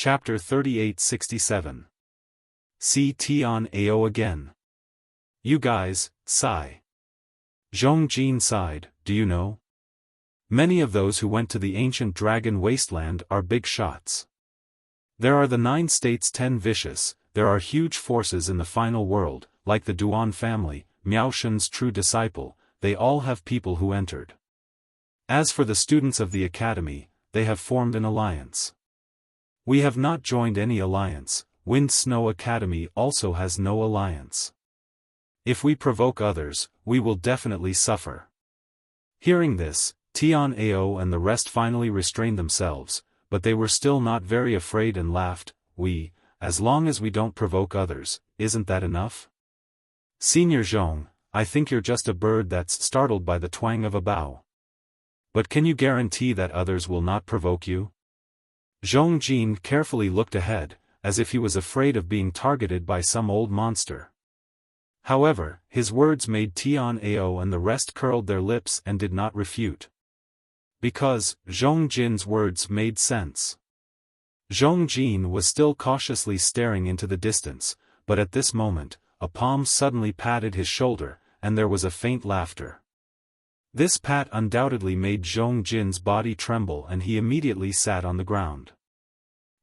Chapter 3867. See Tian Ao again. You guys, sigh. Zhong Jin sighed, do you know? Many of those who went to the ancient dragon wasteland are big shots. There are the 9 states 10 vicious, there are huge forces in the final world, like the Duan family, Miao Shen's true disciple, they all have people who entered. As for the students of the academy, they have formed an alliance. We have not joined any alliance, Wind Snow Academy also has no alliance. If we provoke others, we will definitely suffer. Hearing this, Tian Ao and the rest finally restrained themselves, but they were still not very afraid and laughed. As long as we don't provoke others, isn't that enough? Senior Zhong, I think you're just a bird that's startled by the twang of a bow. But can you guarantee that others will not provoke you? Zhong Jin carefully looked ahead, as if he was afraid of being targeted by some old monster. However, his words made Tian Ao and the rest curled their lips and did not refute. Because, Zhong Jin's words made sense. Zhong Jin was still cautiously staring into the distance, but at this moment, a palm suddenly patted his shoulder, and there was a faint laughter. This pat undoubtedly made Zhong Jin's body tremble and he immediately sat on the ground.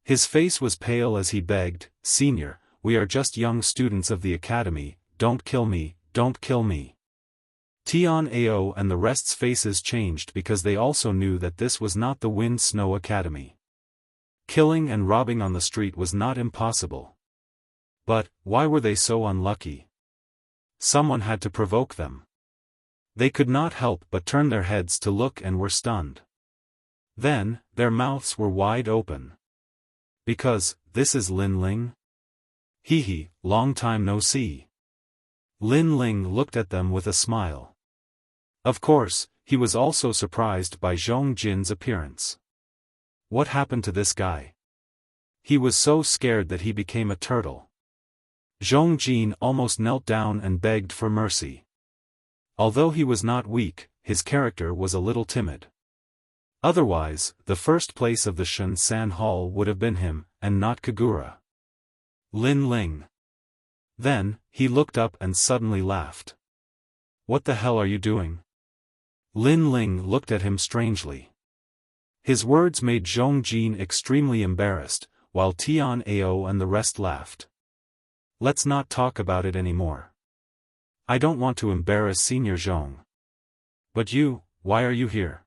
His face was pale as he begged, Senior, we are just young students of the academy, don't kill me, don't kill me. Tian Ao and the rest's faces changed because they also knew that this was not the Wind Snow Academy. Killing and robbing on the street was not impossible. But, why were they so unlucky? Someone had to provoke them. They could not help but turn their heads to look and were stunned. Then, their mouths were wide open. Because, this is Lin Ling? Hee, long time no see. Lin Ling looked at them with a smile. Of course, he was also surprised by Zhong Jin's appearance. What happened to this guy? He was so scared that he became a turtle. Zhong Jin almost knelt down and begged for mercy. Although he was not weak, his character was a little timid. Otherwise, the first place of the Shun-san Hall would have been him, and not Kagura. Lin Ling. Then, he looked up and suddenly laughed. What the hell are you doing? Lin Ling looked at him strangely. His words made Zhong Jin extremely embarrassed, while Tian Ao and the rest laughed. Let's not talk about it anymore. I don't want to embarrass Senior Zhong. But you, why are you here?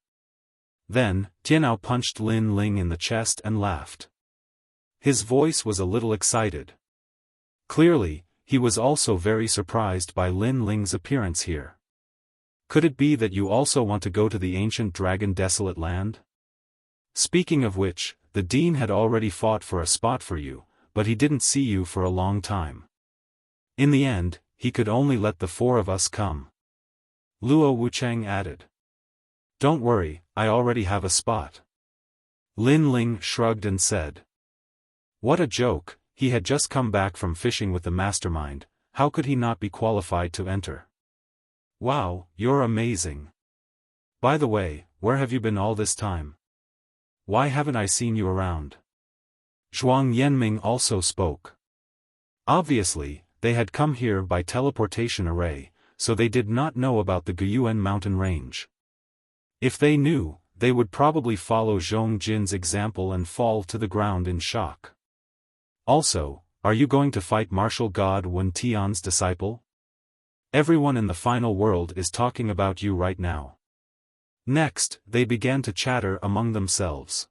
Then, Tianao punched Lin Ling in the chest and laughed. His voice was a little excited. Clearly, he was also very surprised by Lin Ling's appearance here. Could it be that you also want to go to the ancient dragon desolate land? Speaking of which, the dean had already fought for a spot for you, but he didn't see you for a long time. In the end, he could only let the 4 of us come. Luo Wuchang added. Don't worry, I already have a spot. Lin Ling shrugged and said. What a joke, he had just come back from fishing with the mastermind, how could he not be qualified to enter? Wow, you're amazing. By the way, where have you been all this time? Why haven't I seen you around? Zhuang Yanming also spoke. Obviously, they had come here by teleportation array, so they did not know about the Guyuan mountain range. If they knew, they would probably follow Zhong Jin's example and fall to the ground in shock. Also, are you going to fight martial god Wen Tian's disciple? Everyone in the final world is talking about you right now. Next, they began to chatter among themselves.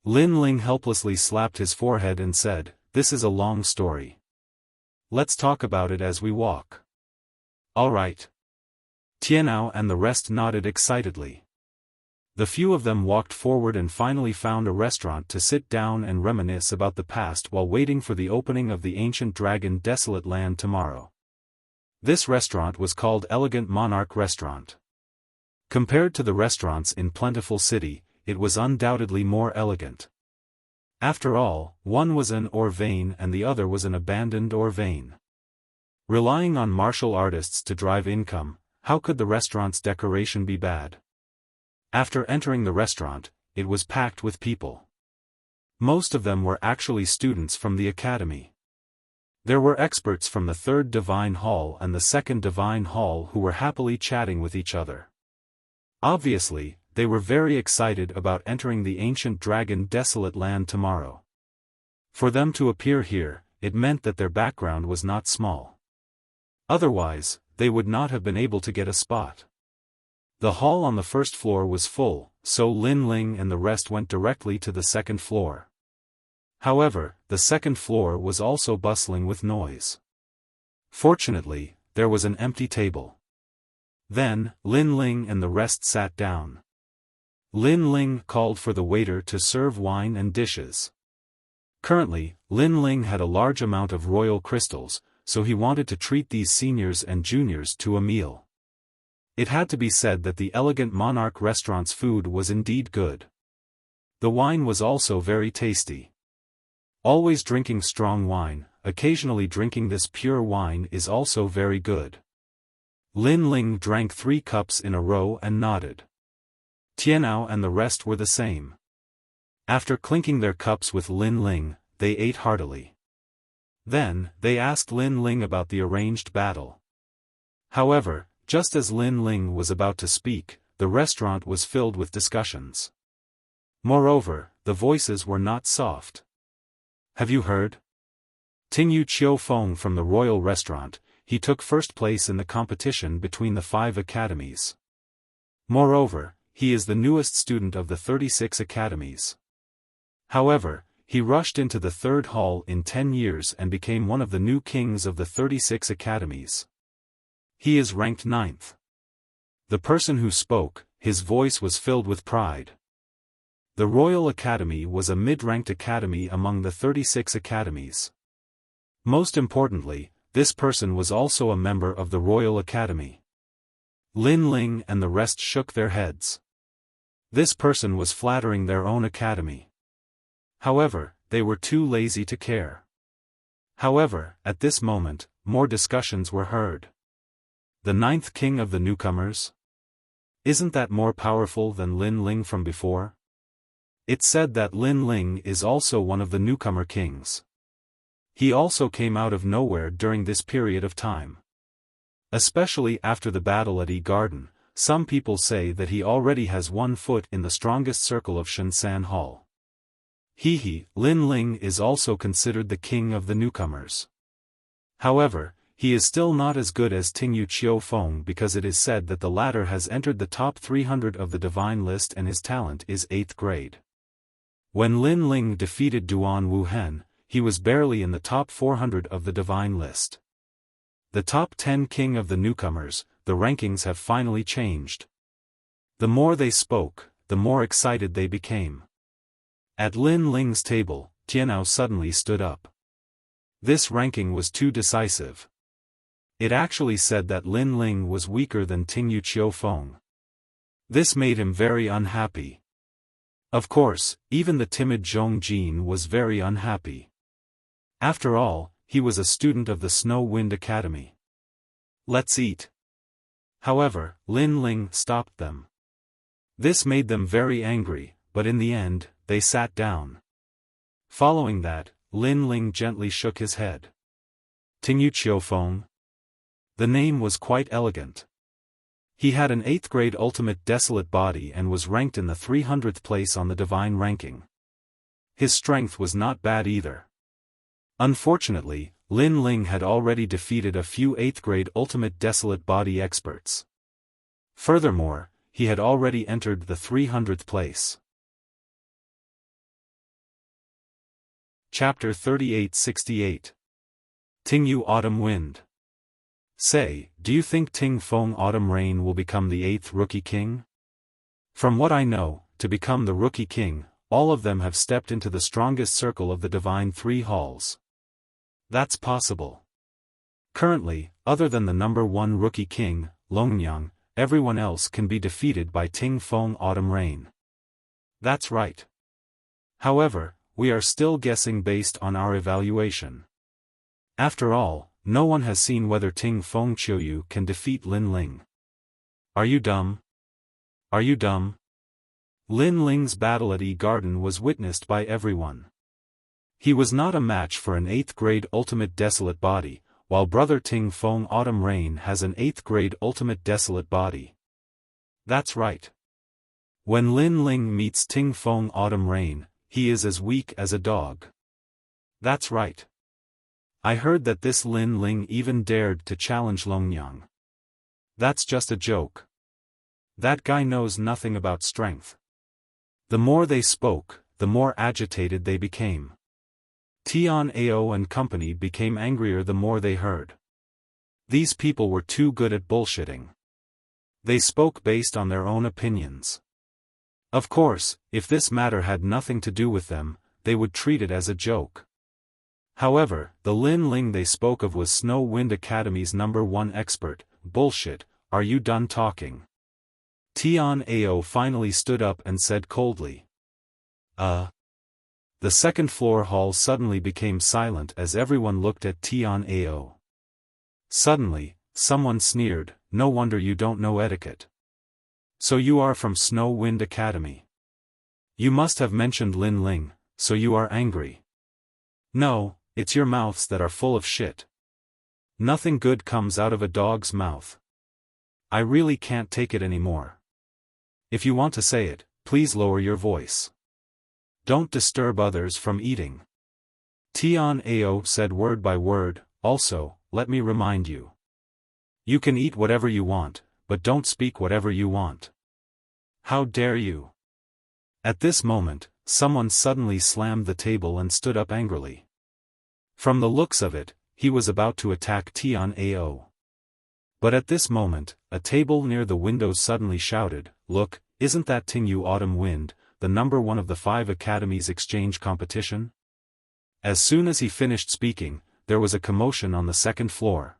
Lin Ling helplessly slapped his forehead and said, this is a long story. Let's talk about it as we walk. All right. Tianao and the rest nodded excitedly. The few of them walked forward and finally found a restaurant to sit down and reminisce about the past while waiting for the opening of the ancient dragon desolate land tomorrow. This restaurant was called Elegant Monarch Restaurant. Compared to the restaurants in Plentiful City, it was undoubtedly more elegant. After all, one was an Orvain and the other was an abandoned Orvain. Relying on martial artists to drive income, how could the restaurant's decoration be bad? After entering the restaurant, it was packed with people. Most of them were actually students from the academy. There were experts from the third divine hall and the second divine hall who were happily chatting with each other. Obviously, they were very excited about entering the ancient dragon desolate land tomorrow. For them to appear here, it meant that their background was not small. Otherwise, they would not have been able to get a spot. The hall on the first floor was full, so Lin Ling and the rest went directly to the second floor. However, the second floor was also bustling with noise. Fortunately, there was an empty table. Then, Lin Ling and the rest sat down. Lin Ling called for the waiter to serve wine and dishes. Currently, Lin Ling had a large amount of royal crystals, so he wanted to treat these seniors and juniors to a meal. It had to be said that the elegant monarch restaurant's food was indeed good. The wine was also very tasty. Always drinking strong wine, occasionally drinking this pure wine is also very good. Lin Ling drank 3 cups in a row and nodded. Tianao and the rest were the same. After clinking their cups with Lin Ling, they ate heartily. Then, they asked Lin Ling about the arranged battle. However, just as Lin Ling was about to speak, the restaurant was filled with discussions. Moreover, the voices were not soft. Have you heard? Tingyu Xiaofan from the royal restaurant, he took first place in the competition between the 5 academies. Moreover, he is the newest student of the 36 academies. However, he rushed into the third hall in 10 years and became one of the new kings of the 36 academies. He is ranked 9th. The person who spoke, his voice was filled with pride. The Royal Academy was a mid-ranked academy among the 36 academies. Most importantly, this person was also a member of the Royal Academy. Lin Ling and the rest shook their heads. This person was flattering their own academy. However, they were too lazy to care. However, at this moment, more discussions were heard. The 9th king of the newcomers? Isn't that more powerful than Lin Ling from before? It's said that Lin Ling is also one of the newcomer kings. He also came out of nowhere during this period of time. Especially after the battle at Yi Garden, some people say that he already has 1 foot in the strongest circle of Shensan Hall. Lin Ling is also considered the king of the newcomers. However, he is still not as good as Tingyu Xiaofan because it is said that the latter has entered the top 300 of the divine list and his talent is 8th grade. When Lin Ling defeated Duan Wuhen, he was barely in the top 400 of the divine list. The top 10 king of the newcomers, the rankings have finally changed. The more they spoke, the more excited they became. At Lin Ling's table, Tianao suddenly stood up. This ranking was too decisive. It actually said that Lin Ling was weaker than Tingyu Xiaofan. This made him very unhappy. Of course, even the timid Zhong Jin was very unhappy. After all, he was a student of the Snow Wind Academy. Let's eat. However, Lin Ling stopped them. This made them very angry, but in the end, they sat down. Following that, Lin Ling gently shook his head. Tingyu Xiaofan? The name was quite elegant. He had an 8th grade ultimate desolate body and was ranked in the 300th place on the divine ranking. His strength was not bad either. Unfortunately, Lin Ling had already defeated a few 8th grade ultimate desolate body experts. Furthermore, he had already entered the 300th place. Chapter 3868. Tingyu Autumn Wind. Say, do you think Ting Feng Autumn Rain will become the 8th rookie king? From what I know, to become the rookie king, all of them have stepped into the strongest circle of the divine 3 halls. That's possible. Currently, other than the number 1 rookie king, Longnyang, everyone else can be defeated by Ting Feng Autumn Rain. That's right. However, we are still guessing based on our evaluation. After all, no one has seen whether Ting Feng Qiuyu can defeat Lin Ling. Are you dumb? Are you dumb? Lin Ling's battle at Garden was witnessed by everyone. He was not a match for an 8th grade ultimate desolate body, while brother Ting Feng Autumn Rain has an 8th grade ultimate desolate body. That's right. When Lin Ling meets Ting Feng Autumn Rain, he is as weak as a dog. That's right. I heard that this Lin Ling even dared to challenge Longyang. That's just a joke. That guy knows nothing about strength. The more they spoke, the more agitated they became. Tian Ao and company became angrier the more they heard. These people were too good at bullshitting. They spoke based on their own opinions. Of course, if this matter had nothing to do with them, they would treat it as a joke. However, the Lin Ling they spoke of was Snow Wind Academy's #1 expert. Bullshit, are you done talking? Tian Ao finally stood up and said coldly. The second floor hall suddenly became silent as everyone looked at Tian Ao. Suddenly, someone sneered, no wonder you don't know etiquette. So you are from Snow Wind Academy. You must have mentioned Lin Ling, so you are angry. No, it's your mouths that are full of shit. Nothing good comes out of a dog's mouth. I really can't take it anymore. If you want to say it, please lower your voice. Don't disturb others from eating. Tian Ao said word by word, also, let me remind you. You can eat whatever you want, but don't speak whatever you want. How dare you? At this moment, someone suddenly slammed the table and stood up angrily. From the looks of it, he was about to attack Tian Ao. But at this moment, a table near the window suddenly shouted, look, isn't that Tingyu Autumn Wind, the #1 of the 5 academies exchange competition? As soon as he finished speaking, there was a commotion on the second floor.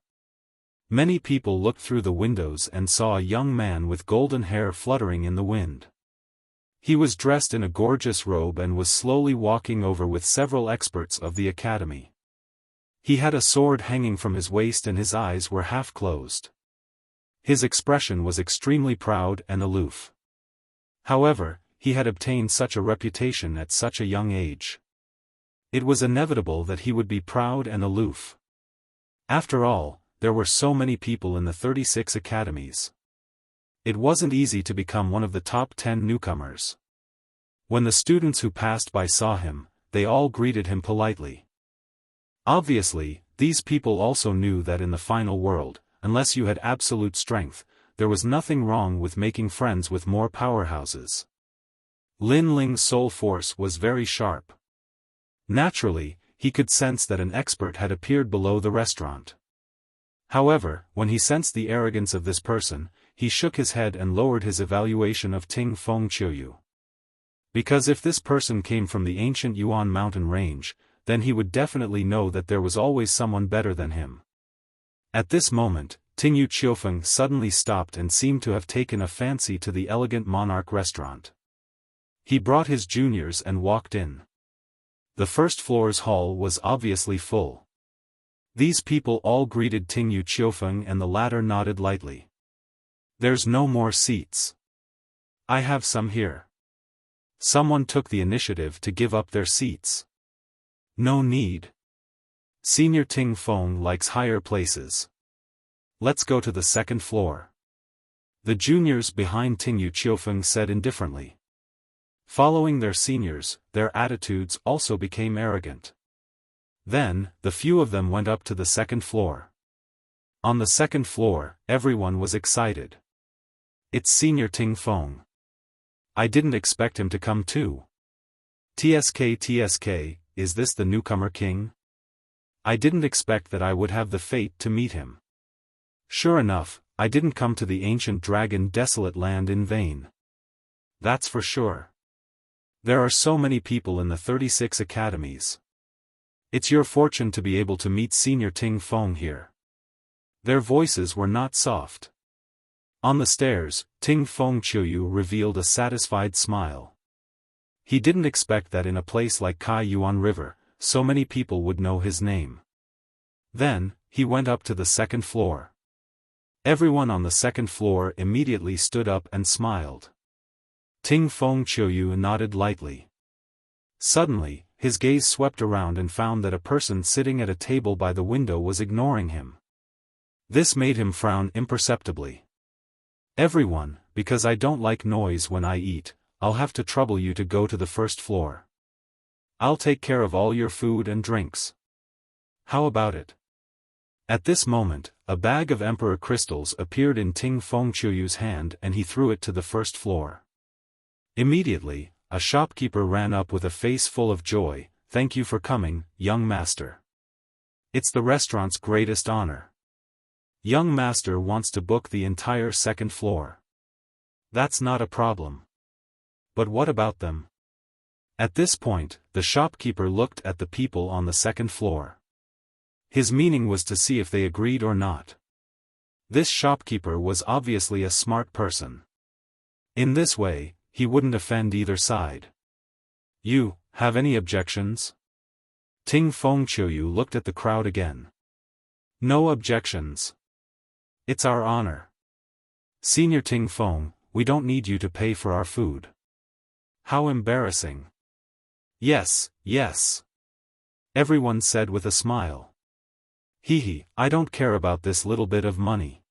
Many people looked through the windows and saw a young man with golden hair fluttering in the wind. He was dressed in a gorgeous robe and was slowly walking over with several experts of the academy. He had a sword hanging from his waist and his eyes were half closed. His expression was extremely proud and aloof. However, he had obtained such a reputation at such a young age. It was inevitable that he would be proud and aloof. After all, there were so many people in the 36 academies. It wasn't easy to become one of the top 10 newcomers. When the students who passed by saw him, they all greeted him politely. Obviously, these people also knew that in the final world, unless you had absolute strength, there was nothing wrong with making friends with more powerhouses. Lin Ling's soul force was very sharp. Naturally, he could sense that an expert had appeared below the restaurant. However, when he sensed the arrogance of this person, he shook his head and lowered his evaluation of Ting Feng Qiuyu. Because if this person came from the ancient Yuan mountain range, then he would definitely know that there was always someone better than him. At this moment, Tingyu Xiaofan suddenly stopped and seemed to have taken a fancy to the elegant monarch restaurant. He brought his juniors and walked in. The first floor's hall was obviously full. These people all greeted Tingyu Xiaofan and the latter nodded lightly. There's no more seats. I have some here. Someone took the initiative to give up their seats. No need. Senior Ting Feng likes higher places. Let's go to the second floor. The juniors behind Tingyu Xiaofan said indifferently. Following their seniors, their attitudes also became arrogant. Then, the few of them went up to the second floor. On the second floor, everyone was excited. It's Senior Ting Feng. I didn't expect him to come too. TSK, is this the newcomer king? I didn't expect that I would have the fate to meet him. Sure enough, I didn't come to the ancient dragon desolate land in vain. That's for sure. There are so many people in the 36 academies. It's your fortune to be able to meet Senior Ting Feng here. Their voices were not soft. On the stairs, Ting Feng Qiuyu revealed a satisfied smile. He didn't expect that in a place like Kai Yuan River, so many people would know his name. Then, he went up to the second floor. Everyone on the second floor immediately stood up and smiled. Ting Feng Qiuyu nodded lightly. Suddenly, his gaze swept around and found that a person sitting at a table by the window was ignoring him. This made him frown imperceptibly. "Everyone, because I don't like noise when I eat, I'll have to trouble you to go to the first floor. I'll take care of all your food and drinks. How about it?" At this moment, a bag of emperor crystals appeared in Ting Feng Qiuyu's hand and he threw it to the first floor. Immediately, a shopkeeper ran up with a face full of joy. "Thank you for coming, young master. It's the restaurant's greatest honor. Young master wants to book the entire second floor." "That's not a problem. But what about them?" At this point, the shopkeeper looked at the people on the second floor. His meaning was to see if they agreed or not. This shopkeeper was obviously a smart person. In this way, he wouldn't offend either side. "You, have any objections?" Ting Feng Qiuyu looked at the crowd again. "No objections. It's our honor. Senior Ting Feng, we don't need you to pay for our food." "How embarrassing." "Yes, yes," everyone said with a smile. "Hee, I don't care about this little bit of money."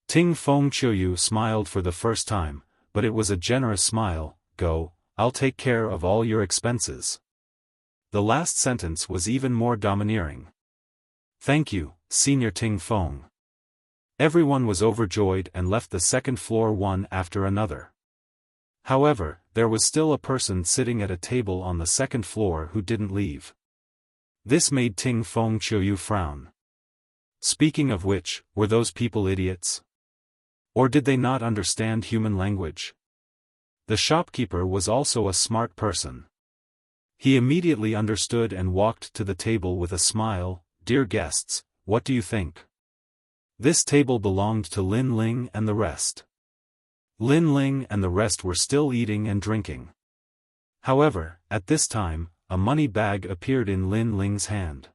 Ting Feng Qiuyu smiled for the first time, but it was a generous smile. "Go, I'll take care of all your expenses." The last sentence was even more domineering. "Thank you, Senior Ting Feng." Everyone was overjoyed and left the second floor one after another. However, there was still a person sitting at a table on the second floor who didn't leave. This made Ting Feng Qiuyu frown. Speaking of which, were those people idiots? Or did they not understand human language? The shopkeeper was also a smart person. He immediately understood and walked to the table with a smile. "Dear guests, what do you think? This table belonged to Lin Ling and the rest." Lin Ling and the rest were still eating and drinking. However, at this time, a money bag appeared in Lin Ling's hand.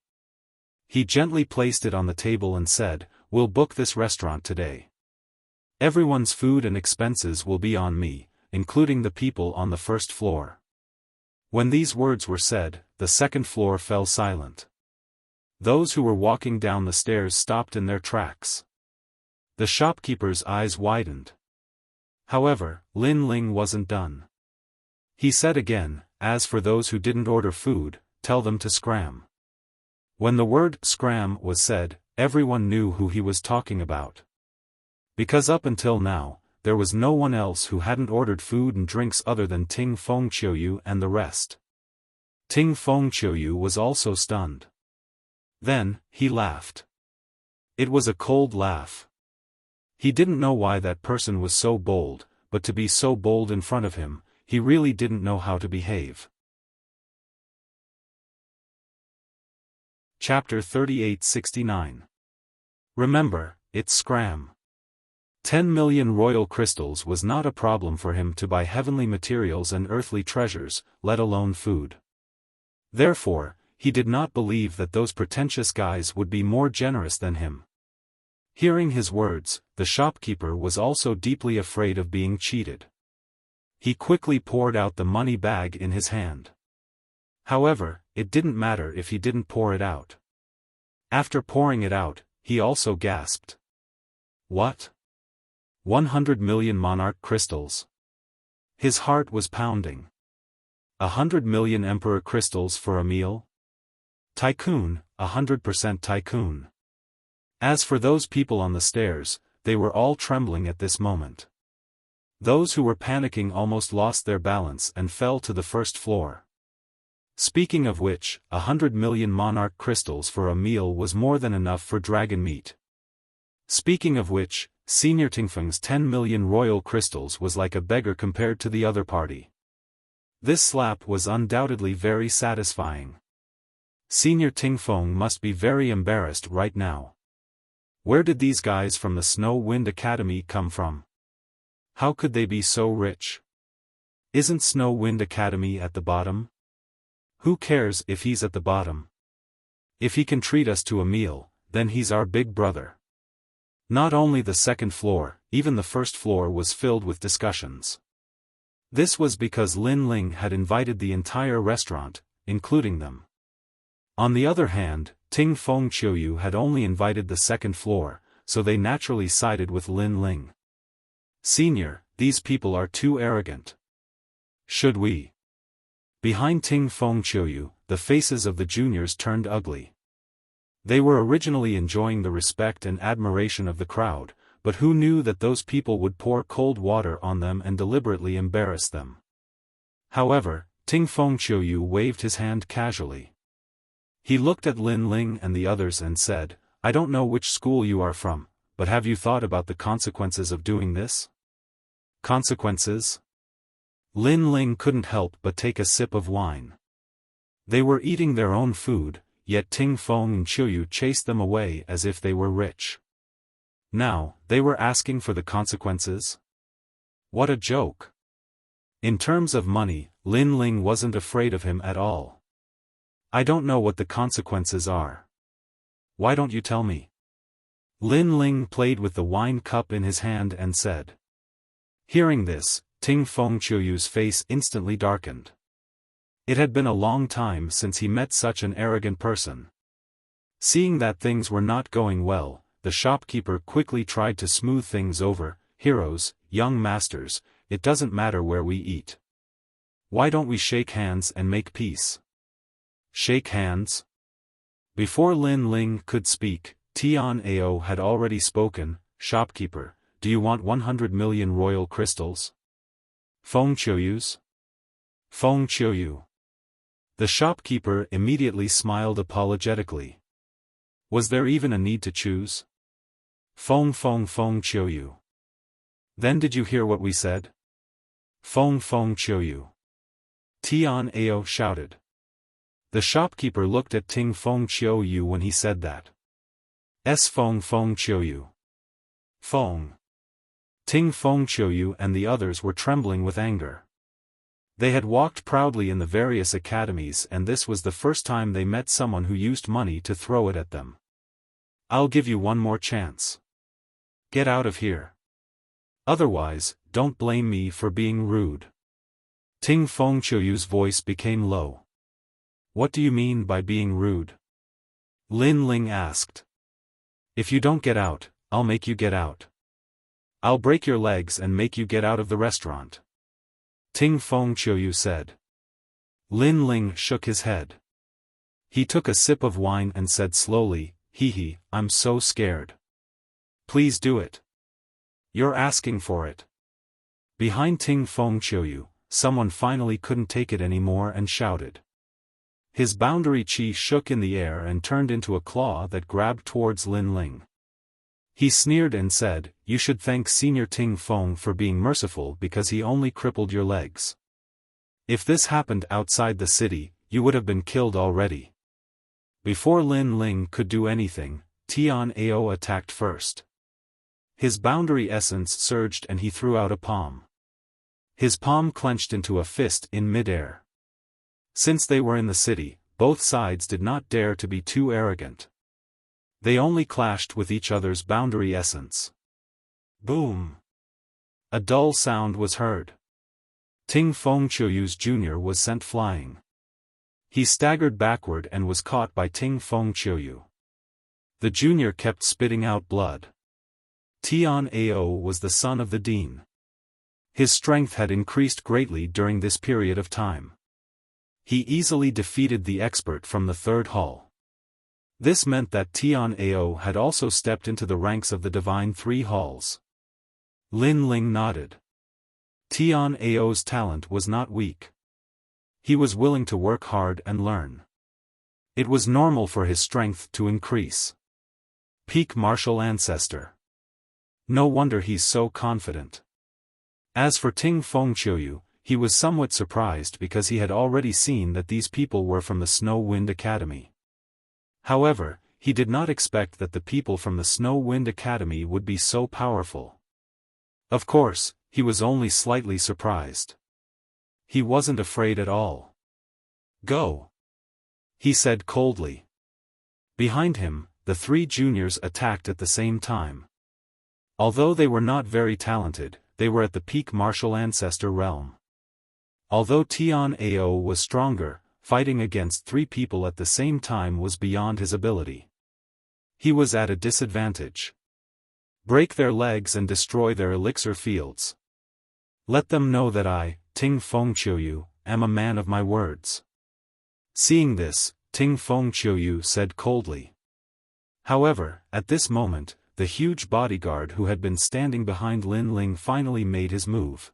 He gently placed it on the table and said, "We'll book this restaurant today. Everyone's food and expenses will be on me, including the people on the first floor." When these words were said, the second floor fell silent. Those who were walking down the stairs stopped in their tracks. The shopkeeper's eyes widened. However, Lin Ling wasn't done. He said again, "As for those who didn't order food, tell them to scram." When the word "scram" was said, everyone knew who he was talking about. Because up until now, there was no one else who hadn't ordered food and drinks other than Ting Feng Qiuyu and the rest. Ting Feng Qiuyu was also stunned. Then, he laughed. It was a cold laugh. He didn't know why that person was so bold, but to be so bold in front of him, he really didn't know how to behave. Chapter 3869. Remember, it's scram. 10 million royal crystals was not a problem for him to buy heavenly materials and earthly treasures, let alone food. Therefore, he did not believe that those pretentious guys would be more generous than him. Hearing his words, the shopkeeper was also deeply afraid of being cheated. He quickly poured out the money bag in his hand. However, it didn't matter if he didn't pour it out. After pouring it out, he also gasped. "What? 100 million monarch crystals?" His heart was pounding. 100 million emperor crystals for a meal? Tycoon, 100% tycoon. As for those people on the stairs, they were all trembling at this moment. Those who were panicking almost lost their balance and fell to the first floor. Speaking of which, 100 million monarch crystals for a meal was more than enough for dragon meat. Speaking of which, Senior Tingfeng's 10 million royal crystals was like a beggar compared to the other party. This slap was undoubtedly very satisfying. Senior Tingfeng must be very embarrassed right now. Where did these guys from the Snow Wind Academy come from? How could they be so rich? Isn't Snow Wind Academy at the bottom? Who cares if he's at the bottom? If he can treat us to a meal, then he's our big brother. Not only the second floor, even the first floor was filled with discussions. This was because Lin Ling had invited the entire restaurant, including them. On the other hand, Ting Feng Qiuyu had only invited the second floor, so they naturally sided with Lin Ling. Senior, these people are too arrogant. Should we? Behind Ting Feng Qiuyu, the faces of the juniors turned ugly. They were originally enjoying the respect and admiration of the crowd, but who knew that those people would pour cold water on them and deliberately embarrass them. However, Ting Feng Qiuyu waved his hand casually. He looked at Lin Ling and the others and said, "I don't know which school you are from, but have you thought about the consequences of doing this?" Consequences? Lin Ling couldn't help but take a sip of wine. They were eating their own food, yet Ting Feng Qiuyu chased them away as if they were rich. Now, they were asking for the consequences? What a joke. In terms of money, Lin Ling wasn't afraid of him at all. "I don't know what the consequences are. Why don't you tell me?" Lin Ling played with the wine cup in his hand and said. Hearing this, Ting Feng Qiuyu's face instantly darkened. It had been a long time since he met such an arrogant person. Seeing that things were not going well, the shopkeeper quickly tried to smooth things over. "Heroes, young masters, it doesn't matter where we eat. Why don't we shake hands and make peace?" Shake hands? Before Lin Ling could speak, Tian Ao had already spoken. "Shopkeeper, do you want 100 million royal crystals?" Feng Qiuyu's? Feng Qiuyu. The shopkeeper immediately smiled apologetically. Was there even a need to choose? Feng Qiuyu. Then did you hear what we said? Feng Qiuyu. Tian Ao shouted. The shopkeeper looked at Ting Feng Qiuyu when he said that. Feng Qiuyu. Feng. Ting Feng Qiuyu and the others were trembling with anger. They had walked proudly in the various academies and this was the first time they met someone who used money to throw it at them. "I'll give you one more chance. Get out of here. Otherwise, don't blame me for being rude." Ting Feng Qiuyu's voice became low. "What do you mean by being rude?" Lin Ling asked. "If you don't get out, I'll make you get out. I'll break your legs and make you get out of the restaurant." Ting Feng Qiuyu said. Lin Ling shook his head. He took a sip of wine and said slowly, "Hee, I'm so scared." "Please do it. You're asking for it." Behind Ting Feng Qiuyu, someone finally couldn't take it anymore and shouted. His boundary chi shook in the air and turned into a claw that grabbed towards Lin Ling. He sneered and said, "You should thank Senior Ting Feng for being merciful because he only crippled your legs. If this happened outside the city, you would have been killed already." Before Lin Ling could do anything, Tian Ao attacked first. His boundary essence surged and he threw out a palm. His palm clenched into a fist in midair. Since they were in the city, both sides did not dare to be too arrogant. They only clashed with each other's boundary essence. Boom! A dull sound was heard. Ting Feng Qiuyu's junior was sent flying. He staggered backward and was caught by Ting Feng Qiuyu. The junior kept spitting out blood. Tian Ao was the son of the dean. His strength had increased greatly during this period of time. He easily defeated the expert from the third hall. This meant that Tian Ao had also stepped into the ranks of the Divine Three Halls. Lin Ling nodded. Tian Ao's talent was not weak. He was willing to work hard and learn. It was normal for his strength to increase. Peak martial ancestor. No wonder he's so confident. As for Ting Feng Qiuyu, he was somewhat surprised because he had already seen that these people were from the Snow Wind Academy. However, he did not expect that the people from the Snow Wind Academy would be so powerful. Of course, he was only slightly surprised. He wasn't afraid at all. "Go," he said coldly. Behind him, the three juniors attacked at the same time. Although they were not very talented, they were at the peak martial ancestor realm. Although Tian Ao was stronger, fighting against 3 people at the same time was beyond his ability. He was at a disadvantage. Break their legs and destroy their elixir fields. Let them know that I, Ting Fengqiuyu, am a man of my words. Seeing this, Ting Fengqiuyu said coldly. However, at this moment, the huge bodyguard who had been standing behind Lin Ling finally made his move.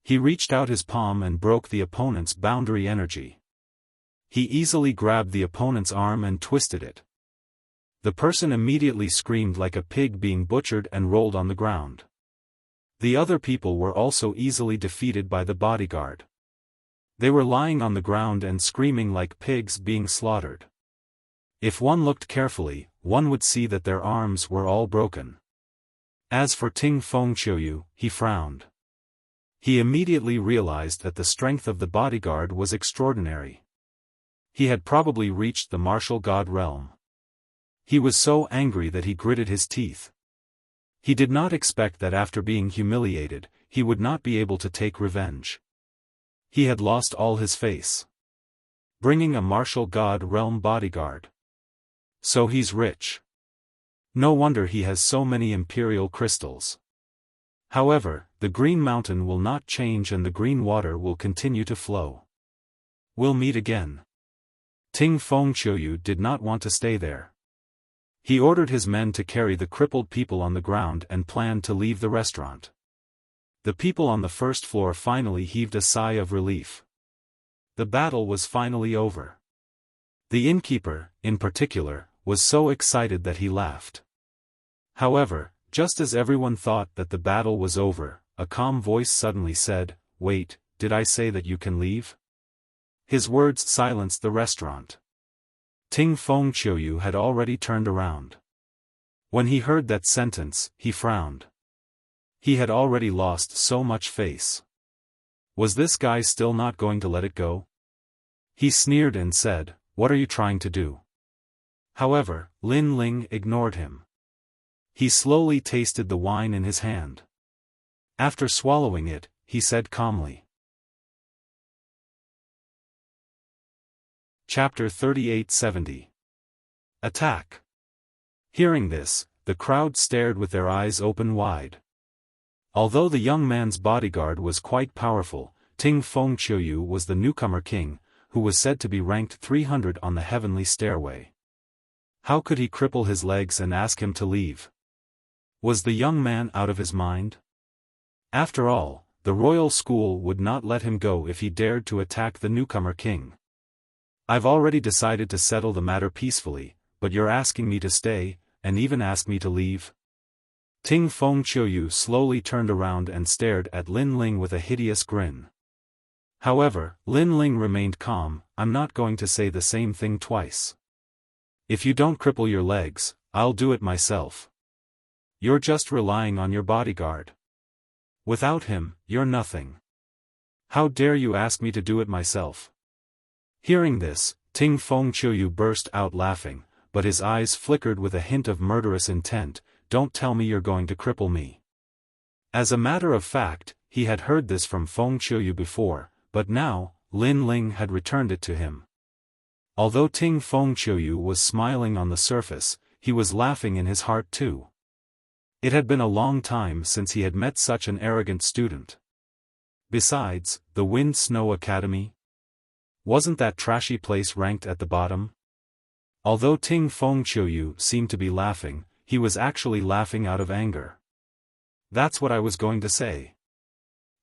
He reached out his palm and broke the opponent's boundary energy. He easily grabbed the opponent's arm and twisted it. The person immediately screamed like a pig being butchered and rolled on the ground. The other people were also easily defeated by the bodyguard. They were lying on the ground and screaming like pigs being slaughtered. If one looked carefully, one would see that their arms were all broken. As for Ting Fengqiuyu, he frowned. He immediately realized that the strength of the bodyguard was extraordinary. He had probably reached the martial god realm. He was so angry that he gritted his teeth. He did not expect that after being humiliated, he would not be able to take revenge. He had lost all his face. Bringing a martial god realm bodyguard. So he's rich. No wonder he has so many imperial crystals. However, the green mountain will not change and the green water will continue to flow. We'll meet again. Ting Fengqiuyu did not want to stay there. He ordered his men to carry the crippled people on the ground and planned to leave the restaurant. The people on the first floor finally heaved a sigh of relief. The battle was finally over. The innkeeper, in particular, was so excited that he laughed. However, just as everyone thought that the battle was over, a calm voice suddenly said, "Wait, did I say that you can leave?" His words silenced the restaurant. Ting Fengqiuyu had already turned around. When he heard that sentence, he frowned. He had already lost so much face. Was this guy still not going to let it go? He sneered and said, "What are you trying to do?" However, Lin Ling ignored him. He slowly tasted the wine in his hand. After swallowing it, he said calmly. Chapter 3870. Attack. Hearing this, the crowd stared with their eyes open wide. Although the young man's bodyguard was quite powerful, Ting Fengqiuyu was the newcomer king, who was said to be ranked 300 on the heavenly stairway. How could he cripple his legs and ask him to leave? Was the young man out of his mind? After all, the royal school would not let him go if he dared to attack the newcomer king. I've already decided to settle the matter peacefully, but you're asking me to stay, and even ask me to leave? Ting Fengqiuyu slowly turned around and stared at Lin Ling with a hideous grin. However, Lin Ling remained calm. "I'm not going to say the same thing twice. If you don't cripple your legs, I'll do it myself. You're just relying on your bodyguard. Without him, you're nothing. How dare you ask me to do it myself?" Hearing this, Ting Fengqiuyu burst out laughing, but his eyes flickered with a hint of murderous intent. "Don't tell me you're going to cripple me." As a matter of fact, he had heard this from Fengqiuyu before, but now, Lin Ling had returned it to him. Although Ting Fengqiuyu was smiling on the surface, he was laughing in his heart too. It had been a long time since he had met such an arrogant student. Besides, the Wind Snow Academy? Wasn't that trashy place ranked at the bottom? Although Ting Fengqiuyu seemed to be laughing, he was actually laughing out of anger. That's what I was going to say.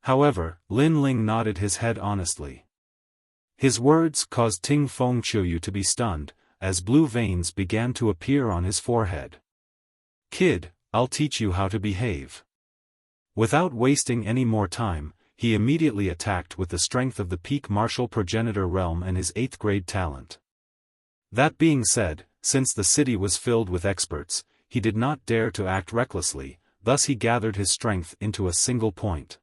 However, Lin Ling nodded his head honestly. His words caused Ting Fengqiuyu to be stunned, as blue veins began to appear on his forehead. "Kid, I'll teach you how to behave." Without wasting any more time, he immediately attacked with the strength of the peak martial progenitor realm and his 8th grade talent. That being said, since the city was filled with experts, he did not dare to act recklessly, thus he gathered his strength into a single point.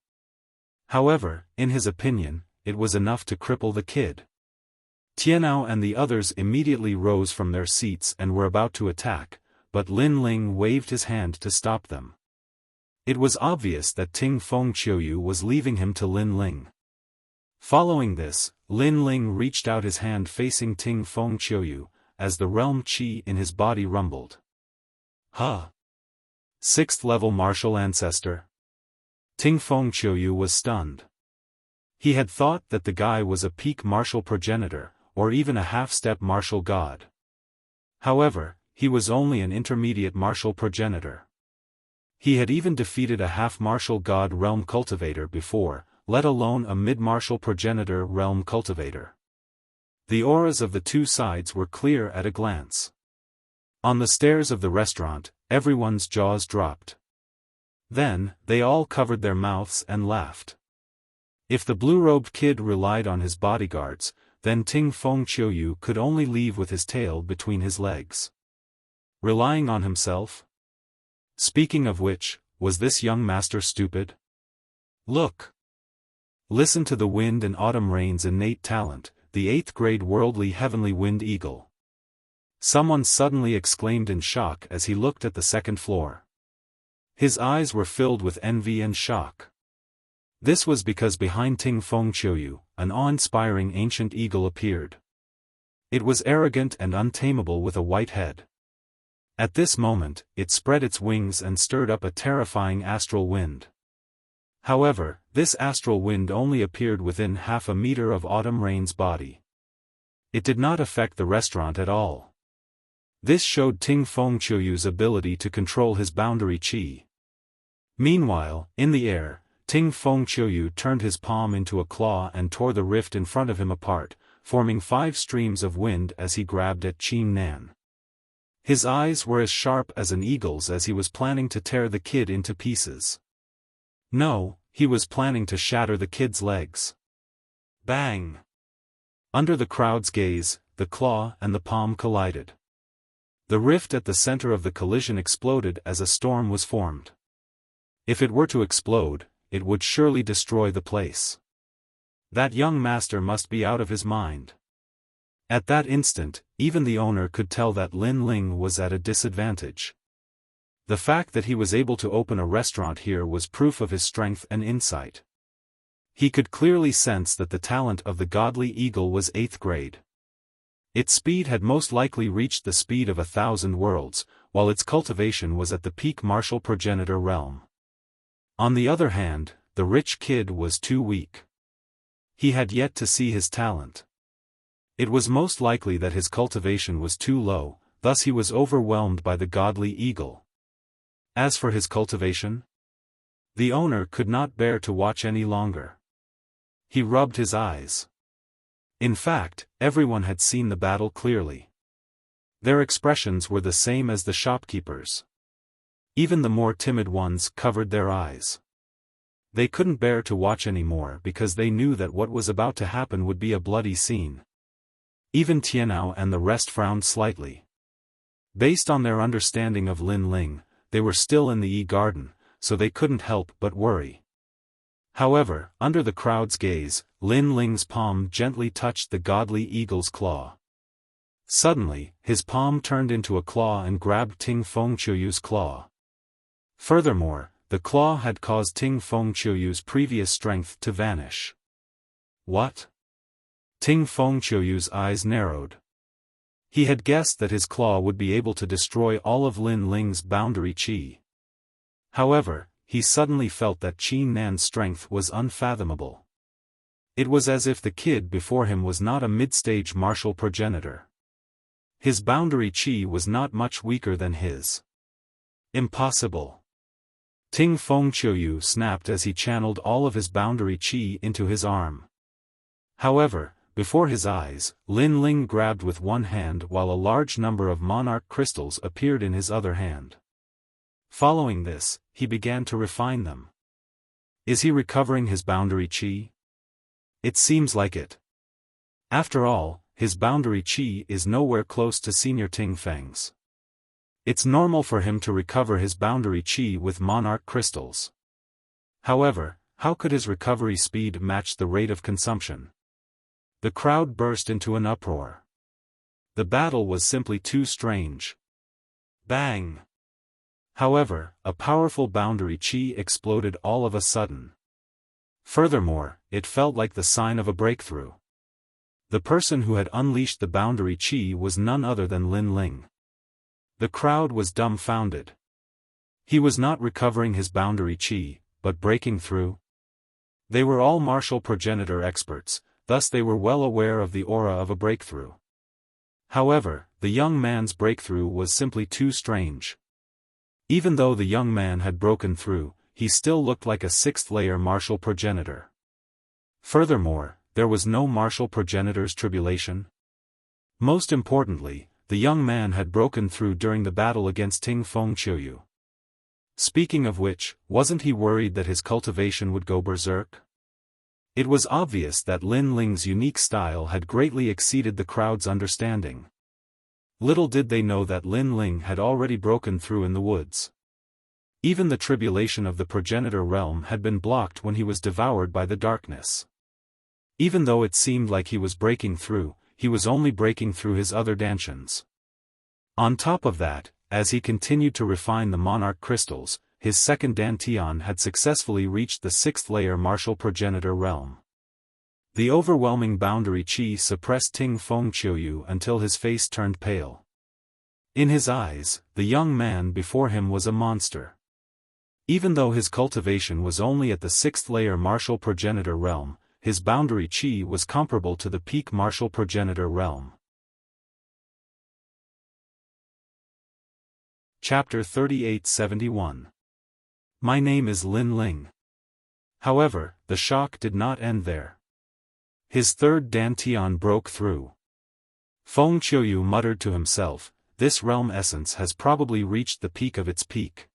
However, in his opinion, it was enough to cripple the kid. Tianao and the others immediately rose from their seats and were about to attack, but Lin Ling waved his hand to stop them. It was obvious that Ting Fengqiuyu was leaving him to Lin Ling. Following this, Lin Ling reached out his hand facing Ting Feng Qiuyu, as the realm qi in his body rumbled. Huh! 6th level martial ancestor? Ting Feng Qiuyu was stunned. He had thought that the guy was a peak martial progenitor, or even a half-step martial god. However, he was only an intermediate martial progenitor. He had even defeated a half-martial god realm cultivator before, let alone a mid-martial progenitor realm cultivator. The auras of the two sides were clear at a glance. On the stairs of the restaurant, everyone's jaws dropped. Then, they all covered their mouths and laughed. If the blue-robed kid relied on his bodyguards, then Ting Feng Qiuyu could only leave with his tail between his legs. Relying on himself? Speaking of which, was this young master stupid? Look! Listen to the wind and autumn rain's innate talent, the 8th grade worldly heavenly wind eagle. Someone suddenly exclaimed in shock as he looked at the second floor. His eyes were filled with envy and shock. This was because behind Ting Feng Qiuyu, an awe-inspiring ancient eagle appeared. It was arrogant and untamable with a white head. At this moment, it spread its wings and stirred up a terrifying astral wind. However, this astral wind only appeared within half a meter of Autumn Rain's body. It did not affect the restaurant at all. This showed Ting Feng Qiuyu's ability to control his boundary qi. Meanwhile, in the air, Ting Feng Qiuyu turned his palm into a claw and tore the rift in front of him apart, forming 5 streams of wind as he grabbed at Qin Nan. His eyes were as sharp as an eagle's as he was planning to tear the kid into pieces. No, he was planning to shatter the kid's legs. Bang! Under the crowd's gaze, the claw and the palm collided. The rift at the center of the collision exploded as a storm was formed. If it were to explode, it would surely destroy the place. That young master must be out of his mind. At that instant, even the owner could tell that Lin Ling was at a disadvantage. The fact that he was able to open a restaurant here was proof of his strength and insight. He could clearly sense that the talent of the godly eagle was 8th grade. Its speed had most likely reached the speed of 1,000 worlds, while its cultivation was at the peak martial progenitor realm. On the other hand, the rich kid was too weak. He had yet to see his talent. It was most likely that his cultivation was too low, thus he was overwhelmed by the godly eagle. As for his cultivation, the owner could not bear to watch any longer. He rubbed his eyes. In fact, everyone had seen the battle clearly. Their expressions were the same as the shopkeepers. Even the more timid ones covered their eyes. They couldn't bear to watch anymore because they knew that what was about to happen would be a bloody scene. Even Tianao and the rest frowned slightly. Based on their understanding of Lin Ling, they were still in the E-Garden, so they couldn't help but worry. However, under the crowd's gaze, Lin Ling's palm gently touched the godly eagle's claw. Suddenly, his palm turned into a claw and grabbed Ting Feng Qiuyu's claw. Furthermore, the claw had caused Ting Feng Qiuyu's previous strength to vanish. What? Ting Feng Qiuyu's eyes narrowed. He had guessed that his claw would be able to destroy all of Lin Ling's boundary qi. However, he suddenly felt that Qin Nan's strength was unfathomable. It was as if the kid before him was not a mid-stage martial progenitor. His boundary qi was not much weaker than his. Impossible. Ting Feng Qiuyu snapped as he channeled all of his boundary qi into his arm. However, before his eyes, Lin Ling grabbed with one hand while a large number of monarch crystals appeared in his other hand. Following this, he began to refine them. Is he recovering his boundary qi? It seems like it. After all, his boundary qi is nowhere close to Senior Ting Feng's. It's normal for him to recover his boundary qi with monarch crystals. However, how could his recovery speed match the rate of consumption? The crowd burst into an uproar. The battle was simply too strange. Bang! However, a powerful boundary qi exploded all of a sudden. Furthermore, it felt like the sign of a breakthrough. The person who had unleashed the boundary chi was none other than Lin Ling. The crowd was dumbfounded. He was not recovering his boundary chi, but breaking through. They were all martial progenitor experts, thus they were well aware of the aura of a breakthrough. However, the young man's breakthrough was simply too strange. Even though the young man had broken through, he still looked like a sixth-layer martial progenitor. Furthermore, there was no martial progenitor's tribulation. Most importantly, the young man had broken through during the battle against Ting Feng Qiuyu. Speaking of which, wasn't he worried that his cultivation would go berserk? It was obvious that Lin Ling's unique style had greatly exceeded the crowd's understanding. Little did they know that Lin Ling had already broken through in the woods. Even the tribulation of the progenitor realm had been blocked when he was devoured by the darkness. Even though it seemed like he was breaking through, he was only breaking through his other dantians. On top of that, as he continued to refine the monarch crystals, his second dantian had successfully reached the sixth-layer martial progenitor realm. The overwhelming boundary chi suppressed Ting Feng Qiuyu until his face turned pale. In his eyes, the young man before him was a monster. Even though his cultivation was only at the sixth-layer martial progenitor realm, his boundary chi was comparable to the peak martial progenitor realm. Chapter 3871. My name is Lin Ling. However, the shock did not end there. His third dantian broke through. Feng Qiuyu muttered to himself, this realm essence has probably reached the peak of its peak.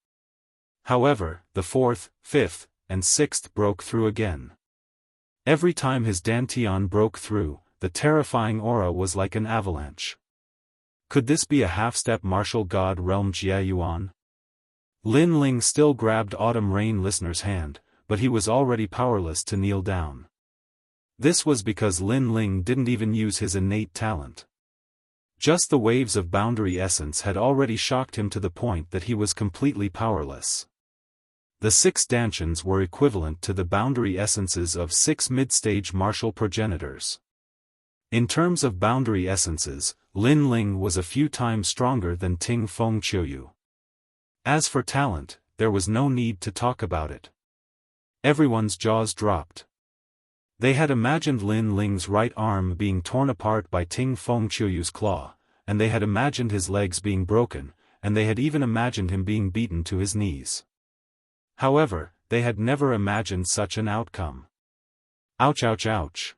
However, the fourth, fifth, and sixth broke through again. Every time his dantian broke through, the terrifying aura was like an avalanche. Could this be a half-step martial god realm Jia Yuan? Lin Ling still grabbed Autumn Rain Listener's hand, but he was already powerless to kneel down. This was because Lin Ling didn't even use his innate talent. Just the waves of boundary essence had already shocked him to the point that he was completely powerless. The 6 dantians were equivalent to the boundary essences of 6 mid-stage martial progenitors. In terms of boundary essences, Lin Ling was a few times stronger than Ting Feng Qiuyu. As for talent, there was no need to talk about it. Everyone's jaws dropped. They had imagined Lin Ling's right arm being torn apart by Ting Feng Qiuyu's claw, and they had imagined his legs being broken, and they had even imagined him being beaten to his knees. However, they had never imagined such an outcome. Ouch ouch ouch.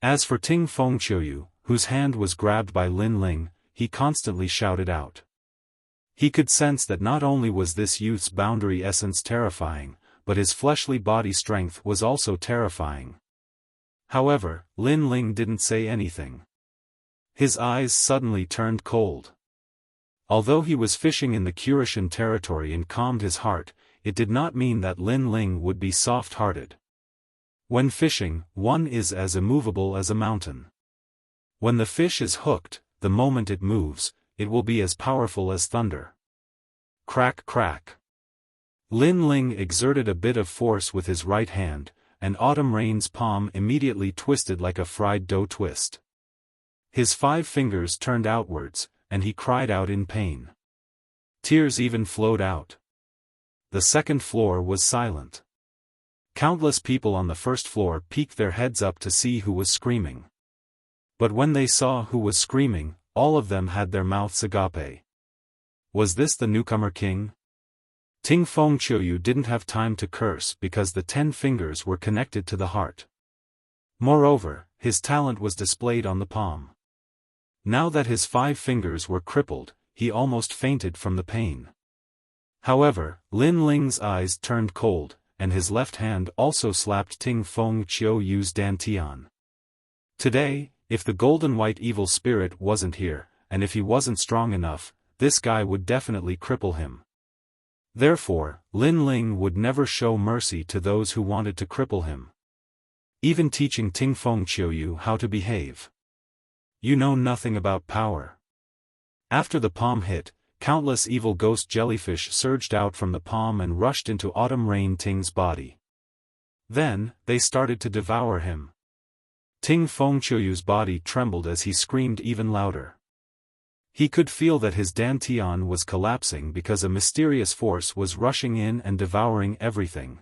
As for Ting Feng Qiuyu, whose hand was grabbed by Lin Ling, he constantly shouted out. He could sense that not only was this youth's boundary essence terrifying, but his fleshly body strength was also terrifying. However, Lin Ling didn't say anything. His eyes suddenly turned cold. Although he was fishing in the Kurishin territory and calmed his heart, it did not mean that Lin Ling would be soft-hearted. When fishing, one is as immovable as a mountain. When the fish is hooked, the moment it moves, it will be as powerful as thunder. Crack crack. Lin Ling exerted a bit of force with his right hand, and Autumn Rain's palm immediately twisted like a fried dough twist. His 5 fingers turned outwards, and he cried out in pain. Tears even flowed out. The second floor was silent. Countless people on the first floor peeked their heads up to see who was screaming. But when they saw who was screaming, all of them had their mouths agape. Was this the newcomer king? Ting Feng Qiuyu didn't have time to curse because the 10 fingers were connected to the heart. Moreover, his talent was displayed on the palm. Now that his 5 fingers were crippled, he almost fainted from the pain. However, Lin Ling's eyes turned cold, and his left hand also slapped Ting Feng Qiuyu's dantian. Today, if the golden white evil spirit wasn't here, and if he wasn't strong enough, this guy would definitely cripple him. Therefore, Lin Ling would never show mercy to those who wanted to cripple him. Even teaching Ting Feng Qiuyu how to behave. You know nothing about power. After the palm hit, countless evil ghost jellyfish surged out from the palm and rushed into Autumn Rain Ting's body. Then, they started to devour him. Ting Fengqiuyu's body trembled as he screamed even louder. He could feel that his dantian was collapsing because a mysterious force was rushing in and devouring everything.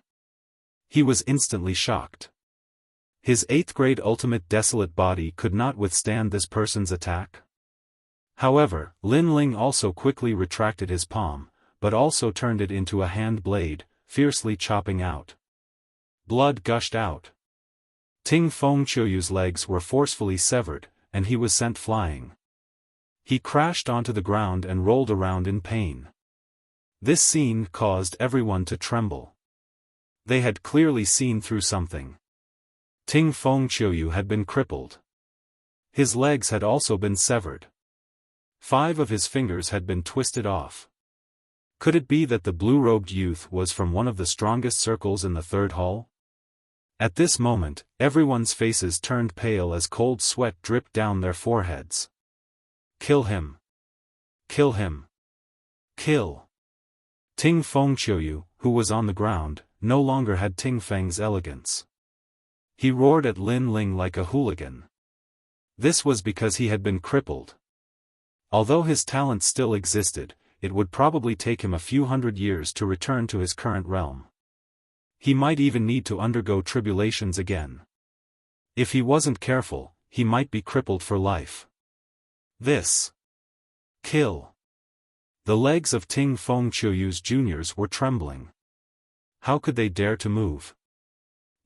He was instantly shocked. His 8th grade ultimate desolate body could not withstand this person's attack. However, Lin Ling also quickly retracted his palm, but also turned it into a hand blade, fiercely chopping out. Blood gushed out. Ting Fengqiuyu's legs were forcefully severed, and he was sent flying. He crashed onto the ground and rolled around in pain. This scene caused everyone to tremble. They had clearly seen through something. Ting Fengqiuyu had been crippled. His legs had also been severed. 5 of his fingers had been twisted off. Could it be that the blue-robed youth was from one of the strongest circles in the 3rd hall? At this moment, everyone's faces turned pale as cold sweat dripped down their foreheads. Kill him! Kill him! Kill! Ting Fengqiuyu, who was on the ground, no longer had Ting Feng's elegance. He roared at Lin Ling like a hooligan. This was because he had been crippled. Although his talent still existed, it would probably take him a few hundred years to return to his current realm. He might even need to undergo tribulations again. If he wasn't careful, he might be crippled for life. This. Kill. The legs of Ting Fengqiuyu's juniors were trembling. How could they dare to move?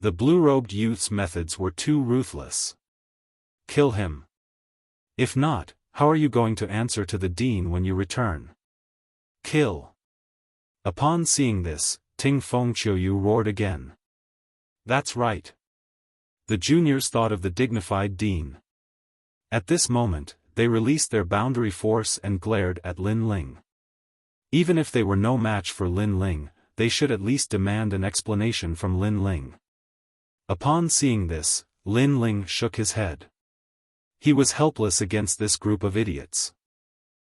The blue-robed youth's methods were too ruthless. Kill him. If not, how are you going to answer to the dean when you return? Kill. Upon seeing this, Ting Fengqiuyu roared again. That's right. The juniors thought of the dignified dean. At this moment, they released their boundary force and glared at Lin Ling. Even if they were no match for Lin Ling, they should at least demand an explanation from Lin Ling. Upon seeing this, Lin Ling shook his head. He was helpless against this group of idiots.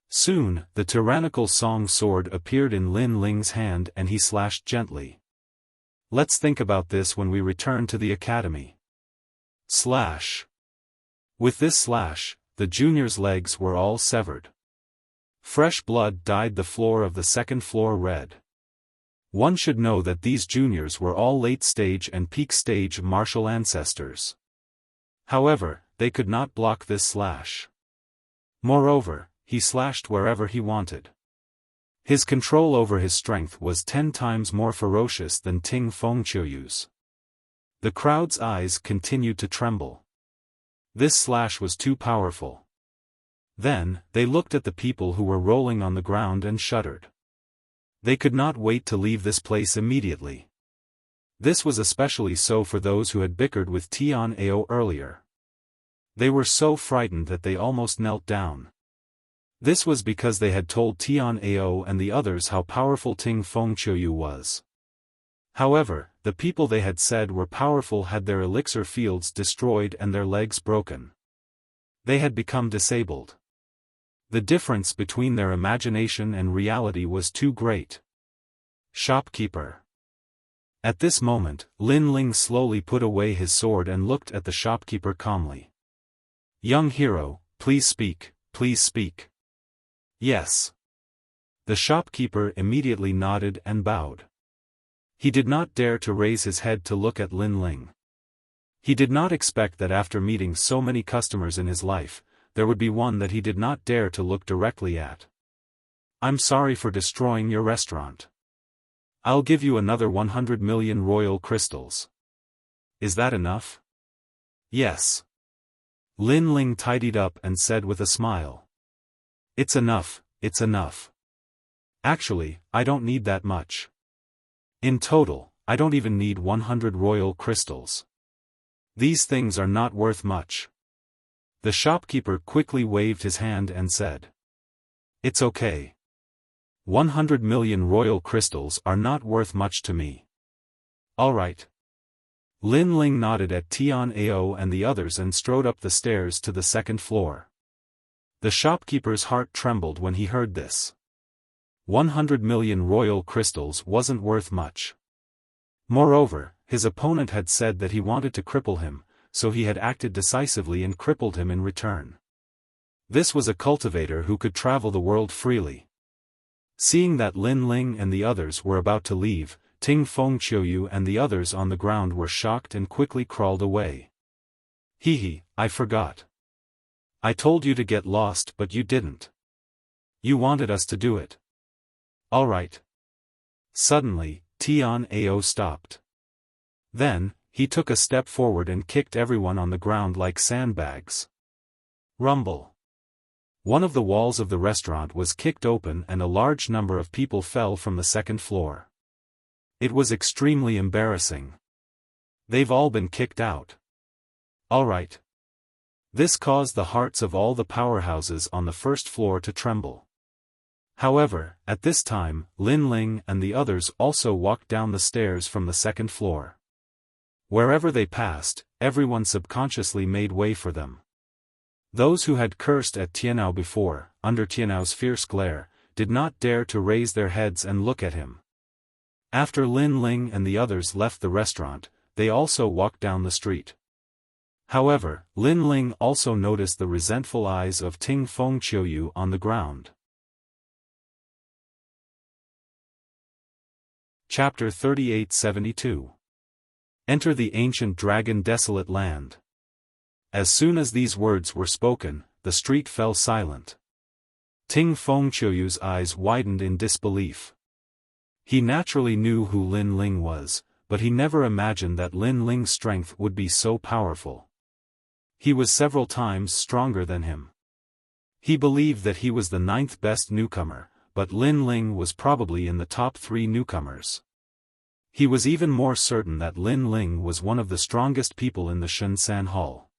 Soon, the tyrannical song sword appeared in Lin Ling's hand and he slashed gently. Let's think about this when we return to the academy. Slash. With this slash, the juniors' legs were all severed. Fresh blood dyed the floor of the 2nd floor red. One should know that these juniors were all late-stage and peak-stage martial ancestors. However, they could not block this slash. Moreover, he slashed wherever he wanted. His control over his strength was 10 times more ferocious than Ting Fengqiuyu's. The crowd's eyes continued to tremble. This slash was too powerful. Then, they looked at the people who were rolling on the ground and shuddered. They could not wait to leave this place immediately. This was especially so for those who had bickered with Tian Ao earlier. They were so frightened that they almost knelt down. This was because they had told Tian Ao and the others how powerful Ting Fengqiuyu was. However, the people they had said were powerful had their elixir fields destroyed and their legs broken. They had become disabled. The difference between their imagination and reality was too great. Shopkeeper. At this moment, Lin Ling slowly put away his sword and looked at the shopkeeper calmly. Young hero, please speak, please speak. Yes. The shopkeeper immediately nodded and bowed. He did not dare to raise his head to look at Lin Ling. He did not expect that after meeting so many customers in his life, there would be one that he did not dare to look directly at. I'm sorry for destroying your restaurant. I'll give you another 100 million royal crystals. Is that enough? Yes. Lin Ling tidied up and said with a smile. It's enough, it's enough. Actually, I don't need that much. In total, I don't even need 100 royal crystals. These things are not worth much. The shopkeeper quickly waved his hand and said. It's okay. 100 million royal crystals are not worth much to me. All right. Lin Ling nodded at Tian Ao and the others and strode up the stairs to the 2nd floor. The shopkeeper's heart trembled when he heard this. 100 million royal crystals wasn't worth much. Moreover, his opponent had said that he wanted to cripple him, so he had acted decisively and crippled him in return. This was a cultivator who could travel the world freely. Seeing that Lin Ling and the others were about to leave, Ting Fengqiuyu and the others on the ground were shocked and quickly crawled away. Hehe, I forgot. I told you to get lost but you didn't. You wanted us to do it. Alright. Suddenly, Tian Ao stopped. Then, he took a step forward and kicked everyone on the ground like sandbags. Rumble. One of the walls of the restaurant was kicked open and a large number of people fell from the second floor. It was extremely embarrassing. They've all been kicked out. Alright. This caused the hearts of all the powerhouses on the first floor to tremble. However, at this time, Lin Ling and the others also walked down the stairs from the second floor. Wherever they passed, everyone subconsciously made way for them. Those who had cursed at Tianao before, under Tianao's fierce glare, did not dare to raise their heads and look at him. After Lin Ling and the others left the restaurant, they also walked down the street. However, Lin Ling also noticed the resentful eyes of Ting Fengqiuyu on the ground. Chapter 3872. Enter the ancient dragon desolate land. As soon as these words were spoken, the street fell silent. Ting Fengqiuyu's eyes widened in disbelief. He naturally knew who Lin Ling was, but he never imagined that Lin Ling's strength would be so powerful. He was several times stronger than him. He believed that he was the 9th best newcomer, but Lin Ling was probably in the top 3 newcomers. He was even more certain that Lin Ling was one of the strongest people in the Shunsan Hall.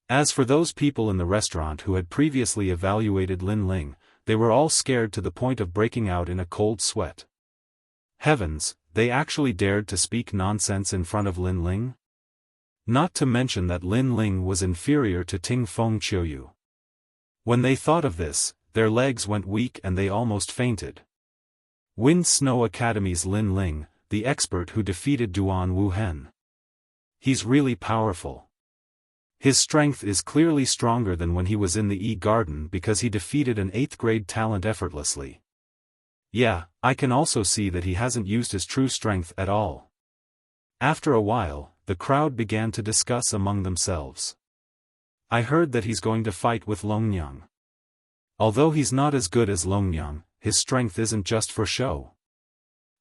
As for those people in the restaurant who had previously evaluated Lin Ling, they were all scared to the point of breaking out in a cold sweat. Heavens, they actually dared to speak nonsense in front of Lin Ling? Not to mention that Lin Ling was inferior to Ting Fengqiuyu. When they thought of this, their legs went weak and they almost fainted. Wind Snow Academy's Lin Ling, the expert who defeated Duan Wuhen. He's really powerful. His strength is clearly stronger than when he was in the E-Garden because he defeated an 8th grade talent effortlessly. Yeah, I can also see that he hasn't used his true strength at all. After a while, the crowd began to discuss among themselves. I heard that he's going to fight with Longyang. Although he's not as good as Longyang, his strength isn't just for show.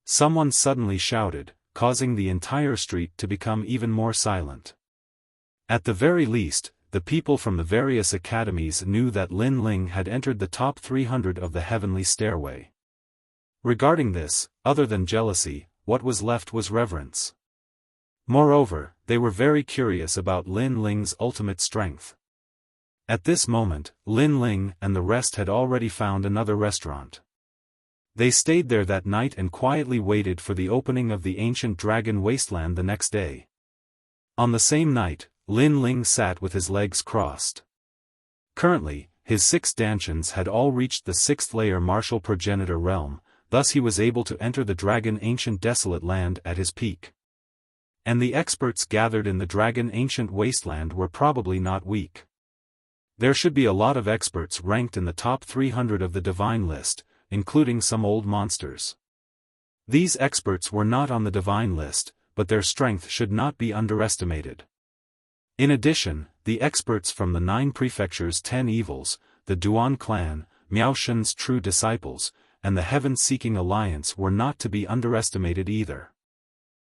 Someone suddenly shouted, causing the entire street to become even more silent. At the very least, the people from the various academies knew that Lin Ling had entered the top 300 of the heavenly stairway. Regarding this, other than jealousy, what was left was reverence. Moreover, they were very curious about Lin Ling's ultimate strength. At this moment, Lin Ling and the rest had already found another restaurant. They stayed there that night and quietly waited for the opening of the ancient dragon wasteland the next day. On the same night, Lin Ling sat with his legs crossed. Currently, his 6 dantians had all reached the 6th layer martial progenitor realm, thus he was able to enter the dragon ancient desolate land at his peak. And the experts gathered in the dragon ancient wasteland were probably not weak. There should be a lot of experts ranked in the top 300 of the divine list, including some old monsters. These experts were not on the divine list, but their strength should not be underestimated. In addition, the experts from the 9 prefectures' 10 evils, the Duan clan, Miao Shen's true disciples, and the Heaven-Seeking Alliance were not to be underestimated either.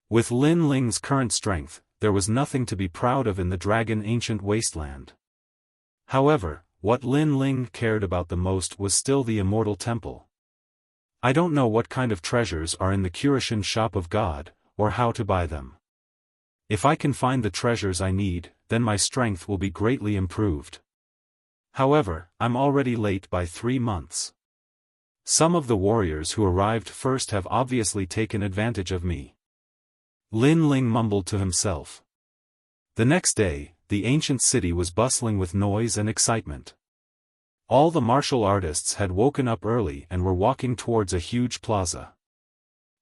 With Lin Ling's current strength, there was nothing to be proud of in the dragon ancient wasteland. However, what Lin Ling cared about the most was still the immortal temple. I don't know what kind of treasures are in the Kurishin shop of God, or how to buy them. If I can find the treasures I need, then my strength will be greatly improved. However, I'm already late by 3 months. Some of the warriors who arrived first have obviously taken advantage of me. Lin Ling mumbled to himself. The next day, the ancient city was bustling with noise and excitement. All the martial artists had woken up early and were walking towards a huge plaza.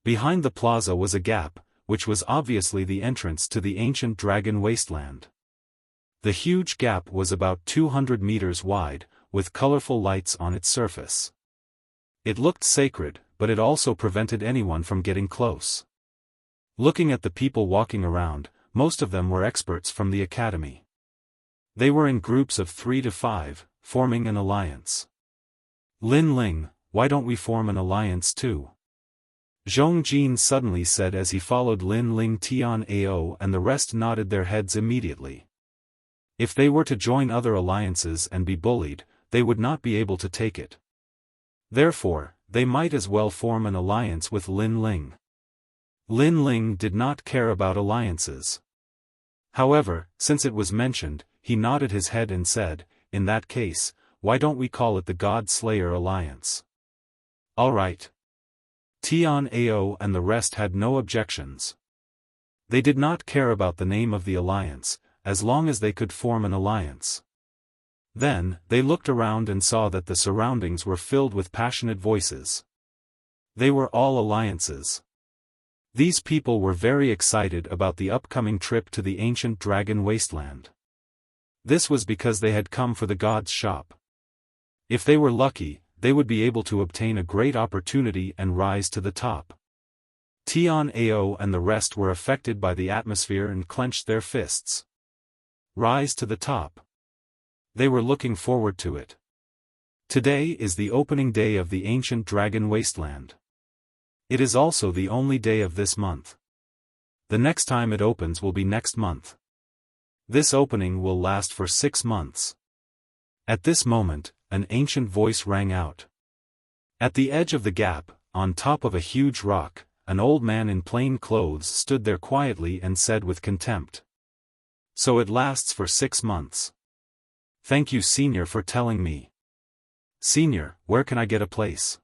Behind the plaza was a gap, which was obviously the entrance to the ancient dragon wasteland. The huge gap was about 200 meters wide, with colorful lights on its surface. It looked sacred, but it also prevented anyone from getting close. Looking at the people walking around, most of them were experts from the academy. They were in groups of 3 to 5, forming an alliance. Lin Ling, why don't we form an alliance too? Zhong Jin suddenly said as he followed Lin Ling Tian Ao, and the rest nodded their heads immediately. If they were to join other alliances and be bullied, they would not be able to take it. Therefore, they might as well form an alliance with Lin Ling. Lin Ling did not care about alliances. However, since it was mentioned, he nodded his head and said, "In that case, why don't we call it the God Slayer Alliance?" All right. Tian Ao and the rest had no objections. They did not care about the name of the alliance, as long as they could form an alliance. Then, they looked around and saw that the surroundings were filled with passionate voices. They were all alliances. These people were very excited about the upcoming trip to the ancient dragon wasteland. This was because they had come for the god's shop. If they were lucky, they would be able to obtain a great opportunity and rise to the top. Tian Ao and the rest were affected by the atmosphere and clenched their fists. Rise to the top. They were looking forward to it. Today is the opening day of the ancient dragon wasteland. It is also the only day of this month. The next time it opens will be next month. This opening will last for 6 months. At this moment, an ancient voice rang out. At the edge of the gap, on top of a huge rock, an old man in plain clothes stood there quietly and said with contempt. So it lasts for 6 months. Thank you, Senior, for telling me. Senior, where can I get a place?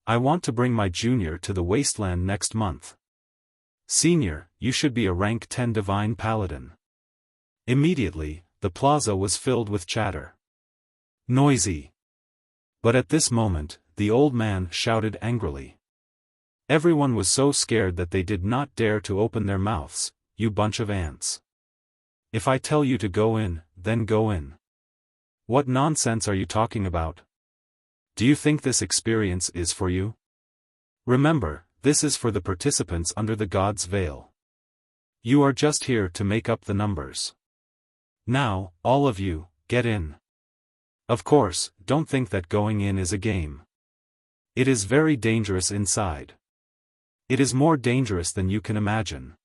I want to bring my junior to the wasteland next month. Senior, you should be a rank 10 divine paladin. Immediately, the plaza was filled with chatter. Noisy. But at this moment, the old man shouted angrily. Everyone was so scared that they did not dare to open their mouths. You bunch of ants. If I tell you to go in, then go in. What nonsense are you talking about? Do you think this experience is for you? Remember, this is for the participants under the God's veil. You are just here to make up the numbers. Now, all of you, get in. Of course, don't think that going in is a game. It is very dangerous inside. It is more dangerous than you can imagine.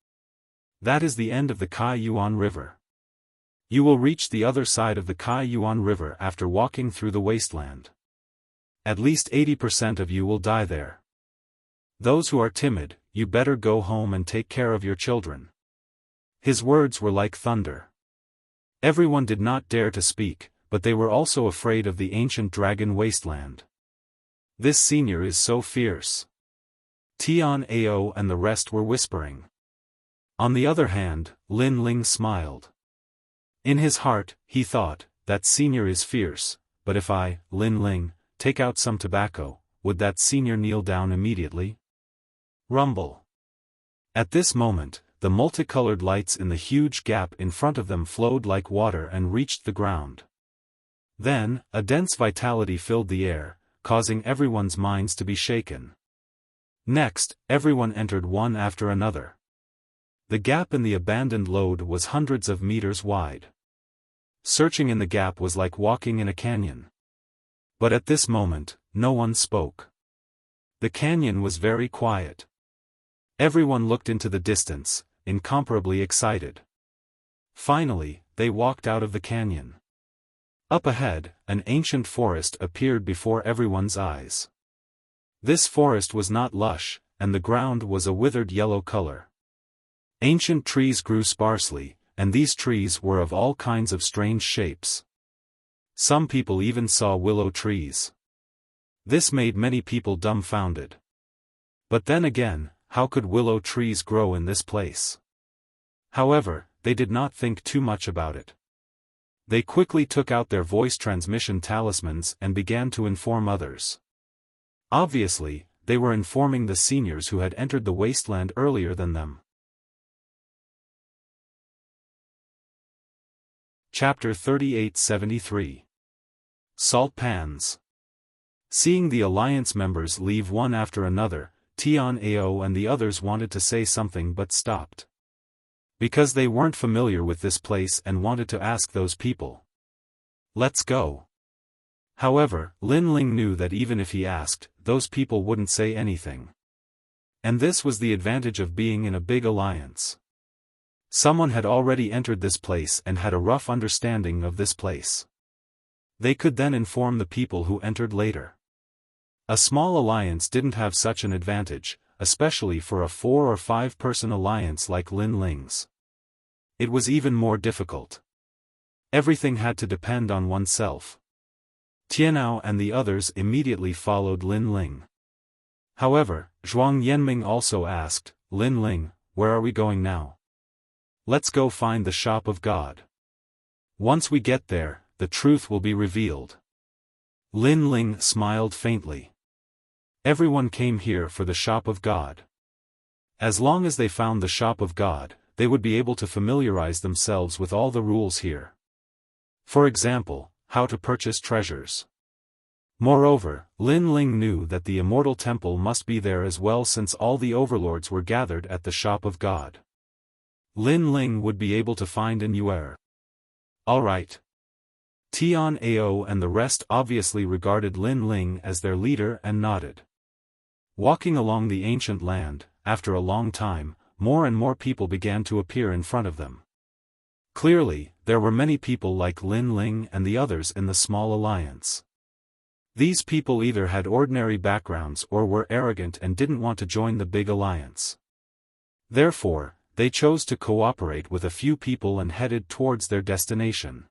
That is the end of the Kai Yuan River. You will reach the other side of the Kai Yuan River after walking through the wasteland. At least 80% of you will die there. Those who are timid, you better go home and take care of your children. His words were like thunder. Everyone did not dare to speak, but they were also afraid of the ancient dragon wasteland. This senior is so fierce. Tian Ao and the rest were whispering. On the other hand, Lin Ling smiled. In his heart, he thought, that senior is fierce, but if I, Lin Ling, take out some tobacco, would that senior kneel down immediately? Rumble. At this moment, the multicolored lights in the huge gap in front of them flowed like water and reached the ground. Then, a dense vitality filled the air, causing everyone's minds to be shaken. Next, everyone entered one after another. The gap in the abandoned lode was hundreds of meters wide. Searching in the gap was like walking in a canyon. But at this moment, no one spoke. The canyon was very quiet. Everyone looked into the distance, incomparably excited. Finally, they walked out of the canyon. Up ahead, an ancient forest appeared before everyone's eyes. This forest was not lush, and the ground was a withered yellow color. Ancient trees grew sparsely, and these trees were of all kinds of strange shapes. Some people even saw willow trees. This made many people dumbfounded. But then again, how could willow trees grow in this place? However, they did not think too much about it. They quickly took out their voice transmission talismans and began to inform others. Obviously, they were informing the seniors who had entered the wasteland earlier than them. Chapter 3873. Salt Pans. Seeing the alliance members leave one after another, Tian Ao and the others wanted to say something but stopped. Because they weren't familiar with this place and wanted to ask those people. Let's go. However, Lin Ling knew that even if he asked, those people wouldn't say anything. And this was the advantage of being in a big alliance. Someone had already entered this place and had a rough understanding of this place. They could then inform the people who entered later. A small alliance didn't have such an advantage, especially for a 4 or 5 person alliance like Lin Ling's. It was even more difficult. Everything had to depend on oneself. Tianao and the others immediately followed Lin Ling. However, Zhuang Yanming also asked, Lin Ling, where are we going now? Let's go find the shop of God. Once we get there, the truth will be revealed. Lin Ling smiled faintly. Everyone came here for the shop of God. As long as they found the shop of God, they would be able to familiarize themselves with all the rules here. For example, how to purchase treasures. Moreover, Lin Ling knew that the immortal temple must be there as well since all the overlords were gathered at the shop of God. Lin Ling would be able to find an Yuer. Alright. Tian Ao and the rest obviously regarded Lin Ling as their leader and nodded. Walking along the ancient land, after a long time, more and more people began to appear in front of them. Clearly, there were many people like Lin Ling and the others in the small alliance. These people either had ordinary backgrounds or were arrogant and didn't want to join the big alliance. Therefore, they chose to cooperate with a few people and headed towards their destination.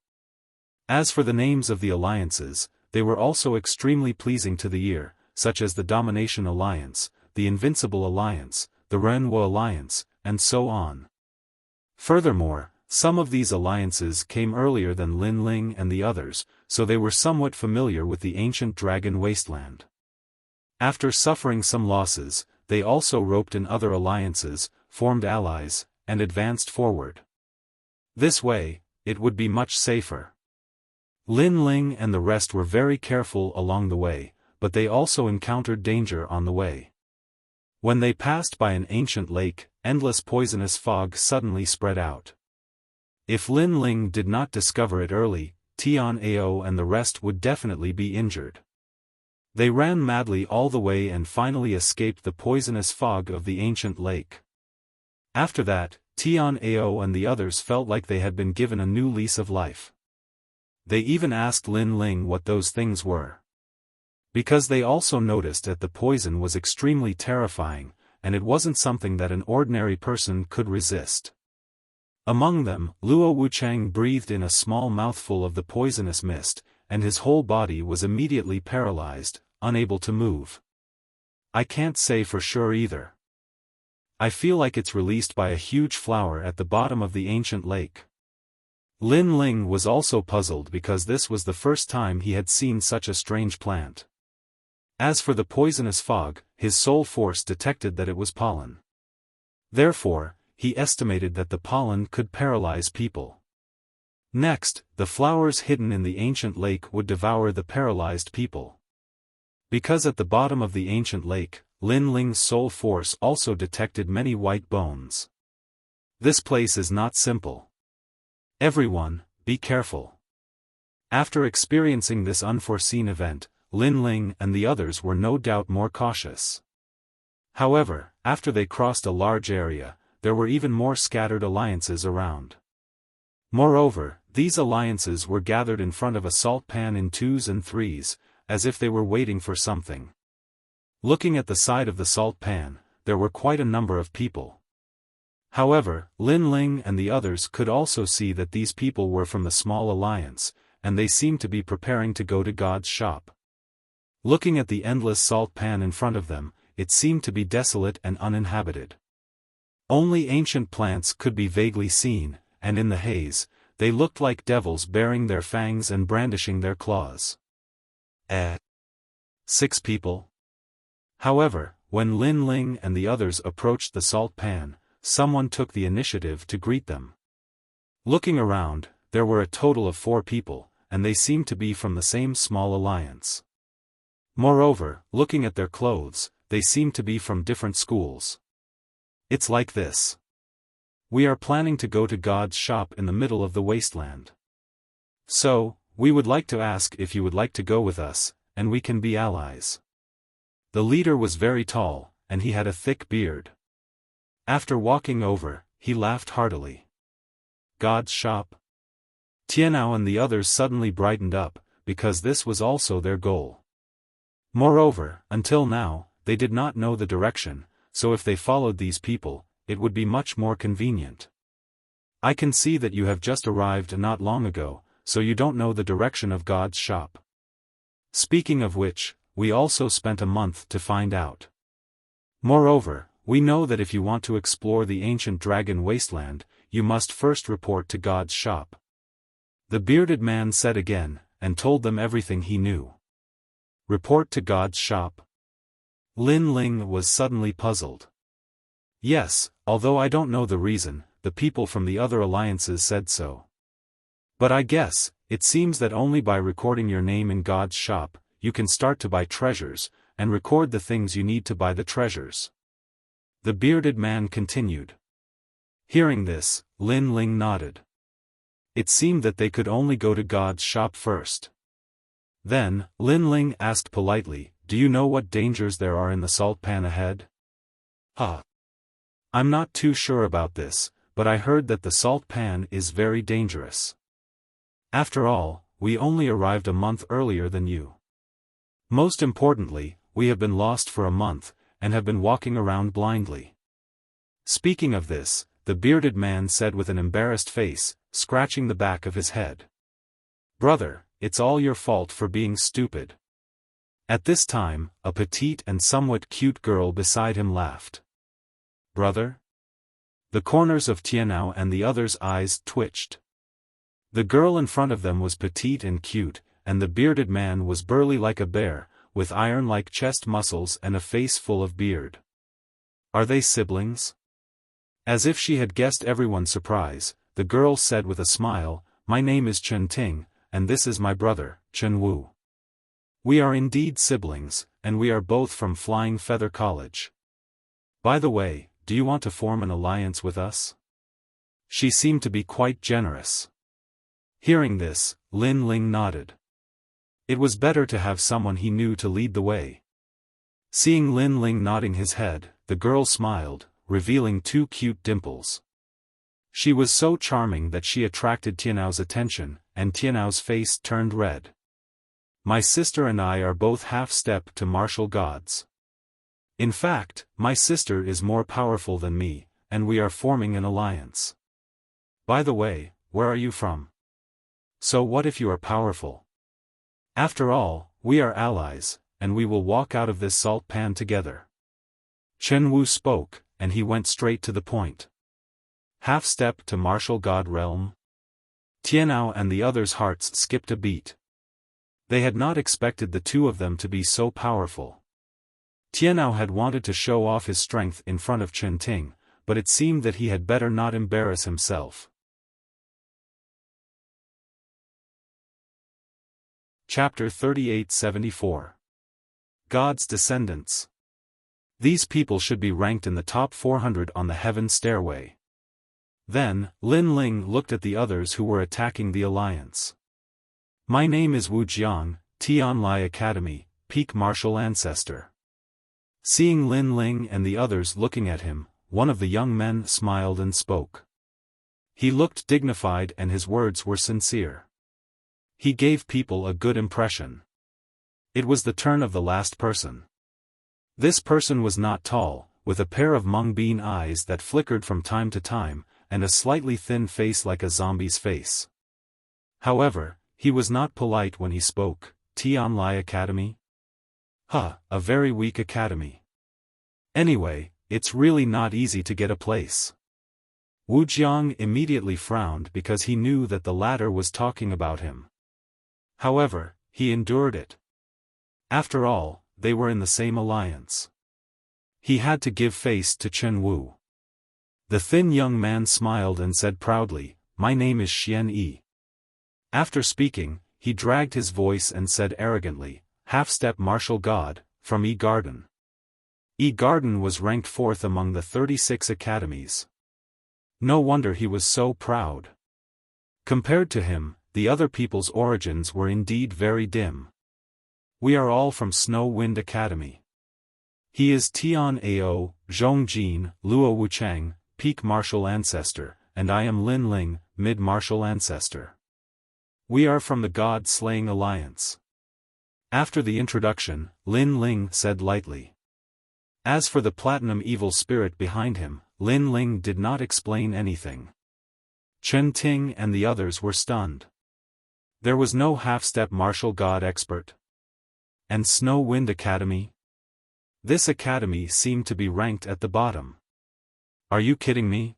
As for the names of the alliances, they were also extremely pleasing to the ear, such as the Domination Alliance, the Invincible Alliance, the Renwo Alliance, and so on. Furthermore, some of these alliances came earlier than Lin Ling and the others, so they were somewhat familiar with the ancient dragon wasteland. After suffering some losses, they also roped in other alliances, formed allies, and advanced forward. This way, it would be much safer. Lin Ling and the rest were very careful along the way, but they also encountered danger on the way. When they passed by an ancient lake, endless poisonous fog suddenly spread out. If Lin Ling did not discover it early, Tian Ao and the rest would definitely be injured. They ran madly all the way and finally escaped the poisonous fog of the ancient lake. After that, Tian Ao and the others felt like they had been given a new lease of life. They even asked Lin Ling what those things were. Because they also noticed that the poison was extremely terrifying, and it wasn't something that an ordinary person could resist. Among them, Luo Wuchang breathed in a small mouthful of the poisonous mist, and his whole body was immediately paralyzed, unable to move. I can't say for sure either. I feel like it's released by a huge flower at the bottom of the ancient lake. Lin Ling was also puzzled because this was the first time he had seen such a strange plant. As for the poisonous fog, his soul force detected that it was pollen. Therefore, he estimated that the pollen could paralyze people. Next, the flowers hidden in the ancient lake would devour the paralyzed people. Because at the bottom of the ancient lake, Lin Ling's soul force also detected many white bones. This place is not simple. Everyone, be careful. After experiencing this unforeseen event, Lin Ling and the others were no doubt more cautious. However, after they crossed a large area, there were even more scattered alliances around. Moreover, these alliances were gathered in front of a salt pan in 2s and 3s, as if they were waiting for something. Looking at the side of the salt pan, there were quite a number of people. However, Lin Ling and the others could also see that these people were from the small alliance, and they seemed to be preparing to go to God's shop. Looking at the endless salt pan in front of them, it seemed to be desolate and uninhabited. Only ancient plants could be vaguely seen, and in the haze, they looked like devils baring their fangs and brandishing their claws. 6 people? However, when Lin Ling and the others approached the salt pan, someone took the initiative to greet them. Looking around, there were a total of 4 people, and they seemed to be from the same small alliance. Moreover, looking at their clothes, they seemed to be from different schools. It's like this. We are planning to go to God's shop in the middle of the wasteland. So, we would like to ask if you would like to go with us, and we can be allies. The leader was very tall, and he had a thick beard. After walking over, he laughed heartily. God's shop? Tianao and the others suddenly brightened up, because this was also their goal. Moreover, until now, they did not know the direction, so if they followed these people, it would be much more convenient. I can see that you have just arrived not long ago, so you don't know the direction of God's shop. Speaking of which, we also spent a month to find out. Moreover, we know that if you want to explore the ancient dragon wasteland, you must first report to God's shop. The bearded man said again, and told them everything he knew. Report to God's shop? Lin Ling was suddenly puzzled. Yes, although I don't know the reason, the people from the other alliances said so. But I guess, it seems that only by recording your name in God's shop, you can start to buy treasures, and record the things you need to buy the treasures. The bearded man continued. Hearing this, Lin Ling nodded. It seemed that they could only go to God's shop first. Then, Lin Ling asked politely, do you know what dangers there are in the salt pan ahead? I'm not too sure about this, but I heard that the salt pan is very dangerous. After all, we only arrived a month earlier than you. Most importantly, we have been lost for a month, and have been walking around blindly. Speaking of this, the bearded man said with an embarrassed face, scratching the back of his head. Brother, it's all your fault for being stupid. At this time, a petite and somewhat cute girl beside him laughed. Brother? The corners of Tianao and the others' eyes twitched. The girl in front of them was petite and cute, and the bearded man was burly like a bear, with iron-like chest muscles and a face full of beard. Are they siblings? As if she had guessed everyone's surprise, the girl said with a smile, my name is Chen Ting, and this is my brother, Chen Wu. We are indeed siblings, and we are both from Flying Feather College. By the way, do you want to form an alliance with us? She seemed to be quite generous. Hearing this, Lin Ling nodded. It was better to have someone he knew to lead the way. Seeing Lin Ling nodding his head, the girl smiled, revealing 2 cute dimples. She was so charming that she attracted Tianao's attention, and Tianao's face turned red. My sister and I are both half-step to martial gods. In fact, my sister is more powerful than me, and we are forming an alliance. By the way, where are you from? So what if you are powerful? After all, we are allies, and we will walk out of this salt pan together. Chen Wu spoke, and he went straight to the point. Half-step to martial god realm? Tianao and the others' hearts skipped a beat. They had not expected the 2 of them to be so powerful. Tianao had wanted to show off his strength in front of Chen Ting, but it seemed that he had better not embarrass himself. Chapter 3874. God's Descendants. These people should be ranked in the top 400 on the heaven stairway. Then, Lin Ling looked at the others who were attacking the alliance. My name is Wuxia, Tianlai Academy, Peak Martial Ancestor. Seeing Lin Ling and the others looking at him, one of the young men smiled and spoke. He looked dignified and his words were sincere. He gave people a good impression. It was the turn of the last person. This person was not tall, with a pair of mung bean eyes that flickered from time to time, and a slightly thin face like a zombie's face. However, he was not polite when he spoke. Tianlai Academy? A very weak academy. Anyway, it's really not easy to get a place. Wu Jiang immediately frowned because he knew that the latter was talking about him. However, he endured it. After all, they were in the same alliance. He had to give face to Chen Wu. The thin young man smiled and said proudly, my name is Xian Yi. After speaking, he dragged his voice and said arrogantly, "Half-step martial god, from E-Garden." E-Garden was ranked 4th among the 36 academies. No wonder he was so proud. Compared to him, the other people's origins were indeed very dim. "We are all from Snow Wind Academy. He is Tian Ao, Zhongjin, Luo Wuchang, peak martial ancestor, and I am Lin Ling, mid-martial ancestor. We are from the God-Slaying Alliance." After the introduction, Lin Ling said lightly. As for the platinum evil spirit behind him, Lin Ling did not explain anything. Chen Ting and the others were stunned. There was no half-step martial god expert. And Snow Wind Academy? This academy seemed to be ranked at the bottom. Are you kidding me?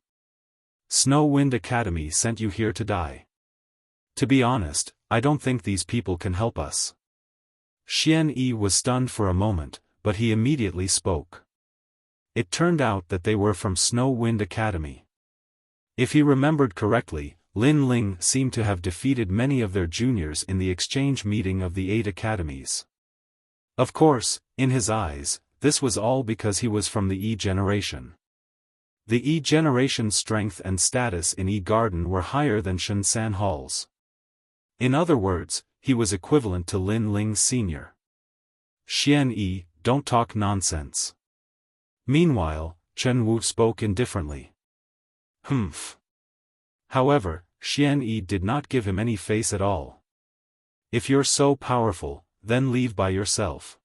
Snow Wind Academy sent you here to die. To be honest, I don't think these people can help us. Xian Yi was stunned for a moment, but he immediately spoke. It turned out that they were from Snow Wind Academy. If he remembered correctly, Lin Ling seemed to have defeated many of their juniors in the exchange meeting of the 8 academies. Of course, in his eyes, this was all because he was from the E generation. The E generation's strength and status in E-Garden were higher than Shunsan Hall's. In other words, he was equivalent to Lin Ling's senior. Xian Yi, don't talk nonsense. Meanwhile, Chen Wu spoke indifferently. Humph. However, Xian Yi did not give him any face at all. If you're so powerful, then leave by yourself.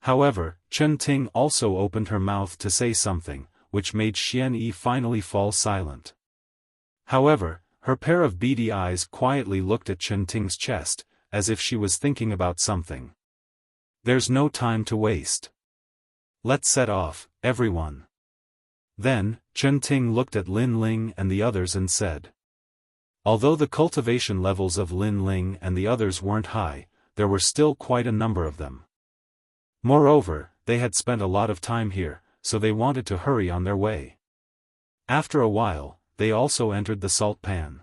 However, Chen Ting also opened her mouth to say something, which made Xian Yi finally fall silent. However, her pair of beady eyes quietly looked at Chen Ting's chest, as if she was thinking about something. There's no time to waste. Let's set off, everyone. Then, Chen Ting looked at Lin Ling and the others and said. Although the cultivation levels of Lin Ling and the others weren't high, there were still quite a number of them. Moreover, they had spent a lot of time here, so they wanted to hurry on their way. After a while, they also entered the salt pan.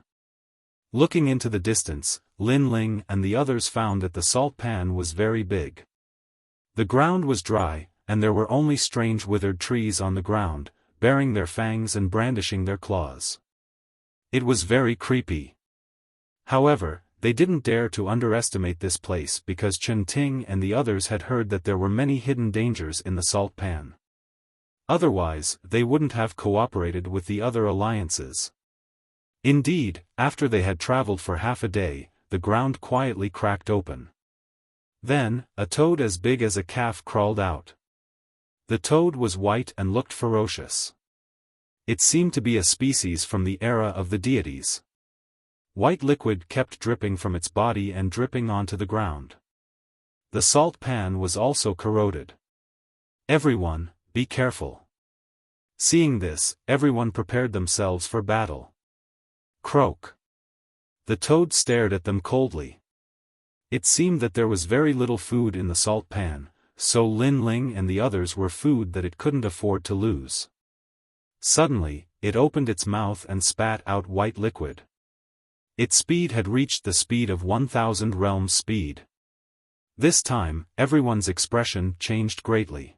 Looking into the distance, Lin Ling and the others found that the salt pan was very big. The ground was dry, and there were only strange withered trees on the ground, baring their fangs and brandishing their claws. It was very creepy. However, they didn't dare to underestimate this place because Chen Ting and the others had heard that there were many hidden dangers in the salt pan. Otherwise, they wouldn't have cooperated with the other alliances. Indeed, after they had traveled for half a day, the ground quietly cracked open. Then, a toad as big as a calf crawled out. The toad was white and looked ferocious. It seemed to be a species from the era of the deities. White liquid kept dripping from its body and dripping onto the ground. The salt pan was also corroded. Everyone, be careful. Seeing this, everyone prepared themselves for battle. Croak. The toad stared at them coldly. It seemed that there was very little food in the salt pan, so Lin Ling and the others were food that it couldn't afford to lose. Suddenly, it opened its mouth and spat out white liquid. Its speed had reached the speed of 1,000 realms speed. This time, everyone's expression changed greatly.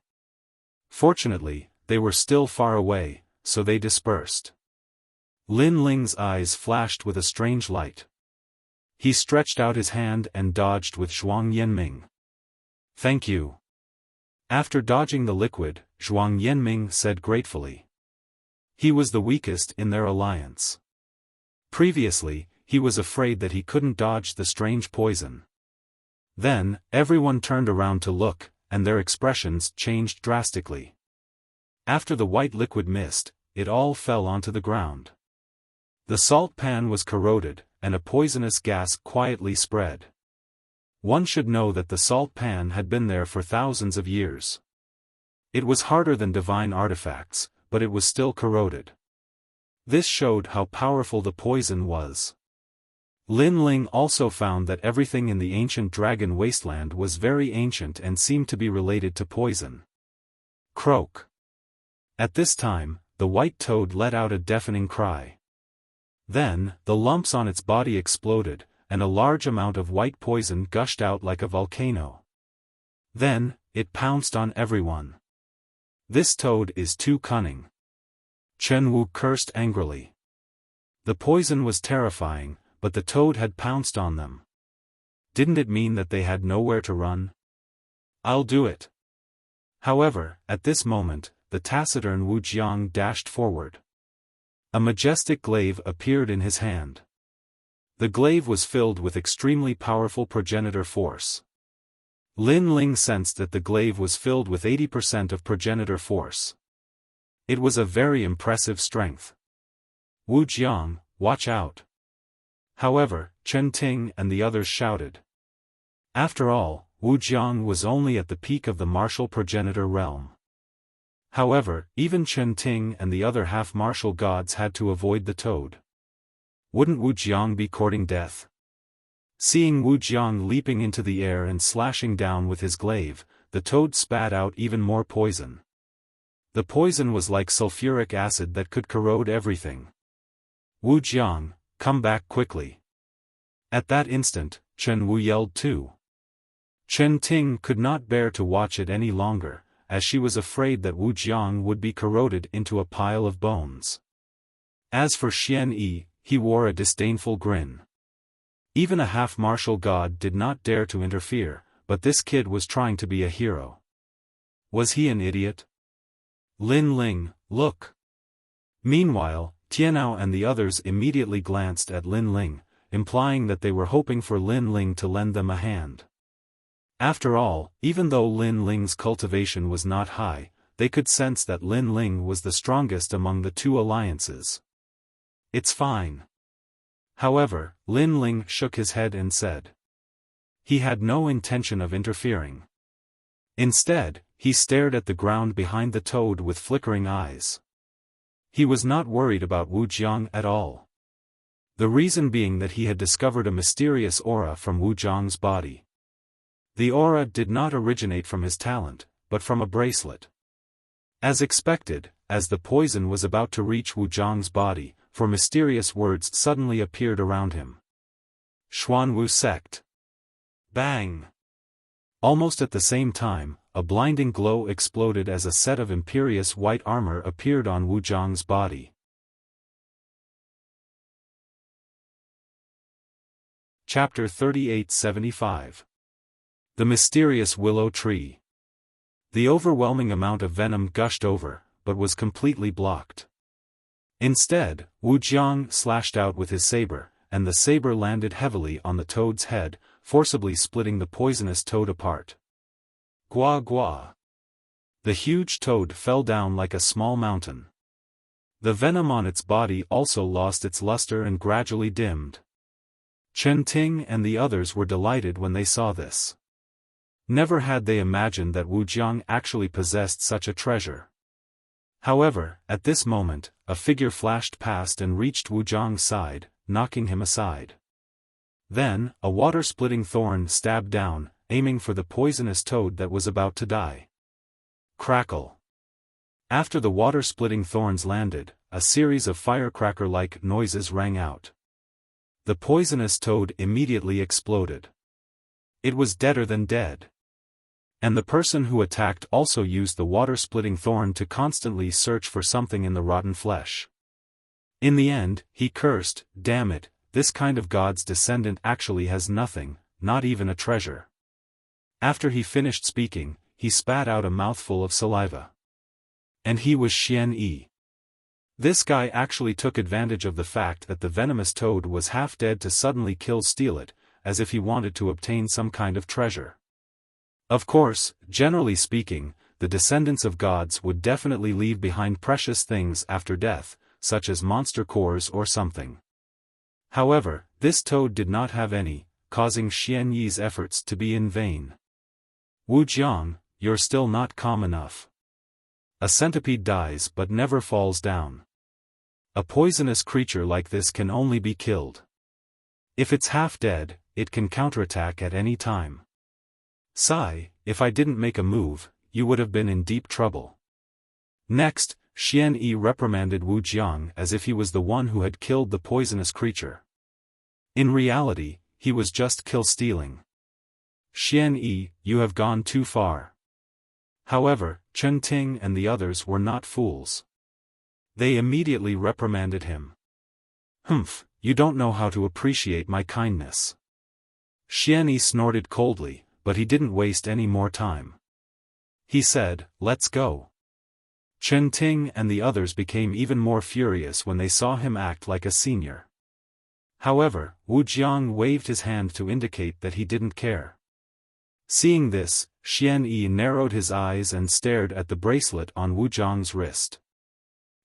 Fortunately, they were still far away, so they dispersed. Lin Ling's eyes flashed with a strange light. He stretched out his hand and dodged with Zhuang Yanming. Thank you. After dodging the liquid, Zhuang Yanming said gratefully. He was the weakest in their alliance. Previously, he was afraid that he couldn't dodge the strange poison. Then, everyone turned around to look, and their expressions changed drastically. After the white liquid mist, it all fell onto the ground. The salt pan was corroded, and a poisonous gas quietly spread. One should know that the salt pan had been there for thousands of years. It was harder than divine artifacts, but it was still corroded. This showed how powerful the poison was. Lin Ling also found that everything in the ancient dragon wasteland was very ancient and seemed to be related to poison. Croak. At this time, the white toad let out a deafening cry. Then, the lumps on its body exploded, and a large amount of white poison gushed out like a volcano. Then, it pounced on everyone. This toad is too cunning. Chen Wu cursed angrily. The poison was terrifying, but the toad had pounced on them. Didn't it mean that they had nowhere to run? I'll do it. However, at this moment, the taciturn Wu Jiang dashed forward. A majestic glaive appeared in his hand. The glaive was filled with extremely powerful progenitor force. Lin Ling sensed that the glaive was filled with 80% of progenitor force. It was a very impressive strength. Wu Jiang, watch out. However, Chen Ting and the others shouted. After all, Wu Jiang was only at the peak of the martial progenitor realm. However, even Chen Ting and the other half-martial gods had to avoid the toad. Wouldn't Wu Jiang be courting death? Seeing Wu Jiang leaping into the air and slashing down with his glaive, the toad spat out even more poison. The poison was like sulfuric acid that could corrode everything. Wu Jiang, come back quickly. At that instant, Chen Wu yelled too. Chen Ting could not bear to watch it any longer, as she was afraid that Wu Jiang would be corroded into a pile of bones. As for Xian Yi, he wore a disdainful grin. Even a half-martial god did not dare to interfere, but this kid was trying to be a hero. Was he an idiot? Lin Ling, look. Meanwhile, Tianao and the others immediately glanced at Lin Ling, implying that they were hoping for Lin Ling to lend them a hand. After all, even though Lin Ling's cultivation was not high, they could sense that Lin Ling was the strongest among the two alliances. It's fine. However, Lin Ling shook his head and said. He had no intention of interfering. Instead, he stared at the ground behind the toad with flickering eyes. He was not worried about Wu Jiang at all. The reason being that he had discovered a mysterious aura from Wu Jiang's body. The aura did not originate from his talent, but from a bracelet. As expected, as the poison was about to reach Wu Jiang's body, four mysterious words suddenly appeared around him. Xuanwu sect. Bang! Almost at the same time, a blinding glow exploded as a set of imperious white armor appeared on Wu Jiang's body. Chapter 3875. The Mysterious Willow Tree. The overwhelming amount of venom gushed over, but was completely blocked. Instead, Wu Jiang slashed out with his saber, and the saber landed heavily on the toad's head, forcibly splitting the poisonous toad apart. Gua gua. The huge toad fell down like a small mountain. The venom on its body also lost its luster and gradually dimmed. Chen Ting and the others were delighted when they saw this. Never had they imagined that Wu Jiang actually possessed such a treasure. However, at this moment, a figure flashed past and reached Wu Jiang's side, knocking him aside. Then, a water-splitting thorn stabbed down, aiming for the poisonous toad that was about to die. Crackle. After the water-splitting thorns landed, a series of firecracker-like noises rang out. The poisonous toad immediately exploded. It was deader than dead. And the person who attacked also used the water-splitting thorn to constantly search for something in the rotten flesh. In the end, he cursed, "Damn it, this kind of god's descendant actually has nothing, not even a treasure." After he finished speaking, he spat out a mouthful of saliva. And he was Xian Yi. This guy actually took advantage of the fact that the venomous toad was half dead to suddenly steal it, as if he wanted to obtain some kind of treasure. Of course, generally speaking, the descendants of gods would definitely leave behind precious things after death, such as monster cores or something. However, this toad did not have any, causing Xian Yi's efforts to be in vain. Wu Jiang, you're still not calm enough. A centipede dies but never falls down. A poisonous creature like this can only be killed. If it's half dead, it can counterattack at any time. Sigh, if I didn't make a move, you would have been in deep trouble. Next, Xian Yi reprimanded Wu Jiang as if he was the one who had killed the poisonous creature. In reality, he was just kill-stealing. Xian Yi, you have gone too far. However, Chen Ting and the others were not fools. They immediately reprimanded him. Humph, you don't know how to appreciate my kindness. Xian Yi snorted coldly, but he didn't waste any more time. He said, let's go. Chen Ting and the others became even more furious when they saw him act like a senior. However, Wu Jiang waved his hand to indicate that he didn't care. Seeing this, Xian Yi narrowed his eyes and stared at the bracelet on Wu Jiang's wrist.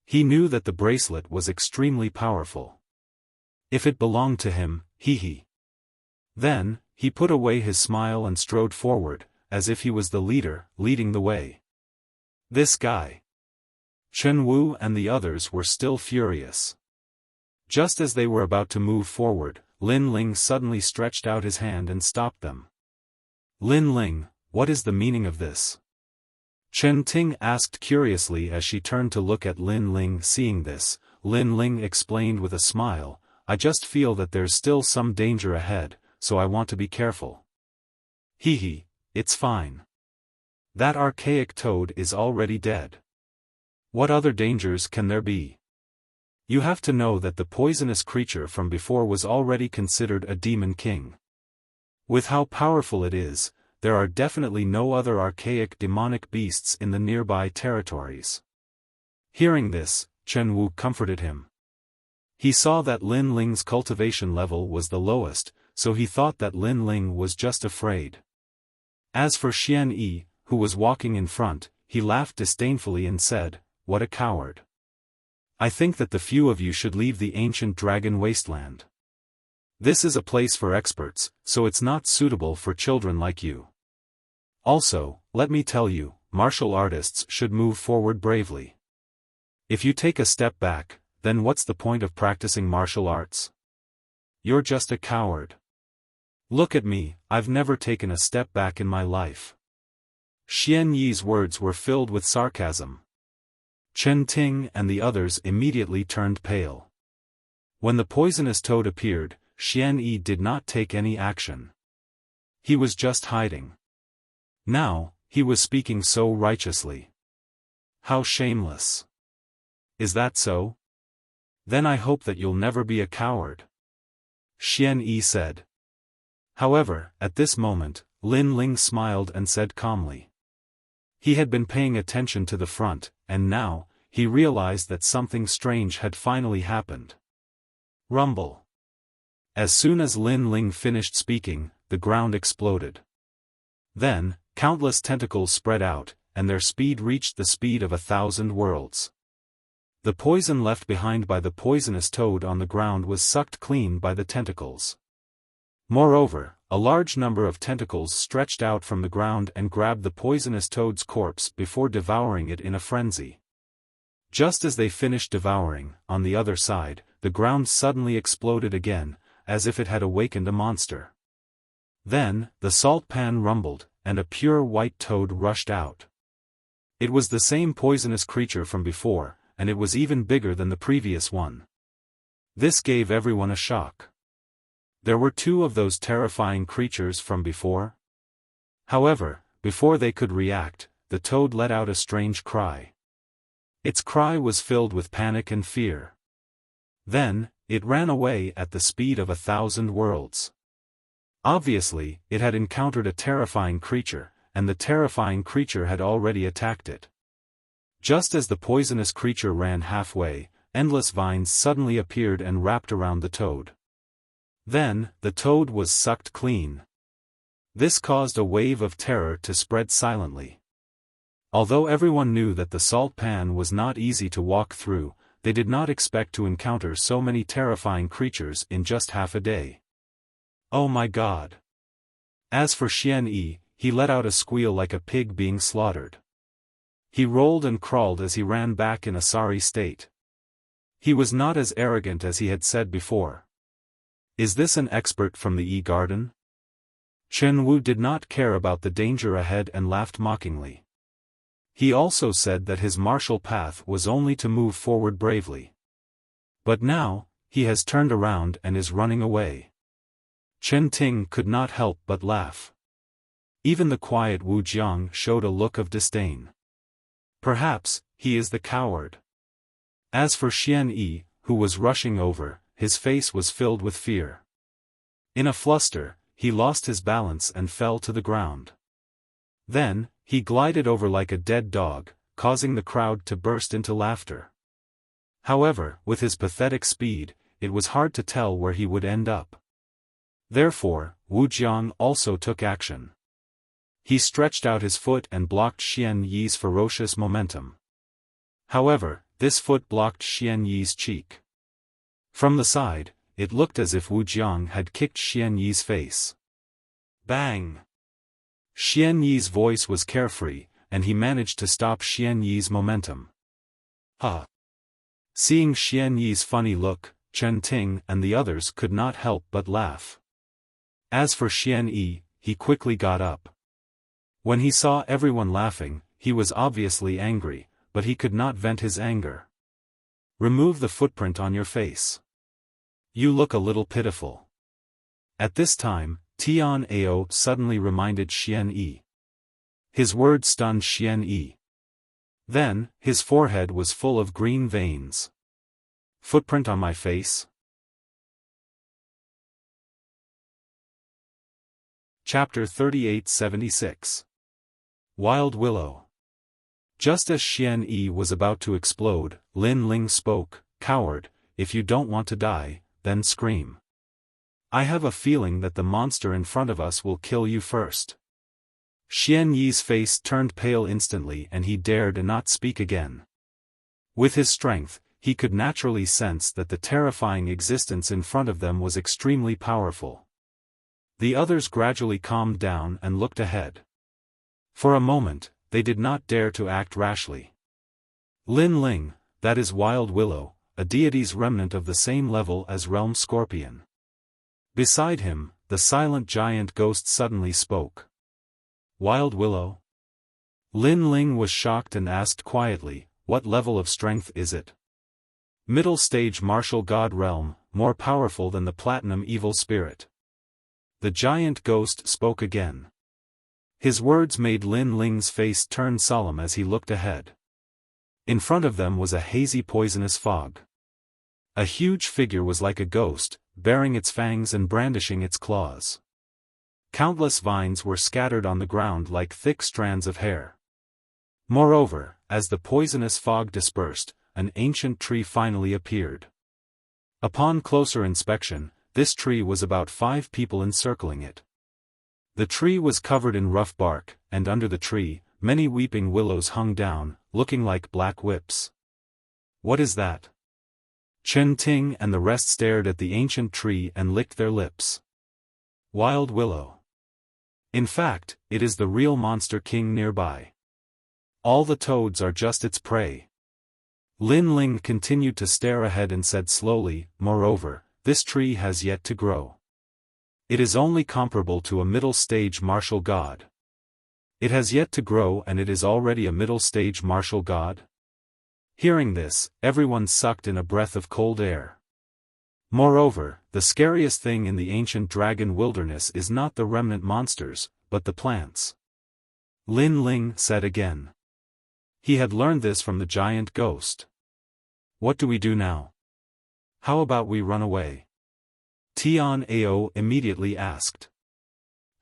He knew that the bracelet was extremely powerful. If it belonged to him, he. Then, he put away his smile and strode forward, as if he was the leader, leading the way. This guy. Chen Wu and the others were still furious. Just as they were about to move forward, Lin Ling suddenly stretched out his hand and stopped them. Lin Ling, what is the meaning of this? Chen Ting asked curiously as she turned to look at Lin Ling. Seeing this, Lin Ling explained with a smile, I just feel that there's still some danger ahead, so I want to be careful. It's fine. That archaic toad is already dead. What other dangers can there be? You have to know that the poisonous creature from before was already considered a demon king. With how powerful it is, there are definitely no other archaic demonic beasts in the nearby territories. Hearing this, Chen Wu comforted him. He saw that Lin Ling's cultivation level was the lowest, so he thought that Lin Ling was just afraid. As for Xian Yi, who was walking in front, he laughed disdainfully and said, what a coward. I think that the few of you should leave the ancient dragon wasteland. This is a place for experts, so it's not suitable for children like you. Also, let me tell you, martial artists should move forward bravely. If you take a step back, then what's the point of practicing martial arts? You're just a coward. Look at me, I've never taken a step back in my life. Xian Yi's words were filled with sarcasm. Chen Ting and the others immediately turned pale. When the poisonous toad appeared, Xian Yi did not take any action. He was just hiding. Now, he was speaking so righteously. How shameless. Is that so? Then I hope that you'll never be a coward. Xian Yi said. However, at this moment, Lin Ling smiled and said calmly. He had been paying attention to the front, and now, he realized that something strange had finally happened. Rumble. As soon as Lin Ling finished speaking, the ground exploded. Then, countless tentacles spread out, and their speed reached the speed of 1,000 worlds. The poison left behind by the poisonous toad on the ground was sucked clean by the tentacles. Moreover, a large number of tentacles stretched out from the ground and grabbed the poisonous toad's corpse before devouring it in a frenzy. Just as they finished devouring, on the other side, the ground suddenly exploded again, as if it had awakened a monster. Then, the salt pan rumbled, and a pure white toad rushed out. It was the same poisonous creature from before, and it was even bigger than the previous one. This gave everyone a shock. There were two of those terrifying creatures from before? However, before they could react, the toad let out a strange cry. Its cry was filled with panic and fear. Then, it ran away at the speed of 1,000 worlds. Obviously, it had encountered a terrifying creature, and the terrifying creature had already attacked it. Just as the poisonous creature ran halfway, endless vines suddenly appeared and wrapped around the toad. Then, the toad was sucked clean. This caused a wave of terror to spread silently. Although everyone knew that the salt pan was not easy to walk through, they did not expect to encounter so many terrifying creatures in just half a day. Oh my God! As for Xian Yi, he let out a squeal like a pig being slaughtered. He rolled and crawled as he ran back in a sorry state. He was not as arrogant as he had said before. Is this an expert from the E-Garden? Chen Wu did not care about the danger ahead and laughed mockingly. He also said that his martial path was only to move forward bravely. But now, he has turned around and is running away. Chen Ting could not help but laugh. Even the quiet Wu Jiang showed a look of disdain. Perhaps, he is the coward. As for Xian Yi, who was rushing over, his face was filled with fear. In a fluster, he lost his balance and fell to the ground. Then, he glided over like a dead dog, causing the crowd to burst into laughter. However, with his pathetic speed, it was hard to tell where he would end up. Therefore, Wu Jiang also took action. He stretched out his foot and blocked Xian Yi's ferocious momentum. However, this foot blocked Xian Yi's cheek. From the side, it looked as if Wu Jiang had kicked Xian Yi's face. Bang! Xian Yi's voice was carefree, and he managed to stop Xian Yi's momentum. Ha! Seeing Xian Yi's funny look, Chen Ting and the others could not help but laugh. As for Xian Yi, he quickly got up. When he saw everyone laughing, he was obviously angry, but he could not vent his anger. Remove the footprint on your face. You look a little pitiful. At this time, Tian Ao suddenly reminded Xian Yi. His words stunned Xian Yi. Then, his forehead was full of green veins. Footprint on my face? Chapter 3876. Wild Willow. Just as Xian Yi was about to explode, Lin Ling spoke, "Coward, if you don't want to die, then scream. I have a feeling that the monster in front of us will kill you first." Xian Yi's face turned pale instantly and he dared not speak again. With his strength, he could naturally sense that the terrifying existence in front of them was extremely powerful. The others gradually calmed down and looked ahead. For a moment, they did not dare to act rashly. Lin Ling, that is Wild Willow, a deity's remnant of the same level as Realm Scorpion. Beside him, the silent giant ghost suddenly spoke. Wild Willow? Lin Ling was shocked and asked quietly, what level of strength is it? Middle stage martial god realm, more powerful than the platinum evil spirit. The giant ghost spoke again. His words made Lin Ling's face turn solemn as he looked ahead. In front of them was a hazy poisonous fog. A huge figure was like a ghost, baring its fangs and brandishing its claws. Countless vines were scattered on the ground like thick strands of hair. Moreover, as the poisonous fog dispersed, an ancient tree finally appeared. Upon closer inspection, this tree was about 5 people encircling it. The tree was covered in rough bark, and under the tree, many weeping willows hung down, looking like black whips. What is that? Chen Ting and the rest stared at the ancient tree and licked their lips. Wild Willow. In fact, it is the real monster king nearby. All the toads are just its prey. Lin Ling continued to stare ahead and said slowly, moreover, this tree has yet to grow. It is only comparable to a middle-stage martial god. It has yet to grow and it is already a middle-stage martial god? Hearing this, everyone sucked in a breath of cold air. Moreover, the scariest thing in the ancient dragon wilderness is not the remnant monsters, but the plants. Lin Ling said again. He had learned this from the giant ghost. What do we do now? How about we run away? Tian Ao immediately asked.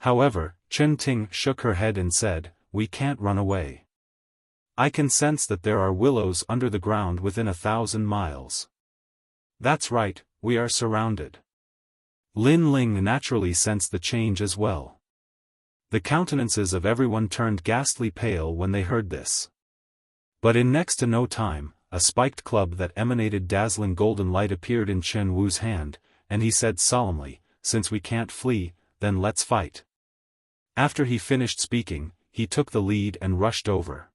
However, Chen Ting shook her head and said, we can't run away. I can sense that there are willows under the ground within 1,000 miles. That's right, we are surrounded. Lin Ling naturally sensed the change as well. The countenances of everyone turned ghastly pale when they heard this. But in next to no time, a spiked club that emanated dazzling golden light appeared in Chen Wu's hand, and he said solemnly, since we can't flee, then let's fight. After he finished speaking, he took the lead and rushed over.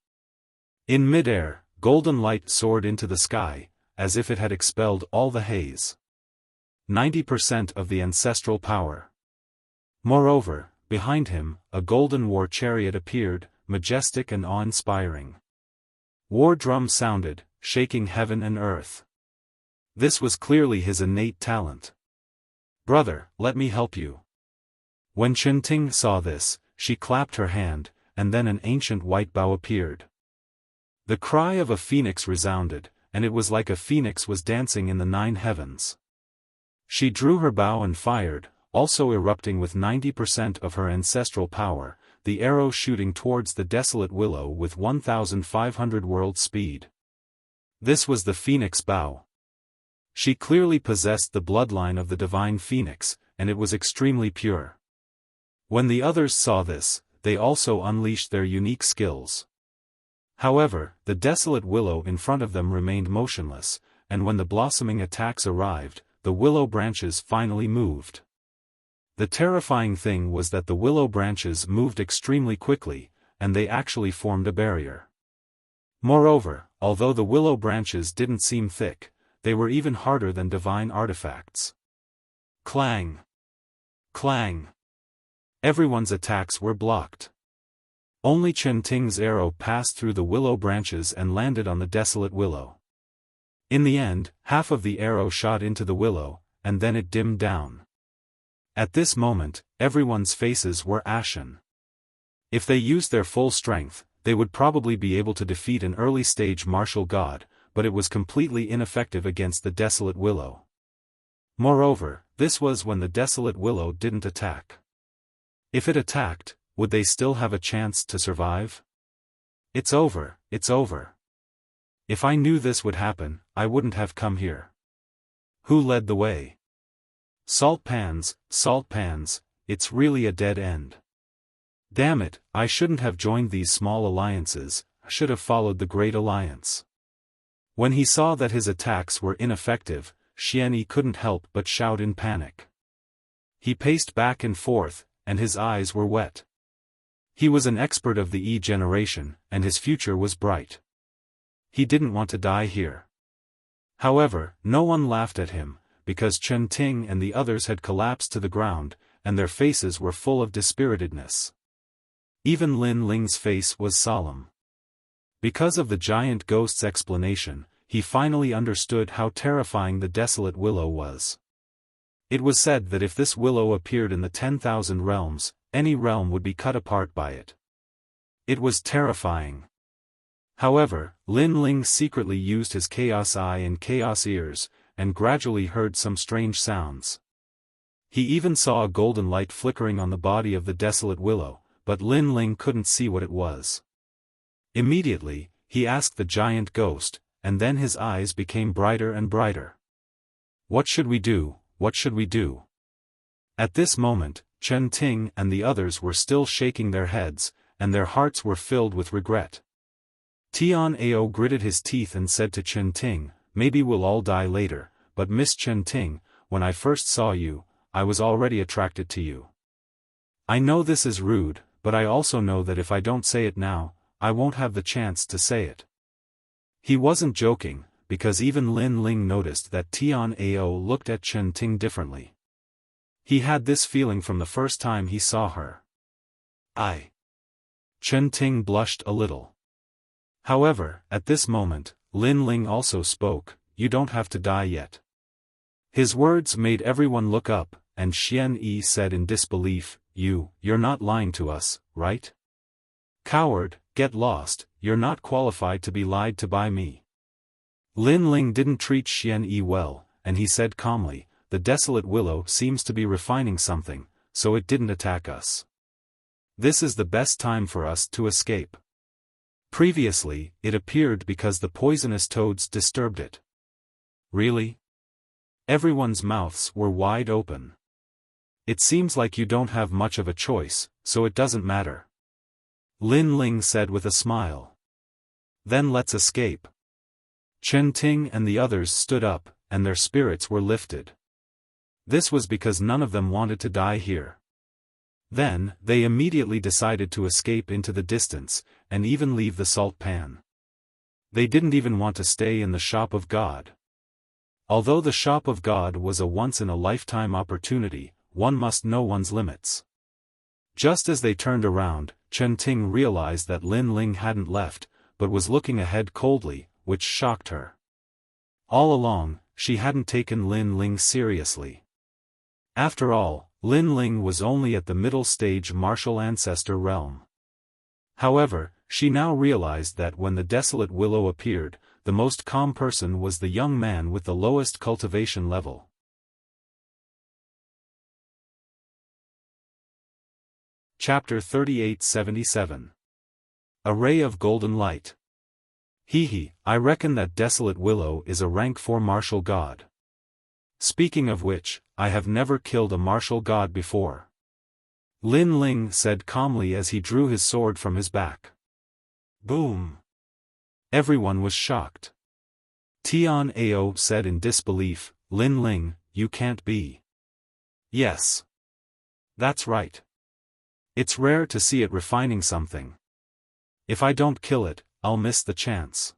In midair, golden light soared into the sky, as if it had expelled all the haze. 90% of the ancestral power. Moreover, behind him, a golden war chariot appeared, majestic and awe-inspiring. War drums sounded, shaking heaven and earth. This was clearly his innate talent. Brother, let me help you. When Chen-Ting saw this, she clapped her hand, and then an ancient white bow appeared. The cry of a phoenix resounded, and it was like a phoenix was dancing in the 9 heavens. She drew her bow and fired, also erupting with 90% of her ancestral power, the arrow shooting towards the desolate willow with 1,500 world speed. This was the phoenix bow. She clearly possessed the bloodline of the divine phoenix, and it was extremely pure. When the others saw this, they also unleashed their unique skills. However, the desolate willow in front of them remained motionless, and when the blossoming attacks arrived, the willow branches finally moved. The terrifying thing was that the willow branches moved extremely quickly, and they actually formed a barrier. Moreover, although the willow branches didn't seem thick, they were even harder than divine artifacts. Clang! Clang! Everyone's attacks were blocked. Only Chen-Ting's arrow passed through the willow branches and landed on the desolate willow. In the end, half of the arrow shot into the willow, and then it dimmed down. At this moment, everyone's faces were ashen. If they used their full strength, they would probably be able to defeat an early-stage martial god, but it was completely ineffective against the desolate willow. Moreover, this was when the desolate willow didn't attack. If it attacked, would they still have a chance to survive? It's over, it's over. If I knew this would happen, I wouldn't have come here. Who led the way? Salt pans, it's really a dead end. Damn it, I shouldn't have joined these small alliances, I should have followed the Great Alliance. When he saw that his attacks were ineffective, Xian-Yi couldn't help but shout in panic. He paced back and forth, and his eyes were wet. He was an expert of the E generation, and his future was bright. He didn't want to die here. However, no one laughed at him, because Chen-Ting and the others had collapsed to the ground, and their faces were full of dispiritedness. Even Lin Ling's face was solemn. Because of the giant ghost's explanation, he finally understood how terrifying the desolate willow was. It was said that if this willow appeared in the 10,000 realms, any realm would be cut apart by it. It was terrifying. However, Lin Ling secretly used his chaos eye and chaos ears, and gradually heard some strange sounds. He even saw a golden light flickering on the body of the desolate willow, but Lin Ling couldn't see what it was. Immediately, he asked the giant ghost, and then his eyes became brighter and brighter. What should we do? What should we do? At this moment, Chen-Ting and the others were still shaking their heads, and their hearts were filled with regret. Tian Ao gritted his teeth and said to Chen-Ting, "Maybe we'll all die later, but Miss Chen-Ting, when I first saw you, I was already attracted to you. I know this is rude, but I also know that if I don't say it now, I won't have the chance to say it." He wasn't joking, because even Lin Ling noticed that Tian Ao looked at Chen-Ting differently. He had this feeling from the first time he saw her. Chen-Ting blushed a little. However, at this moment, Lin Ling also spoke, "You don't have to die yet." His words made everyone look up, and Xian-Yi said in disbelief, You're not lying to us, right? Coward, get lost, you're not qualified to be lied to by me." Lin Ling didn't treat Xian-Yi well, and he said calmly, "The desolate willow seems to be refining something, so it didn't attack us. This is the best time for us to escape. Previously, it appeared because the poisonous toads disturbed it." Really? Everyone's mouths were wide open. "It seems like you don't have much of a choice, so it doesn't matter," Lin Ling said with a smile. "Then let's escape." Chen-Ting and the others stood up, and their spirits were lifted. This was because none of them wanted to die here. Then, they immediately decided to escape into the distance, and even leave the salt pan. They didn't even want to stay in the shop of God. Although the shop of God was a once-in-a-lifetime opportunity, one must know one's limits. Just as they turned around, Chen-Ting realized that Lin Ling hadn't left, but was looking ahead coldly, which shocked her. All along, she hadn't taken Lin Ling seriously. After all, Lin Ling was only at the middle stage martial ancestor realm. However, she now realized that when the desolate willow appeared, the most calm person was the young man with the lowest cultivation level. Chapter 3877. A Ray of Golden Light. I reckon that desolate willow is a rank 4 martial god. Speaking of which, I have never killed a martial god before. Lin Ling said calmly as he drew his sword from his back. Boom! Everyone was shocked. Tian Ao said in disbelief, Lin Ling, you can't be. Yes. That's right. It's rare to see it refining something. If I don't kill it, I'll miss the chance.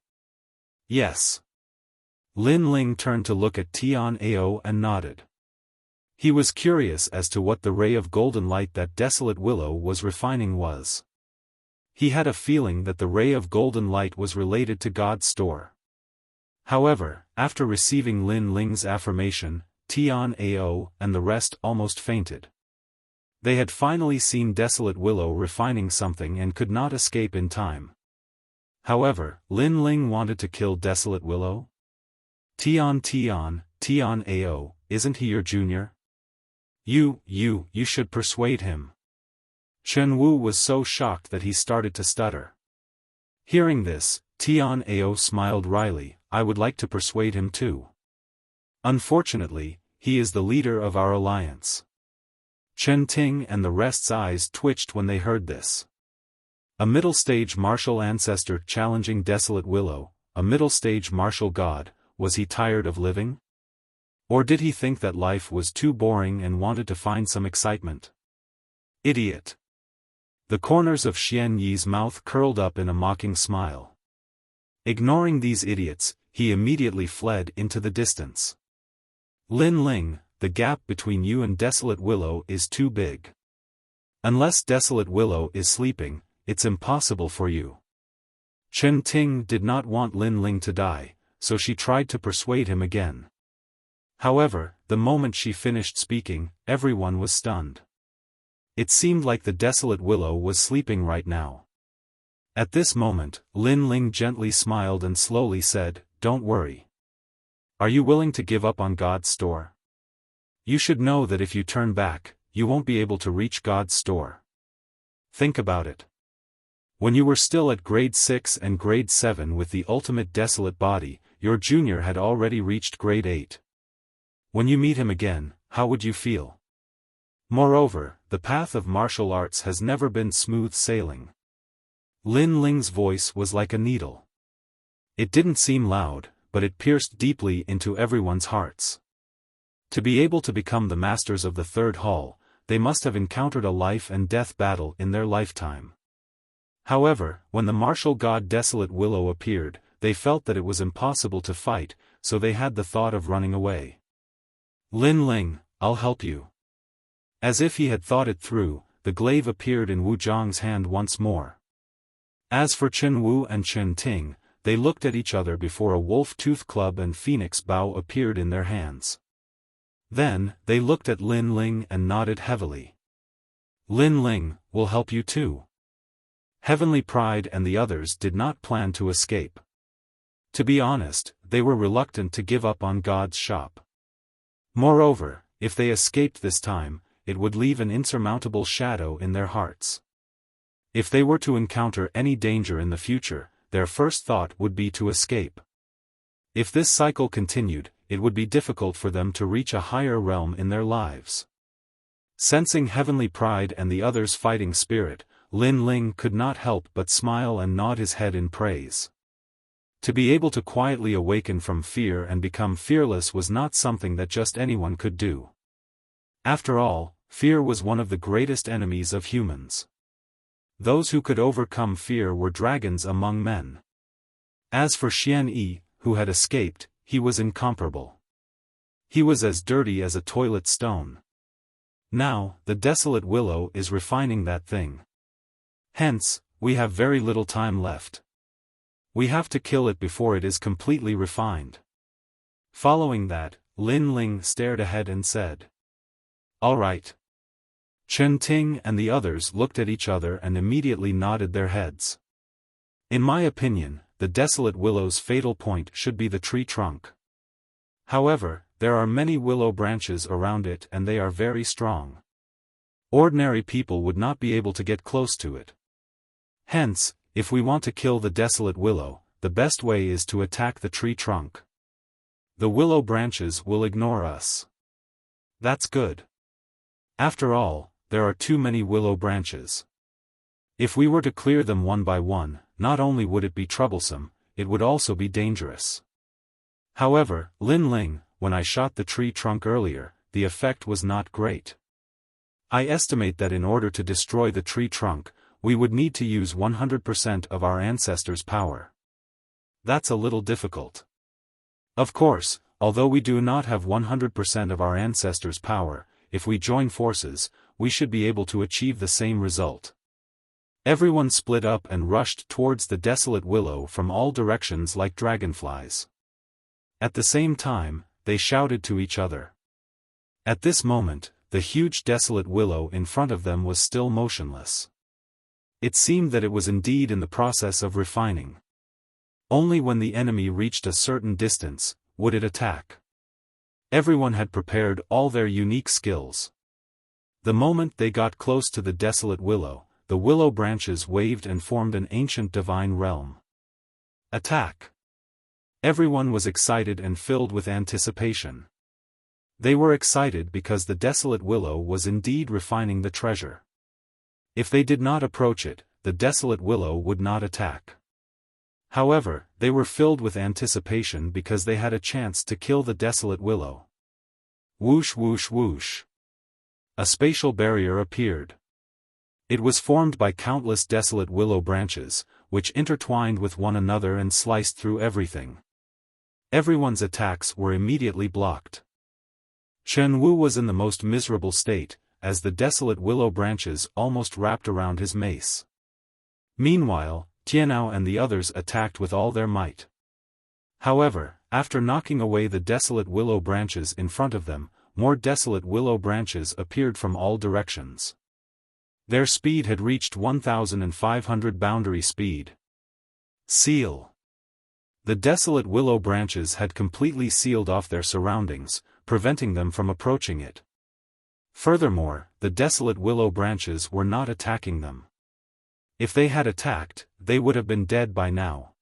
Yes. Lin Ling turned to look at Tian Ao and nodded. He was curious as to what the ray of golden light that desolate willow was refining was. He had a feeling that the ray of golden light was related to God's store. However, after receiving Lin Ling's affirmation, Tian Ao and the rest almost fainted. They had finally seen desolate willow refining something and could not escape in time. However, Lin Ling wanted to kill desolate willow? Tian Ao, isn't he your junior? You should persuade him. Chen Wu was so shocked that he started to stutter. Hearing this, Tian Ao smiled wryly, I would like to persuade him too. Unfortunately, he is the leader of our alliance. Chen Ting and the rest's eyes twitched when they heard this. A middle-stage martial ancestor challenging desolate willow, a middle-stage martial god, was he tired of living? Or did he think that life was too boring and wanted to find some excitement? Idiot! The corners of Xian Yi's mouth curled up in a mocking smile. Ignoring these idiots, he immediately fled into the distance. Lin Ling, the gap between you and desolate willow is too big. Unless desolate willow is sleeping, it's impossible for you. Chen Ting did not want Lin Ling to die, so she tried to persuade him again. However, the moment she finished speaking, everyone was stunned. It seemed like the desolate willow was sleeping right now. At this moment, Lin Ling gently smiled and slowly said, Don't worry. Are you willing to give up on God's store? You should know that if you turn back, you won't be able to reach God's store. Think about it. When you were still at grade 6 and grade 7 with the ultimate desolate body, your junior had already reached grade 8. When you meet him again, how would you feel? Moreover, the path of martial arts has never been smooth sailing. Lin Ling's voice was like a needle. It didn't seem loud, but it pierced deeply into everyone's hearts. To be able to become the masters of the third hall, they must have encountered a life and death battle in their lifetime. However, when the martial god Desolate Willow appeared, they felt that it was impossible to fight, so they had the thought of running away. Lin Ling, I'll help you. As if he had thought it through, the glaive appeared in Wu Zhang's hand once more. As for Chen Wu and Chen Ting, they looked at each other before a wolf-tooth club and phoenix bow appeared in their hands. Then, they looked at Lin Ling and nodded heavily. Lin Ling, will help you too. Heavenly Pride and the others did not plan to escape. To be honest, they were reluctant to give up on God's shop. Moreover, if they escaped this time, it would leave an insurmountable shadow in their hearts. If they were to encounter any danger in the future, their first thought would be to escape. If this cycle continued, it would be difficult for them to reach a higher realm in their lives. Sensing Heavenly Pride and the others' fighting spirit, Lin Ling could not help but smile and nod his head in praise. To be able to quietly awaken from fear and become fearless was not something that just anyone could do. After all, fear was one of the greatest enemies of humans. Those who could overcome fear were dragons among men. As for Xian Yi, who had escaped, he was incomparable. He was as dirty as a toilet stone. Now, the Desolate Willow is refining that thing. Hence, we have very little time left. We have to kill it before it is completely refined. Following that, Lin Ling stared ahead and said, All right. Chen Ting and the others looked at each other and immediately nodded their heads. In my opinion, the desolate willow's fatal point should be the tree trunk. However, there are many willow branches around it and they are very strong. Ordinary people would not be able to get close to it. Hence, if we want to kill the desolate willow, the best way is to attack the tree trunk. The willow branches will ignore us. That's good. After all, there are too many willow branches. If we were to clear them one by one, not only would it be troublesome, it would also be dangerous. However, Lin Ling, when I shot the tree trunk earlier, the effect was not great. I estimate that in order to destroy the tree trunk, we would need to use 100% of our ancestors' power. That's a little difficult. Of course, although we do not have 100% of our ancestors' power, if we join forces, we should be able to achieve the same result. Everyone split up and rushed towards the desolate willow from all directions like dragonflies. At the same time, they shouted to each other. At this moment, the huge desolate willow in front of them was still motionless. It seemed that it was indeed in the process of refining. Only when the enemy reached a certain distance, would it attack. Everyone had prepared all their unique skills. The moment they got close to the desolate willow, the willow branches waved and formed an ancient divine realm. Attack! Everyone was excited and filled with anticipation. They were excited because the desolate willow was indeed refining the treasure. If they did not approach it, the desolate willow would not attack. However, they were filled with anticipation because they had a chance to kill the desolate willow. Whoosh whoosh whoosh. A spatial barrier appeared. It was formed by countless desolate willow branches, which intertwined with one another and sliced through everything. Everyone's attacks were immediately blocked. Chen Wu was in the most miserable state, as the desolate willow branches almost wrapped around his mace. Meanwhile, Tianao and the others attacked with all their might. However, after knocking away the desolate willow branches in front of them, more desolate willow branches appeared from all directions. Their speed had reached 1,500 boundary speed. Seal. The desolate willow branches had completely sealed off their surroundings, preventing them from approaching it. Furthermore, the desolate willow branches were not attacking them. If they had attacked, they would have been dead by now.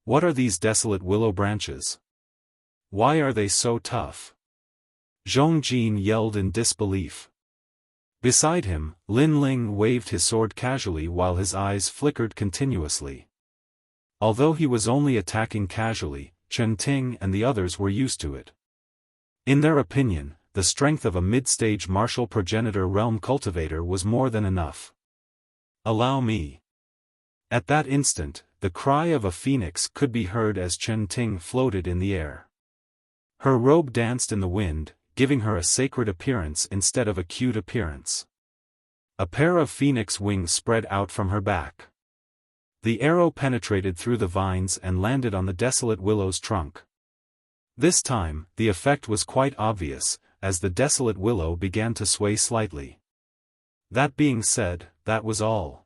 What are these desolate willow branches? Why are they so tough? Zhong Jin yelled in disbelief. Beside him, Lin Ling waved his sword casually while his eyes flickered continuously. Although he was only attacking casually, Chen Ting and the others were used to it. In their opinion, the strength of a mid-stage martial progenitor realm cultivator was more than enough. Allow me. At that instant, the cry of a phoenix could be heard as Chen Ting floated in the air. Her robe danced in the wind, giving her a sacred appearance instead of a cute appearance. A pair of phoenix wings spread out from her back. The arrow penetrated through the vines and landed on the desolate willow's trunk. This time, the effect was quite obvious, as the desolate willow began to sway slightly. That being said, that was all.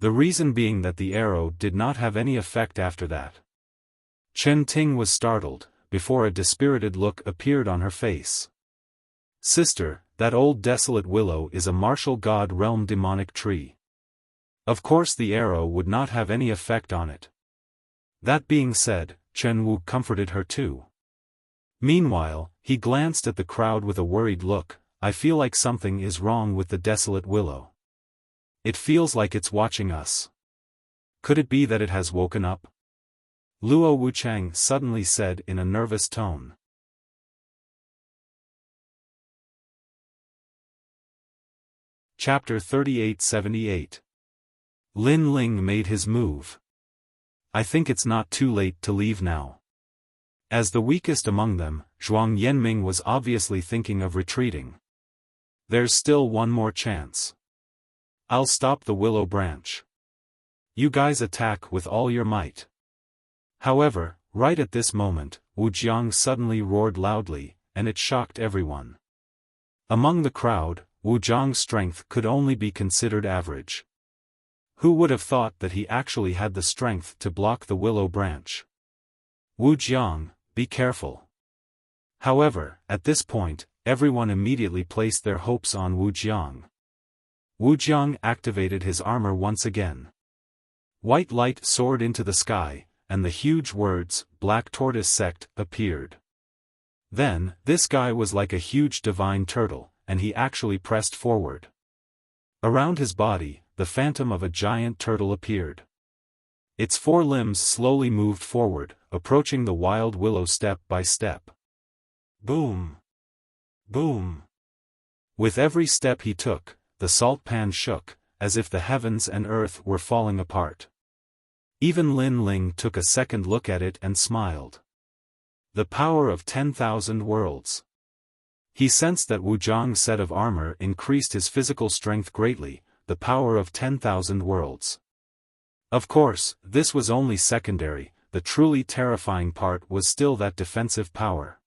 The reason being that the arrow did not have any effect after that. Chen Ting was startled, before a dispirited look appeared on her face. Sister, that old desolate willow is a martial god realm demonic tree. Of course the arrow would not have any effect on it. That being said, Chen Wu comforted her too. Meanwhile, he glanced at the crowd with a worried look. I feel like something is wrong with the desolate willow. It feels like it's watching us. Could it be that it has woken up? Luo Wuchang suddenly said in a nervous tone. Chapter 3878. Lin Ling made his move. I think it's not too late to leave now. As the weakest among them, Zhuang Yanming was obviously thinking of retreating. There's still one more chance. I'll stop the willow branch. You guys attack with all your might. However, right at this moment, Wu Jiang suddenly roared loudly, and it shocked everyone. Among the crowd, Wu Zhang's strength could only be considered average. Who would have thought that he actually had the strength to block the willow branch? Wu Jiang, be careful. However, at this point, everyone immediately placed their hopes on Wu Jiang. Wu Jiang activated his armor once again. White light soared into the sky, and the huge words, Black Tortoise Sect, appeared. Then, this guy was like a huge divine turtle, and he actually pressed forward. Around his body, the phantom of a giant turtle appeared. Its four limbs slowly moved forward, approaching the wild willow step by step. Boom! Boom! With every step he took, the salt pan shook, as if the heavens and earth were falling apart. Even Lin Ling took a second look at it and smiled. The power of 10,000 worlds. He sensed that Wu Zhang's set of armor increased his physical strength greatly, the power of 10,000 worlds. Of course, this was only secondary, the truly terrifying part was still that defensive power.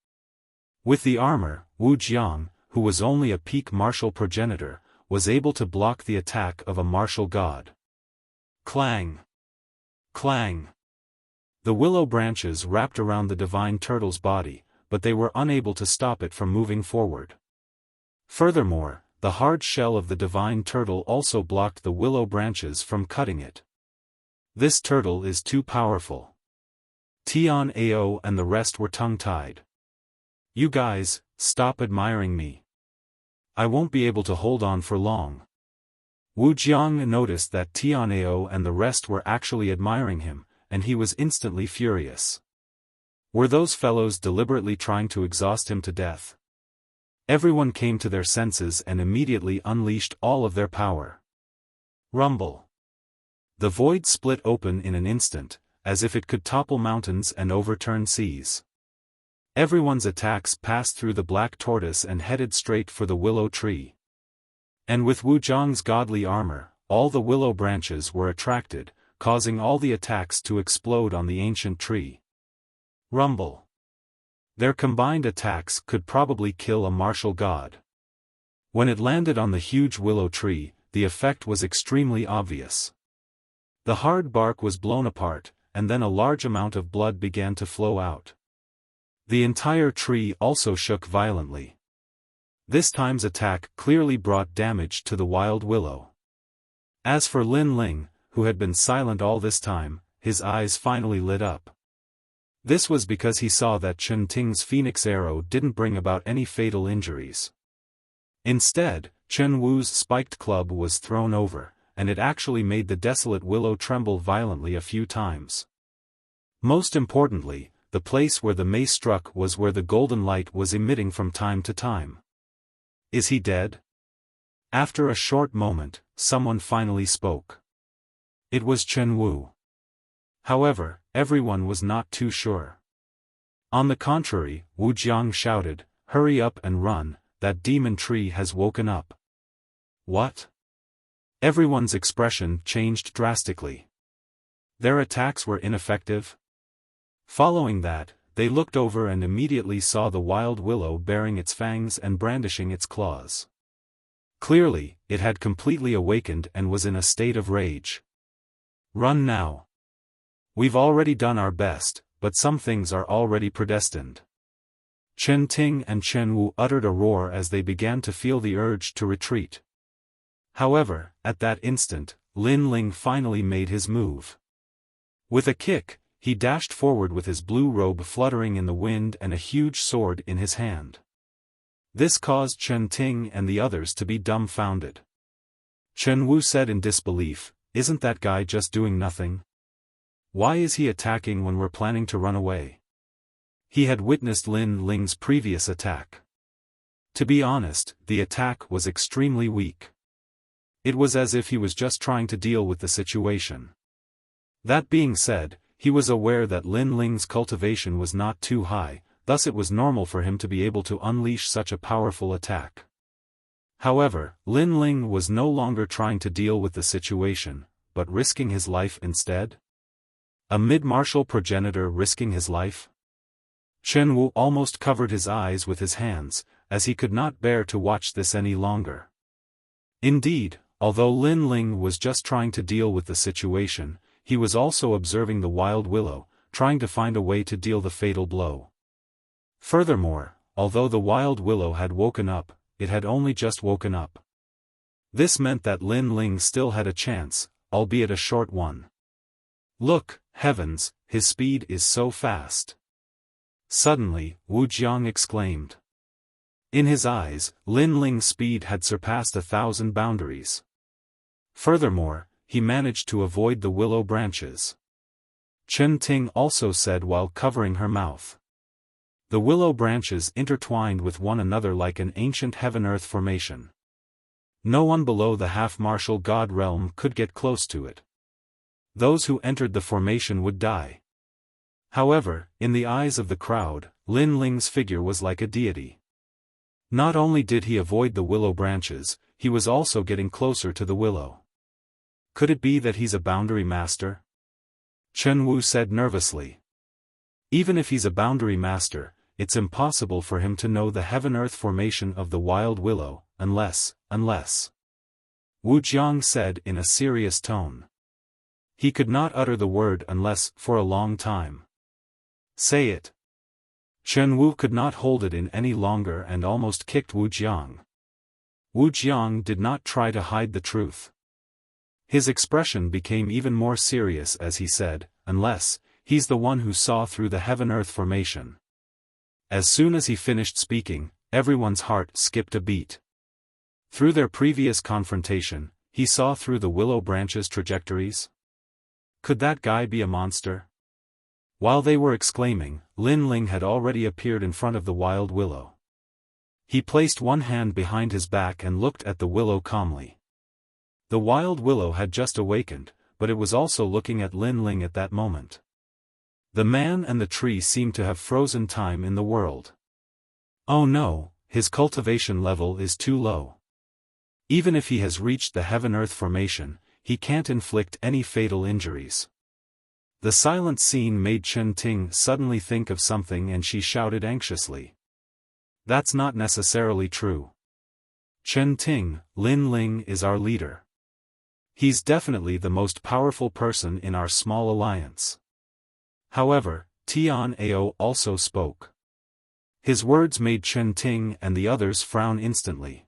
With the armor, Wu Jiang, who was only a peak martial progenitor, was able to block the attack of a martial god. Clang! Clang! The willow branches wrapped around the divine turtle's body, but they were unable to stop it from moving forward. Furthermore, the hard shell of the divine turtle also blocked the willow branches from cutting it. This turtle is too powerful. Tian Ao and the rest were tongue-tied. You guys, stop admiring me. I won't be able to hold on for long. Wu Jiang noticed that Tian Ao and the rest were actually admiring him, and he was instantly furious. Were those fellows deliberately trying to exhaust him to death? Everyone came to their senses and immediately unleashed all of their power. Rumble. The void split open in an instant, as if it could topple mountains and overturn seas. Everyone's attacks passed through the black tortoise and headed straight for the willow tree. And with Wu Zhang's godly armor, all the willow branches were attracted, causing all the attacks to explode on the ancient tree. Rumble. Their combined attacks could probably kill a martial god. When it landed on the huge willow tree, the effect was extremely obvious. The hard bark was blown apart, and then a large amount of blood began to flow out. The entire tree also shook violently. This time's attack clearly brought damage to the wild willow. As for Lin Ling, who had been silent all this time, his eyes finally lit up. This was because he saw that Chen Ting's phoenix arrow didn't bring about any fatal injuries. Instead, Chen Wu's spiked club was thrown over, and it actually made the desolate willow tremble violently a few times. Most importantly, the place where the mace struck was where the golden light was emitting from time to time. Is he dead? After a short moment, someone finally spoke. It was Chen Wu. However, everyone was not too sure. On the contrary, Wu Jiang shouted, "Hurry up and run, that demon tree has woken up." What? Everyone's expression changed drastically. Their attacks were ineffective? Following that, they looked over and immediately saw the wild willow baring its fangs and brandishing its claws. Clearly, it had completely awakened and was in a state of rage. Run now. We've already done our best, but some things are already predestined. Chen Ting and Chen Wu uttered a roar as they began to feel the urge to retreat. However, at that instant, Lin Ling finally made his move. With a kick, he dashed forward with his blue robe fluttering in the wind and a huge sword in his hand. This caused Chen Ting and the others to be dumbfounded. Chen Wu said in disbelief, "Isn't that guy just doing nothing? Why is he attacking when we're planning to run away?" He had witnessed Lin Ling's previous attack. To be honest, the attack was extremely weak. It was as if he was just trying to deal with the situation. That being said, he was aware that Lin Ling's cultivation was not too high, thus it was normal for him to be able to unleash such a powerful attack. However, Lin Ling was no longer trying to deal with the situation, but risking his life instead? A mid-martial progenitor risking his life? Chen Wu almost covered his eyes with his hands, as he could not bear to watch this any longer. Indeed, although Lin Ling was just trying to deal with the situation, he was also observing the wild willow, trying to find a way to deal the fatal blow. Furthermore, although the wild willow had woken up, it had only just woken up. This meant that Lin Ling still had a chance, albeit a short one. Look, heavens, his speed is so fast. Suddenly, Wuxiang exclaimed. In his eyes, Lin Ling's speed had surpassed 1,000 boundaries. Furthermore, he managed to avoid the willow branches. Chen Ting also said while covering her mouth. The willow branches intertwined with one another like an ancient heaven-earth formation. No one below the half-martial god realm could get close to it. Those who entered the formation would die. However, in the eyes of the crowd, Lin Ling's figure was like a deity. Not only did he avoid the willow branches, he was also getting closer to the willow. Could it be that he's a boundary master? Chen Wu said nervously. Even if he's a boundary master, it's impossible for him to know the heaven-earth formation of the wild willow, unless. Wu Jiang said in a serious tone. He could not utter the word unless for a long time. Say it. Chen Wu could not hold it in any longer and almost kicked Wu Jiang. Wu Jiang did not try to hide the truth. His expression became even more serious as he said, unless, he's the one who saw through the heaven-earth formation. As soon as he finished speaking, everyone's heart skipped a beat. Through their previous confrontation, he saw through the willow branches' trajectories? Could that guy be a monster? While they were exclaiming, Lin Ling had already appeared in front of the wild willow. He placed one hand behind his back and looked at the willow calmly. The wild willow had just awakened, but it was also looking at Lin Ling at that moment. The man and the tree seemed to have frozen time in the world. Oh no, his cultivation level is too low. Even if he has reached the heaven-earth formation, he can't inflict any fatal injuries. The silent scene made Chen Ting suddenly think of something and she shouted anxiously. That's not necessarily true. Chen Ting, Lin Ling is our leader. He's definitely the most powerful person in our small alliance. However, Tian Ao also spoke. His words made Chen Ting and the others frown instantly.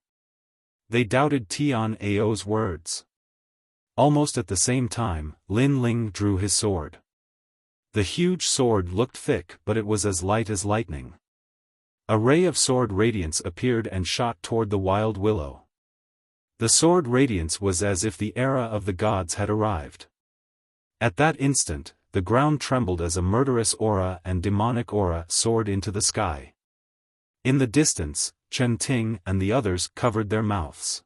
They doubted Tian Ao's words. Almost at the same time, Lin Ling drew his sword. The huge sword looked thick but it was as light as lightning. A ray of sword radiance appeared and shot toward the wild willow. The sword radiance was as if the era of the gods had arrived. At that instant, the ground trembled as a murderous aura and demonic aura soared into the sky. In the distance, Chen Ting and the others covered their mouths.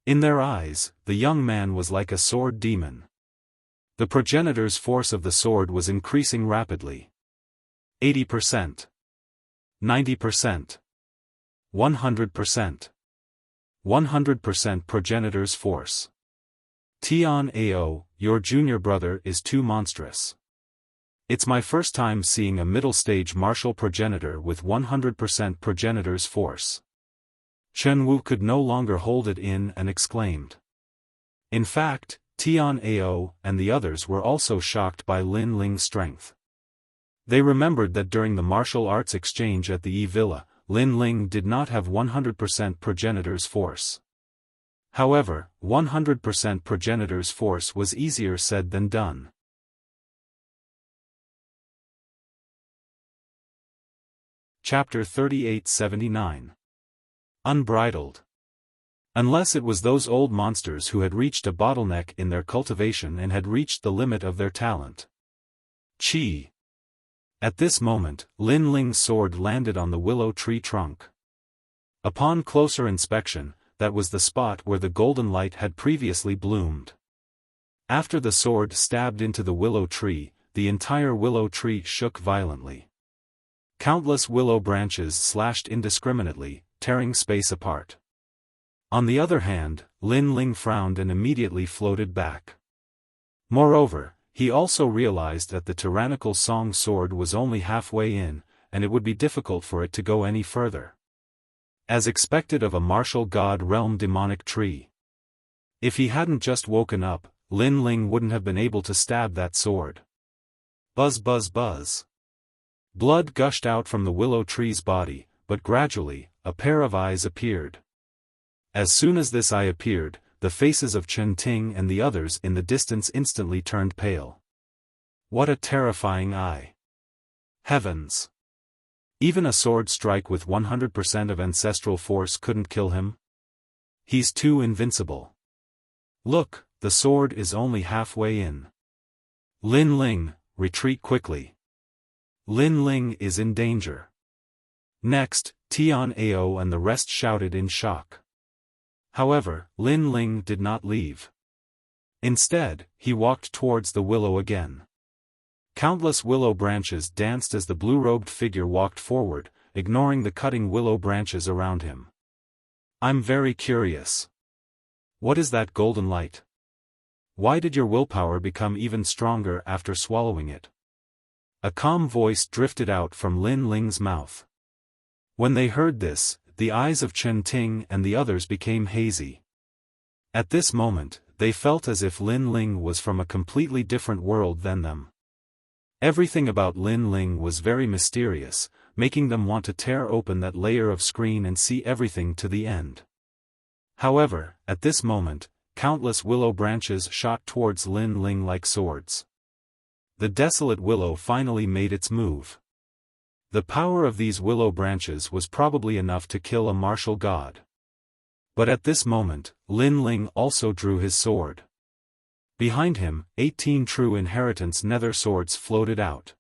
In their eyes, the young man was like a sword demon. The progenitor's force of the sword was increasing rapidly. 80%. 90%. 100%. 100% progenitor's force. Tian Ao, your junior brother is too monstrous. It's my first time seeing a middle-stage martial progenitor with 100% progenitor's force. Chen Wu could no longer hold it in and exclaimed. In fact, Tian Ao and the others were also shocked by Lin Ling's strength. They remembered that during the martial arts exchange at the Yi Villa, Lin Ling did not have 100% progenitor's force. However, 100% progenitor's force was easier said than done. Chapter 3879. Unbridled. Unless it was those old monsters who had reached a bottleneck in their cultivation and had reached the limit of their talent. Chi. At this moment, Lin Ling's sword landed on the willow tree trunk. Upon closer inspection, that was the spot where the golden light had previously bloomed. After the sword stabbed into the willow tree, the entire willow tree shook violently. Countless willow branches slashed indiscriminately, tearing space apart. On the other hand, Lin Ling frowned and immediately floated back. Moreover, he also realized that the tyrannical song sword was only halfway in, and it would be difficult for it to go any further. As expected of a martial god realm demonic tree. If he hadn't just woken up, Lin Ling wouldn't have been able to stab that sword. Buzz buzz buzz. Blood gushed out from the willow tree's body, but gradually, a pair of eyes appeared. As soon as this eye appeared, the faces of Chen Ting and the others in the distance instantly turned pale. What a terrifying eye! Heavens! Even a sword strike with 100% of ancestral force couldn't kill him? He's too invincible. Look, the sword is only halfway in. Lin Ling, retreat quickly. Lin Ling is in danger. Next, Tian Ao and the rest shouted in shock. However, Lin Ling did not leave. Instead, he walked towards the willow again. Countless willow branches danced as the blue-robed figure walked forward, ignoring the cutting willow branches around him. I'm very curious. What is that golden light? Why did your willpower become even stronger after swallowing it? A calm voice drifted out from Lin Ling's mouth. When they heard this, the eyes of Chen Ting and the others became hazy. At this moment, they felt as if Lin Ling was from a completely different world than them. Everything about Lin Ling was very mysterious, making them want to tear open that layer of screen and see everything to the end. However, at this moment, countless willow branches shot towards Lin Ling like swords. The desolate willow finally made its move. The power of these willow branches was probably enough to kill a martial god. But at this moment, Lin Ling also drew his sword. Behind him, 18 true inheritance nether swords floated out.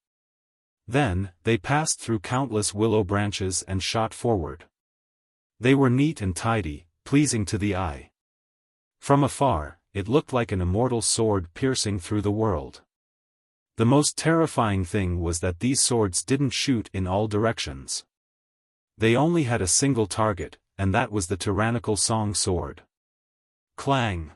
Then, they passed through countless willow branches and shot forward. They were neat and tidy, pleasing to the eye. From afar, it looked like an immortal sword piercing through the world. The most terrifying thing was that these swords didn't shoot in all directions. They only had a single target, and that was the tyrannical song sword. Clang!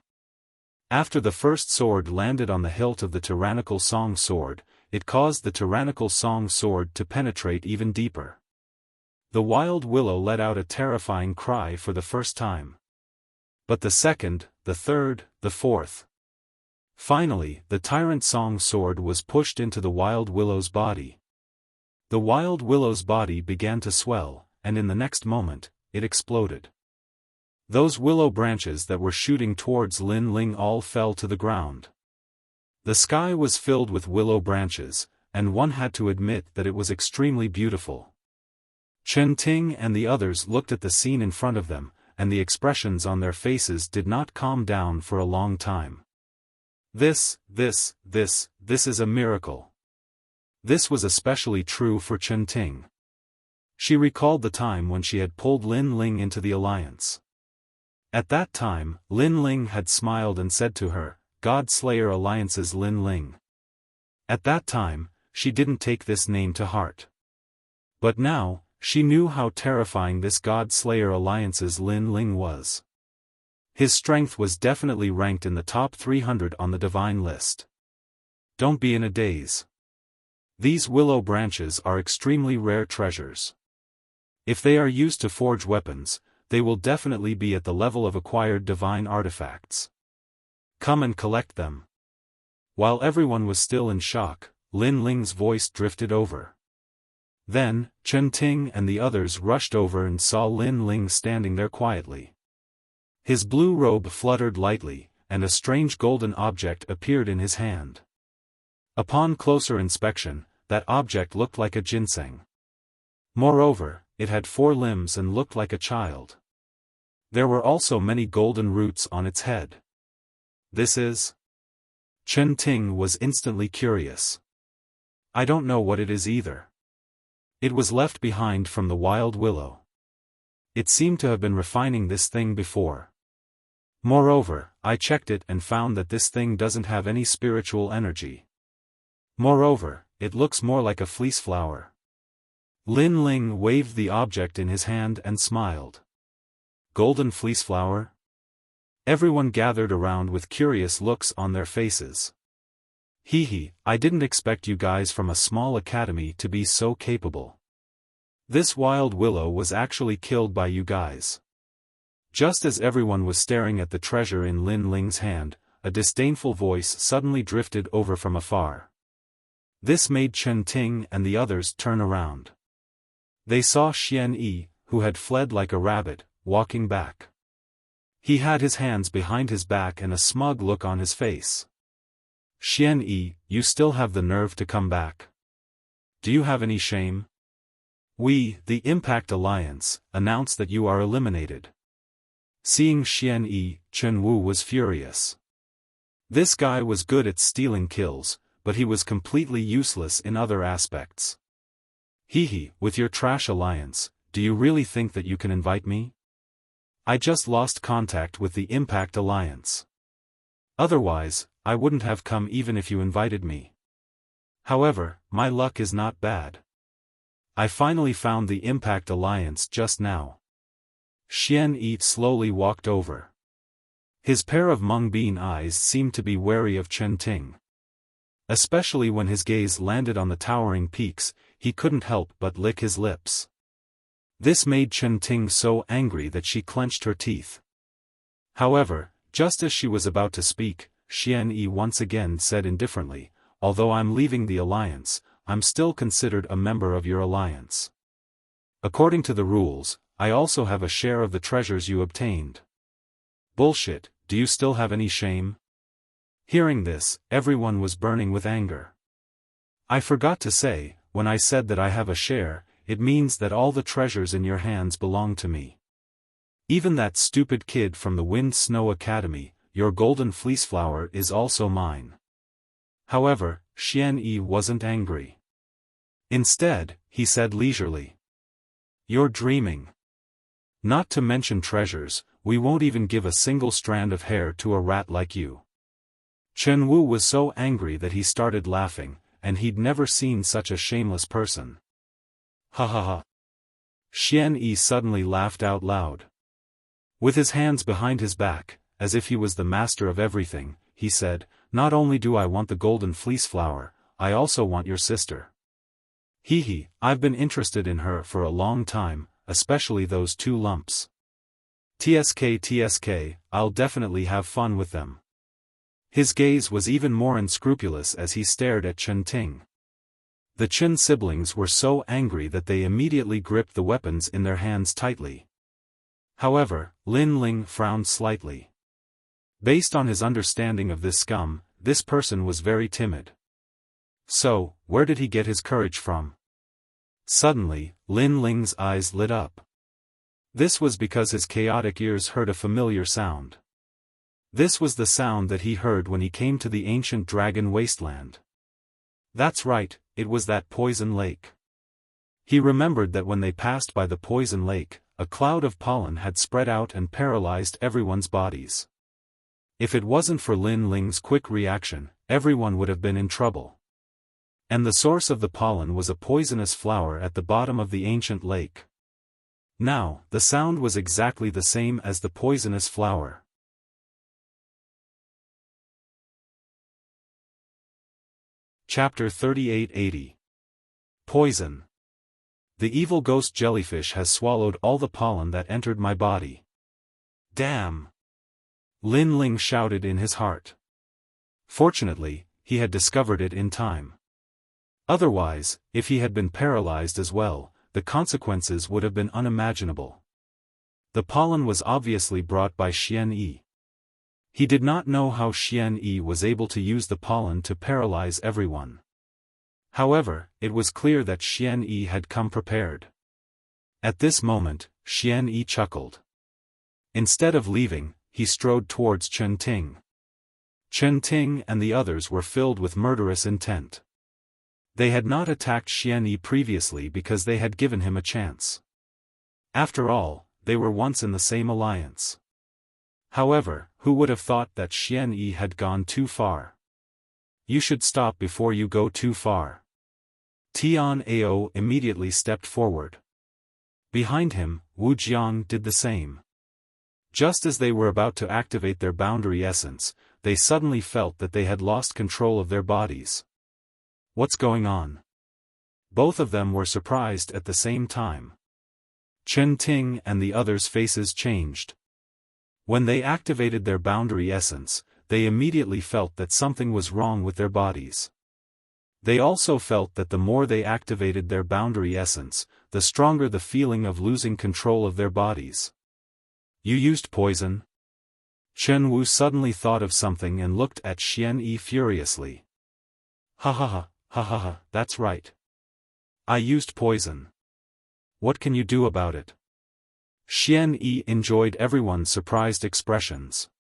After the first sword landed on the hilt of the tyrannical song sword, it caused the tyrannical song sword to penetrate even deeper. The wild willow let out a terrifying cry for the first time. But the second, the third, the fourth. Finally, the tyrant song sword was pushed into the wild willow's body. The wild willow's body began to swell, and in the next moment, it exploded. Those willow branches that were shooting towards Lin Ling all fell to the ground. The sky was filled with willow branches, and one had to admit that it was extremely beautiful. Chen Ting and the others looked at the scene in front of them, and the expressions on their faces did not calm down for a long time. This is a miracle. This was especially true for Chen Ting. She recalled the time when she had pulled Lin Ling into the alliance. At that time, Lin Ling had smiled and said to her, God Slayer Alliance's Lin Ling. At that time, she didn't take this name to heart. But now, she knew how terrifying this God Slayer Alliance's Lin Ling was. His strength was definitely ranked in the top 300 on the divine list. Don't be in a daze. These willow branches are extremely rare treasures. If they are used to forge weapons, they will definitely be at the level of acquired divine artifacts. Come and collect them. While everyone was still in shock, Lin Ling's voice drifted over. Then, Chen Ting and the others rushed over and saw Lin Ling standing there quietly. His blue robe fluttered lightly, and a strange golden object appeared in his hand. Upon closer inspection, that object looked like a ginseng. Moreover, it had 4 limbs and looked like a child. There were also many golden roots on its head. This is? Chen Ting was instantly curious. I don't know what it is either. It was left behind from the wild willow. It seemed to have been refining this thing before. Moreover, I checked it and found that this thing doesn't have any spiritual energy. Moreover, it looks more like a fleece flower. Lin Ling waved the object in his hand and smiled. Golden fleece flower? Everyone gathered around with curious looks on their faces. Hee, I didn't expect you guys from a small academy to be so capable. This wild willow was actually killed by you guys. Just as everyone was staring at the treasure in Lin Ling's hand, a disdainful voice suddenly drifted over from afar. This made Chen Ting and the others turn around. They saw Xian Yi, who had fled like a rabbit, walking back. He had his hands behind his back and a smug look on his face. Xian Yi, you still have the nerve to come back. Do you have any shame? We, the Impact Alliance, announce that you are eliminated. Seeing Xian Yi, Chen Wu was furious. This guy was good at stealing kills, but he was completely useless in other aspects. Hee, with your trash alliance, do you really think that you can invite me? I just lost contact with the Impact Alliance. Otherwise, I wouldn't have come even if you invited me. However, my luck is not bad. I finally found the Impact Alliance just now. Xian Yi slowly walked over. His pair of mung bean eyes seemed to be wary of Chen Ting. Especially when his gaze landed on the towering peaks, he couldn't help but lick his lips. This made Chen Ting so angry that she clenched her teeth. However, just as she was about to speak, Xian Yi once again said indifferently, although I'm leaving the alliance, I'm still considered a member of your alliance. According to the rules, I also have a share of the treasures you obtained. Bullshit, do you still have any shame? Hearing this, everyone was burning with anger. I forgot to say, when I said that I have a share, it means that all the treasures in your hands belong to me. Even that stupid kid from the Wind Snow Academy, your golden fleece flower is also mine. However, Xian Yi wasn't angry. Instead, he said leisurely. You're dreaming. Not to mention treasures, we won't even give a single strand of hair to a rat like you. Chen Wu was so angry that he started laughing, and he'd never seen such a shameless person. Ha ha ha. Xian Yi suddenly laughed out loud. With his hands behind his back, as if he was the master of everything, he said, not only do I want the golden fleece flower, I also want your sister. Hee, I've been interested in her for a long time, especially those two lumps. TSK, I'll definitely have fun with them. His gaze was even more unscrupulous as he stared at Chen Ting. The Chen siblings were so angry that they immediately gripped the weapons in their hands tightly. However, Lin Ling frowned slightly. Based on his understanding of this scum, this person was very timid. So, where did he get his courage from? Suddenly, Lin Ling's eyes lit up. This was because his chaotic ears heard a familiar sound. This was the sound that he heard when he came to the ancient dragon wasteland. That's right, it was that poison lake. He remembered that when they passed by the poison lake, a cloud of pollen had spread out and paralyzed everyone's bodies. If it wasn't for Lin Ling's quick reaction, everyone would have been in trouble. And the source of the pollen was a poisonous flower at the bottom of the ancient lake. Now, the sound was exactly the same as the poisonous flower. Chapter 3880. Poison. The evil ghost jellyfish has swallowed all the pollen that entered my body. Damn! Lin Ling shouted in his heart. Fortunately, he had discovered it in time. Otherwise, if he had been paralyzed as well, the consequences would have been unimaginable. The pollen was obviously brought by Xian Yi. He did not know how Xian Yi was able to use the pollen to paralyze everyone. However, it was clear that Xian Yi had come prepared. At this moment, Xian Yi chuckled. Instead of leaving, he strode towards Chen Ting. Chen Ting and the others were filled with murderous intent. They had not attacked Xian Yi previously because they had given him a chance. After all, they were once in the same alliance. However, who would have thought that Xian Yi had gone too far? You should stop before you go too far. Tian Ao immediately stepped forward. Behind him, Wu Jiang did the same. Just as they were about to activate their boundary essence, they suddenly felt that they had lost control of their bodies. What's going on? Both of them were surprised at the same time. Chen Ting and the others' faces changed. When they activated their boundary essence, they immediately felt that something was wrong with their bodies. They also felt that the more they activated their boundary essence, the stronger the feeling of losing control of their bodies. You used poison? Chen Wu suddenly thought of something and looked at Xian Yi furiously. Ha ha ha, ha ha ha, that's right. I used poison. What can you do about it? Xian Yi enjoyed everyone's surprised expressions.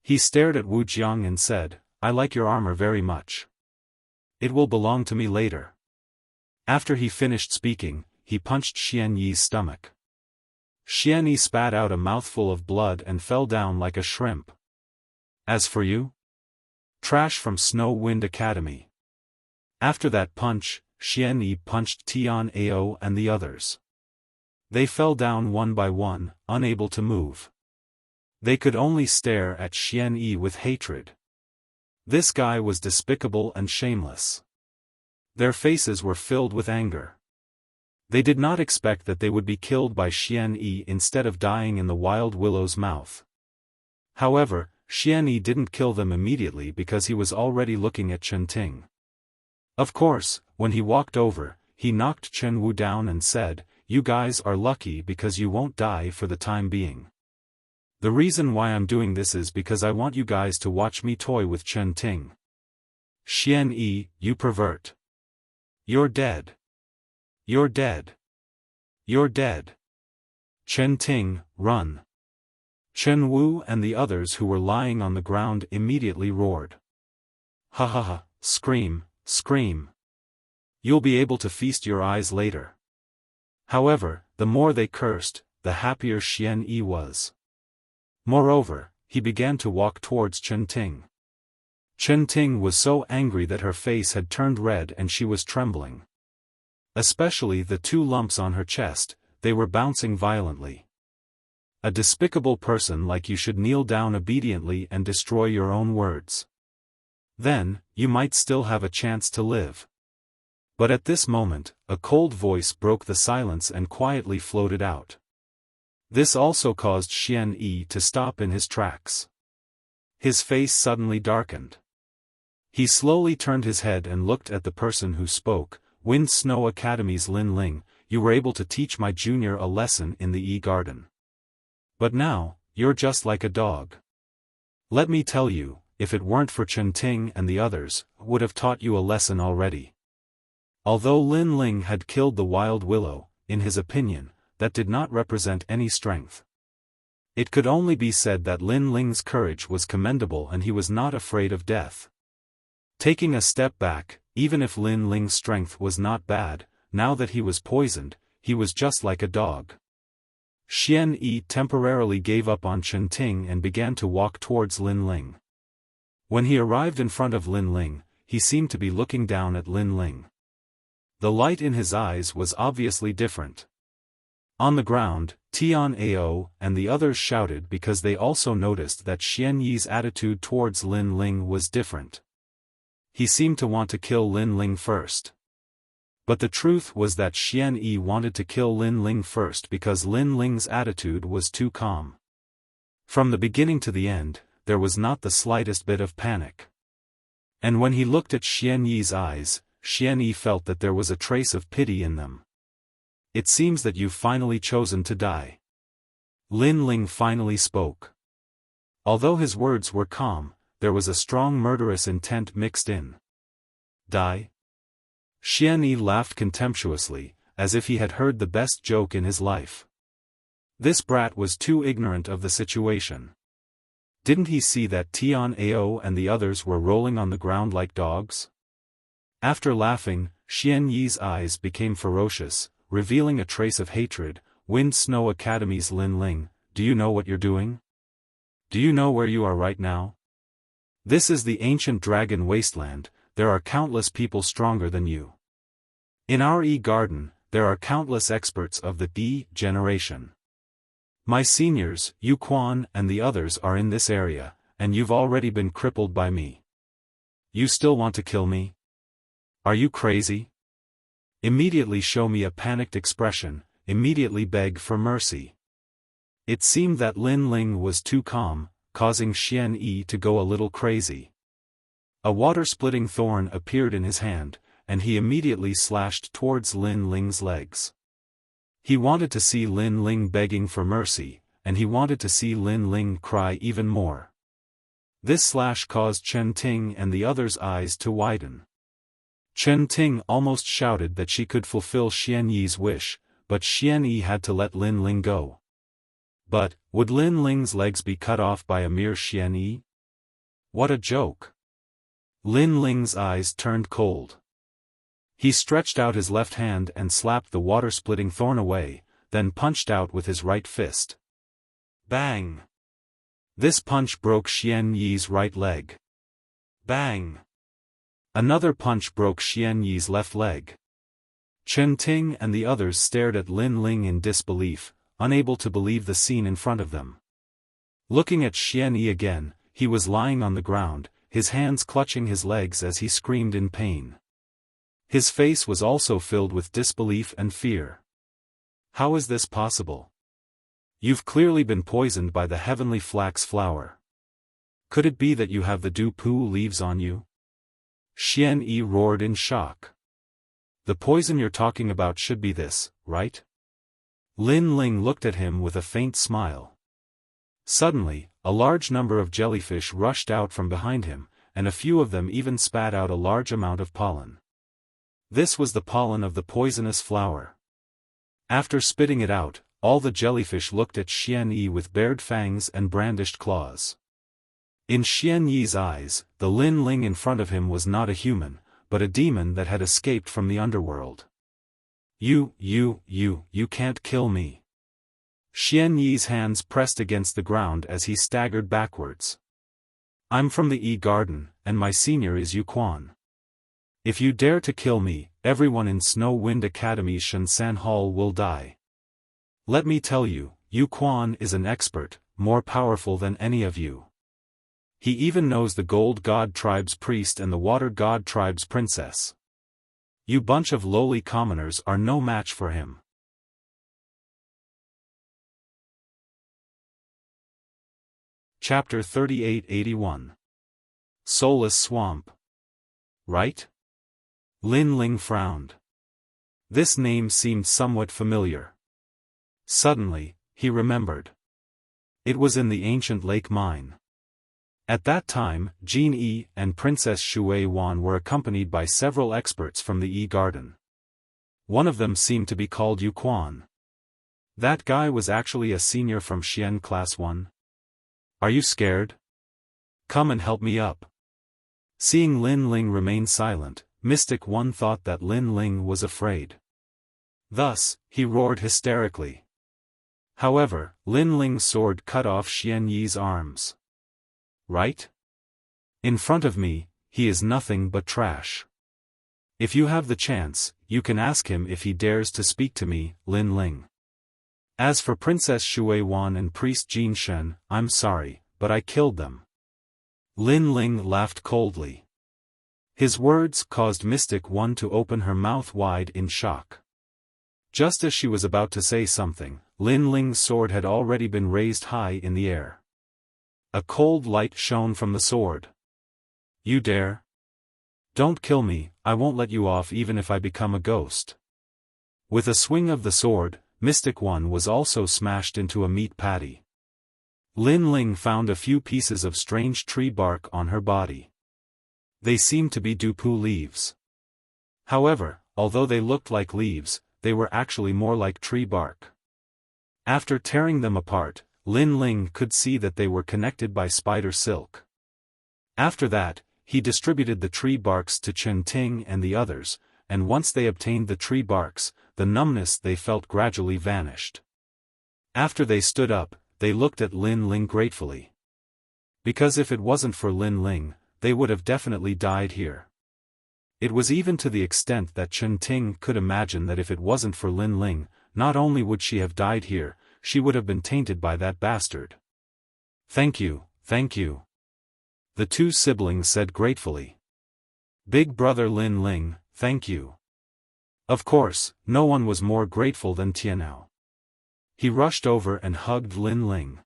He stared at Wu Jiang and said, I like your armor very much. It will belong to me later. After he finished speaking, he punched Xian Yi's stomach. Xian Yi spat out a mouthful of blood and fell down like a shrimp. As for you? Trash from Snow Wind Academy. After that punch, Xian Yi punched Tian Ao and the others. They fell down one by one, unable to move. They could only stare at Xian Yi with hatred. This guy was despicable and shameless. Their faces were filled with anger. They did not expect that they would be killed by Xian Yi instead of dying in the wild willow's mouth. However, Xian Yi didn't kill them immediately because he was already looking at Chen Ting. Of course, when he walked over, he knocked Chen Wu down and said, You guys are lucky because you won't die for the time being. The reason why I'm doing this is because I want you guys to watch me toy with Chen Ting. Xian Yi, you pervert. You're dead. You're dead. You're dead. Chen Ting, run. Chen Wu and the others who were lying on the ground immediately roared. Ha ha ha, scream, scream. You'll be able to feast your eyes later. However, the more they cursed, the happier Xian Yi was. Moreover, he began to walk towards Chen Ting. Chen Ting was so angry that her face had turned red and she was trembling. Especially the two lumps on her chest, they were bouncing violently. A despicable person like you should kneel down obediently and destroy your own words. Then, you might still have a chance to live. But at this moment, a cold voice broke the silence and quietly floated out. This also caused Xian Yi to stop in his tracks. His face suddenly darkened. He slowly turned his head and looked at the person who spoke. Wind Snow Academy's Lin Ling, you were able to teach my junior a lesson in the E-Garden. But now, you're just like a dog. Let me tell you, if it weren't for Chen Ting and the others, would have taught you a lesson already. Although Lin Ling had killed the wild willow, in his opinion, that did not represent any strength. It could only be said that Lin Ling's courage was commendable and he was not afraid of death. Taking a step back, even if Lin Ling's strength was not bad, now that he was poisoned, he was just like a dog. Xian Yi temporarily gave up on Chen Ting and began to walk towards Lin Ling. When he arrived in front of Lin Ling, he seemed to be looking down at Lin Ling. The light in his eyes was obviously different. On the ground, Tian Ao and the others shouted because they also noticed that Xian Yi's attitude towards Lin Ling was different. He seemed to want to kill Lin Ling first. But the truth was that Xian Yi wanted to kill Lin Ling first because Lin Ling's attitude was too calm. From the beginning to the end, there was not the slightest bit of panic. And when he looked at Xian Yi's eyes, Xian Yi felt that there was a trace of pity in them. It seems that you've finally chosen to die. Lin Ling finally spoke. Although his words were calm, there was a strong murderous intent mixed in. Die? Xian Yi laughed contemptuously, as if he had heard the best joke in his life. This brat was too ignorant of the situation. Didn't he see that Tian Ao and the others were rolling on the ground like dogs? After laughing, Xian Yi's eyes became ferocious, revealing a trace of hatred. Wind Snow Academy's Lin Ling, do you know what you're doing? Do you know where you are right now? This is the ancient dragon wasteland. There are countless people stronger than you. In our E-Garden, there are countless experts of the D generation. My seniors, Yu Quan and the others are in this area, and you've already been crippled by me. You still want to kill me? Are you crazy? Immediately show me a panicked expression, immediately beg for mercy. It seemed that Lin Ling was too calm, causing Xian Yi to go a little crazy. A water-splitting thorn appeared in his hand, and he immediately slashed towards Lin Ling's legs. He wanted to see Lin Ling begging for mercy, and he wanted to see Lin Ling cry even more. This slash caused Chen Ting and the others' eyes to widen. Chen Ting almost shouted that she could fulfill Xian Yi's wish, but Xian Yi had to let Lin Ling go. But, would Lin Ling's legs be cut off by a mere Xian Yi? What a joke! Lin Ling's eyes turned cold. He stretched out his left hand and slapped the water-splitting thorn away, then punched out with his right fist. Bang! This punch broke Xian Yi's right leg. Bang! Another punch broke Xian Yi's left leg. Chen Ting and the others stared at Lin Ling in disbelief, unable to believe the scene in front of them. Looking at Xian Yi again, he was lying on the ground, his hands clutching his legs as he screamed in pain. His face was also filled with disbelief and fear. How is this possible? You've clearly been poisoned by the heavenly flax flower. Could it be that you have the Du-Pu leaves on you? Xian Yi roared in shock. The poison you're talking about should be this, right? Lin Ling looked at him with a faint smile. Suddenly, a large number of jellyfish rushed out from behind him, and a few of them even spat out a large amount of pollen. This was the pollen of the poisonous flower. After spitting it out, all the jellyfish looked at Xian Yi with bared fangs and brandished claws. In Xian Yi's eyes, the Lin Ling in front of him was not a human, but a demon that had escaped from the underworld. You can't kill me. Xian Yi's hands pressed against the ground as he staggered backwards. I'm from the Yi Garden, and my senior is Yu Quan. If you dare to kill me, everyone in Snow Wind Academy's Shensan Hall will die. Let me tell you, Yu Quan is an expert, more powerful than any of you. He even knows the Gold God Tribe's priest and the Water God Tribe's princess. You bunch of lowly commoners are no match for him. Chapter 3881. Soulless Swamp. Right? Lin Ling frowned. This name seemed somewhat familiar. Suddenly, he remembered. It was in the ancient lake mine. At that time, Jin Yi and Princess Shui Wan were accompanied by several experts from the Yi Garden. One of them seemed to be called Yu Quan. That guy was actually a senior from Xian Class 1. Are you scared? Come and help me up. Seeing Lin Ling remain silent, Mystic One thought that Lin Ling was afraid. Thus, he roared hysterically. However, Lin Ling's sword cut off Xian Yi's arms. Right? In front of me, he is nothing but trash. If you have the chance, you can ask him if he dares to speak to me, Lin Ling. As for Princess Shui Wan and Priest Jin Shen, I'm sorry, but I killed them. Lin Ling laughed coldly. His words caused Mystic One to open her mouth wide in shock. Just as she was about to say something, Lin Ling's sword had already been raised high in the air. A cold light shone from the sword. You dare? Don't kill me, I won't let you off even if I become a ghost. With a swing of the sword, Mystic One was also smashed into a meat patty. Lin Ling found a few pieces of strange tree bark on her body. They seemed to be Du-Pu leaves. However, although they looked like leaves, they were actually more like tree bark. After tearing them apart, Lin Ling could see that they were connected by spider silk. After that, he distributed the tree barks to Chen Ting and the others, and once they obtained the tree barks, the numbness they felt gradually vanished. After they stood up, they looked at Lin Ling gratefully. Because if it wasn't for Lin Ling, they would have definitely died here. It was even to the extent that Chen Ting could imagine that if it wasn't for Lin Ling, not only would she have died here, she would have been tainted by that bastard. Thank you, thank you. The two siblings said gratefully. Big brother Lin Ling, thank you. Of course, no one was more grateful than Tianao. He rushed over and hugged Lin Ling.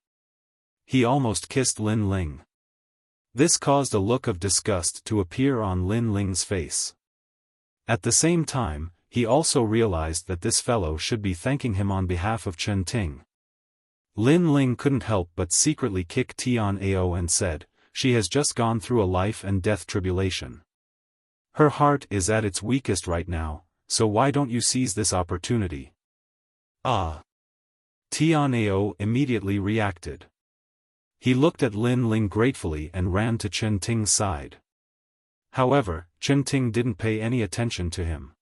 He almost kissed Lin Ling. This caused a look of disgust to appear on Lin Ling's face. At the same time, he also realized that this fellow should be thanking him on behalf of Chen Ting. Lin Ling couldn't help but secretly kick Tian Ao and said, "She has just gone through a life and death tribulation. Her heart is at its weakest right now, so why don't you seize this opportunity?" Ah! Tian Ao immediately reacted. He looked at Lin Ling gratefully and ran to Chen Ting's side. However, Chen Ting didn't pay any attention to him.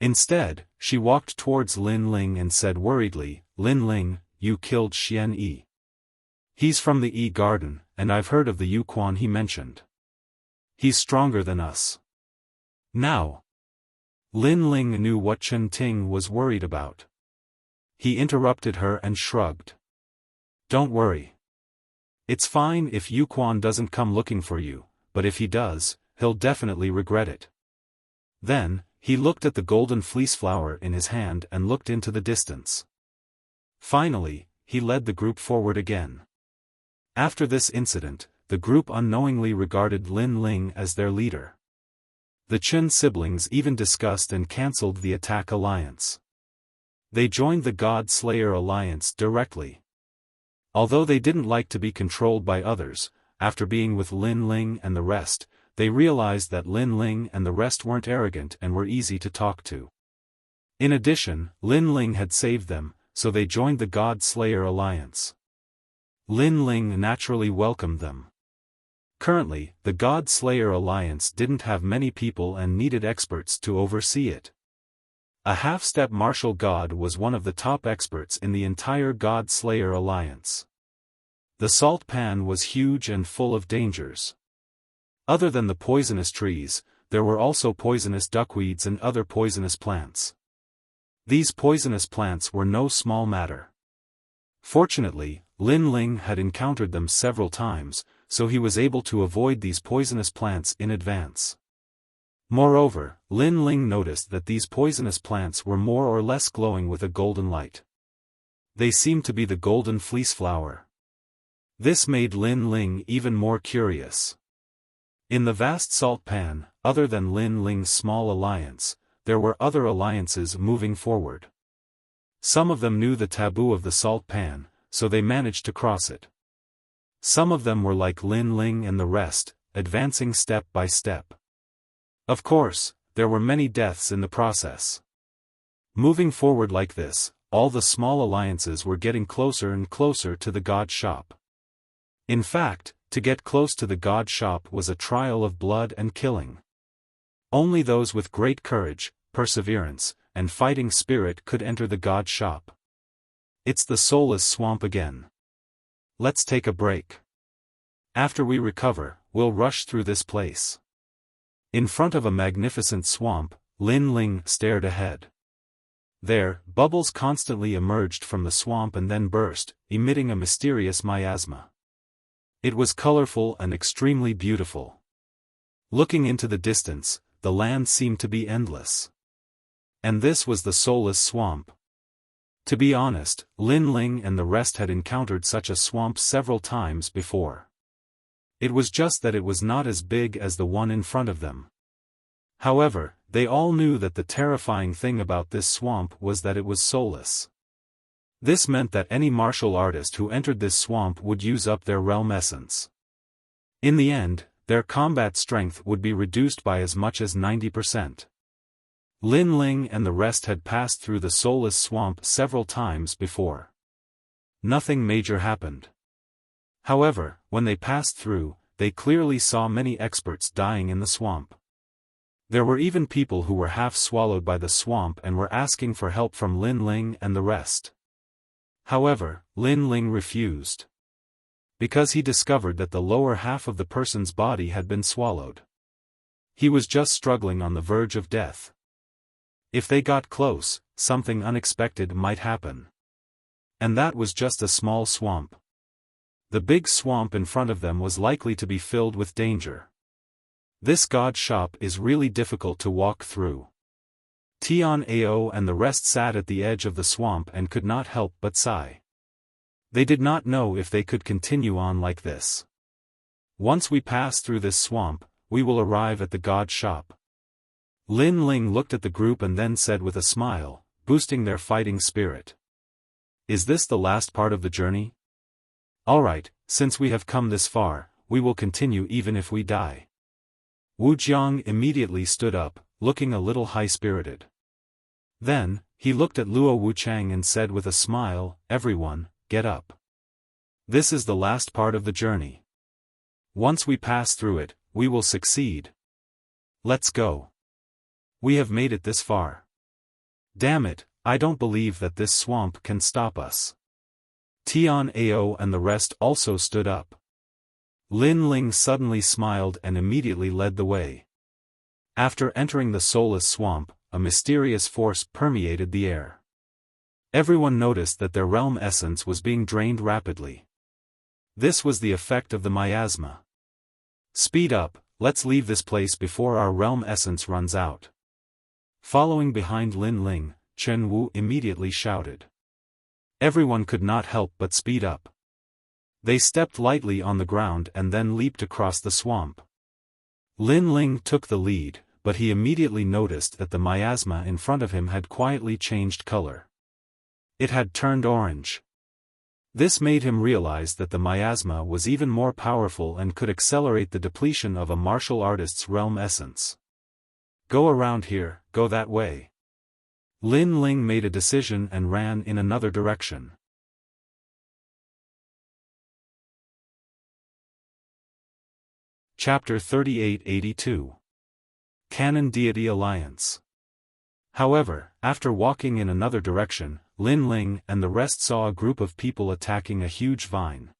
Instead, she walked towards Lin Ling and said worriedly, "Lin Ling, you killed Xian Yi. He's from the Yi Garden, and I've heard of the Yuquan he mentioned. He's stronger than us." Now, Lin Ling knew what Chen Ting was worried about. He interrupted her and shrugged. "Don't worry. It's fine if Yuquan doesn't come looking for you, but if he does, he'll definitely regret it." Then, he looked at the golden fleece flower in his hand and looked into the distance. Finally, he led the group forward again. After this incident, the group unknowingly regarded Lin Ling as their leader. The Chen siblings even discussed and cancelled the attack alliance. They joined the God Slayer alliance directly. Although they didn't like to be controlled by others, after being with Lin Ling and the rest, they realized that Lin Ling and the rest weren't arrogant and were easy to talk to. In addition, Lin Ling had saved them, so they joined the God Slayer alliance. Lin Ling naturally welcomed them. Currently, the God Slayer alliance didn't have many people and needed experts to oversee it. A half-step martial god was one of the top experts in the entire God Slayer alliance. The salt pan was huge and full of dangers. Other than the poisonous trees, there were also poisonous duckweeds and other poisonous plants. These poisonous plants were no small matter. Fortunately, Lin Ling had encountered them several times, so he was able to avoid these poisonous plants in advance. Moreover, Lin Ling noticed that these poisonous plants were more or less glowing with a golden light. They seemed to be the golden fleece flower. This made Lin Ling even more curious. In the vast salt pan, other than Lin Ling's small alliance, there were other alliances moving forward. Some of them knew the taboo of the salt pan, so they managed to cross it. Some of them were like Lin Ling and the rest, advancing step by step. Of course, there were many deaths in the process. Moving forward like this, all the small alliances were getting closer and closer to the God shop. In fact, to get close to the God shop was a trial of blood and killing. Only those with great courage, perseverance, and fighting spirit could enter the God shop. It's the soulless swamp again. Let's take a break. After we recover, we'll rush through this place. In front of a magnificent swamp, Lin Ling stared ahead. There, bubbles constantly emerged from the swamp and then burst, emitting a mysterious miasma. It was colorful and extremely beautiful. Looking into the distance, the land seemed to be endless. And this was the soulless swamp. To be honest, Lin Ling and the rest had encountered such a swamp several times before. It was just that it was not as big as the one in front of them. However, they all knew that the terrifying thing about this swamp was that it was soulless. This meant that any martial artist who entered this swamp would use up their realm essence. In the end, their combat strength would be reduced by as much as 90%. Lin Ling and the rest had passed through the soulless swamp several times before. Nothing major happened. However, when they passed through, they clearly saw many experts dying in the swamp. There were even people who were half swallowed by the swamp and were asking for help from Lin Ling and the rest. However, Lin Ling refused. Because he discovered that the lower half of the person's body had been swallowed. He was just struggling on the verge of death. If they got close, something unexpected might happen. And that was just a small swamp. The big swamp in front of them was likely to be filled with danger. This God shop is really difficult to walk through. Tian Ao and the rest sat at the edge of the swamp and could not help but sigh. They did not know if they could continue on like this. Once we pass through this swamp, we will arrive at the god shop. Lin Ling looked at the group and then said with a smile, boosting their fighting spirit. Is this the last part of the journey? Alright, since we have come this far, we will continue even if we die. Wu Jiang immediately stood up, looking a little high-spirited. Then, he looked at Luo Wuchang and said with a smile, everyone, get up. This is the last part of the journey. Once we pass through it, we will succeed. Let's go. We have made it this far. Damn it, I don't believe that this swamp can stop us. Tian Ao and the rest also stood up. Lin Ling suddenly smiled and immediately led the way. After entering the soulless swamp, a mysterious force permeated the air. Everyone noticed that their realm essence was being drained rapidly. This was the effect of the miasma. Speed up, let's leave this place before our realm essence runs out. Following behind Lin Ling, Chen Wu immediately shouted. Everyone could not help but speed up. They stepped lightly on the ground and then leaped across the swamp. Lin Ling took the lead, but he immediately noticed that the miasma in front of him had quietly changed color. It had turned orange. This made him realize that the miasma was even more powerful and could accelerate the depletion of a martial artist's realm essence. Go around here, go that way. Lin Ling made a decision and ran in another direction. Chapter 3882. Canon Deity Alliance. However, after walking in another direction, Lin Ling and the rest saw a group of people attacking a huge vine.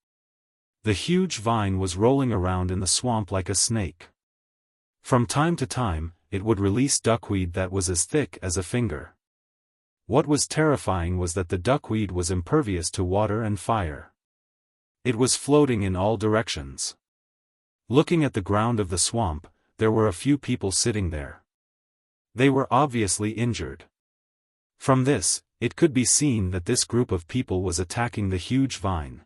The huge vine was rolling around in the swamp like a snake. From time to time, it would release duckweed that was as thick as a finger. What was terrifying was that the duckweed was impervious to water and fire. It was floating in all directions. Looking at the ground of the swamp, there were a few people sitting there. They were obviously injured. From this, it could be seen that this group of people was attacking the huge vine.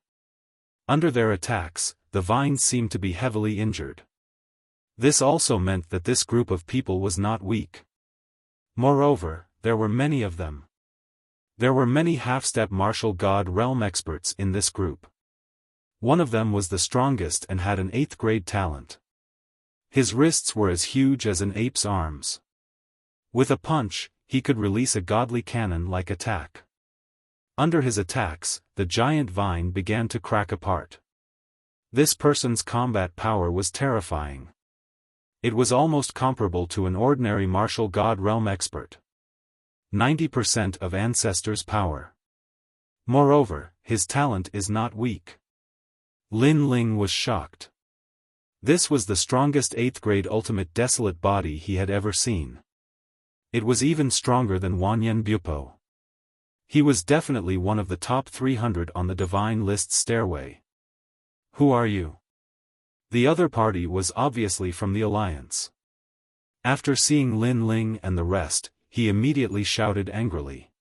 Under their attacks, the vine seemed to be heavily injured. This also meant that this group of people was not weak. Moreover, there were many of them. There were many half-step martial god realm experts in this group. One of them was the strongest and had an 8th grade talent. His wrists were as huge as an ape's arms. With a punch, he could release a godly cannon-like attack. Under his attacks, the giant vine began to crack apart. This person's combat power was terrifying. It was almost comparable to an ordinary martial god realm expert. 90% of ancestors' power. Moreover, his talent is not weak. Lin Ling was shocked. This was the strongest 8th grade ultimate desolate body he had ever seen. It was even stronger than Wanyan Bupo. He was definitely one of the top 300 on the divine list stairway. Who are you? The other party was obviously from the Alliance. After seeing Lin Ling and the rest, he immediately shouted angrily.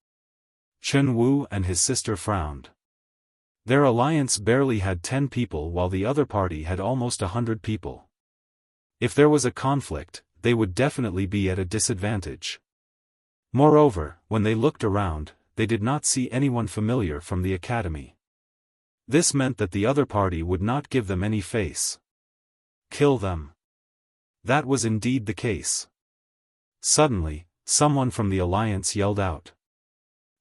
Chen Wu and his sister frowned. Their alliance barely had 10 people while the other party had almost 100 people. If there was a conflict, they would definitely be at a disadvantage. Moreover, when they looked around, they did not see anyone familiar from the academy. This meant that the other party would not give them any face. Kill them. That was indeed the case. Suddenly, someone from the alliance yelled out.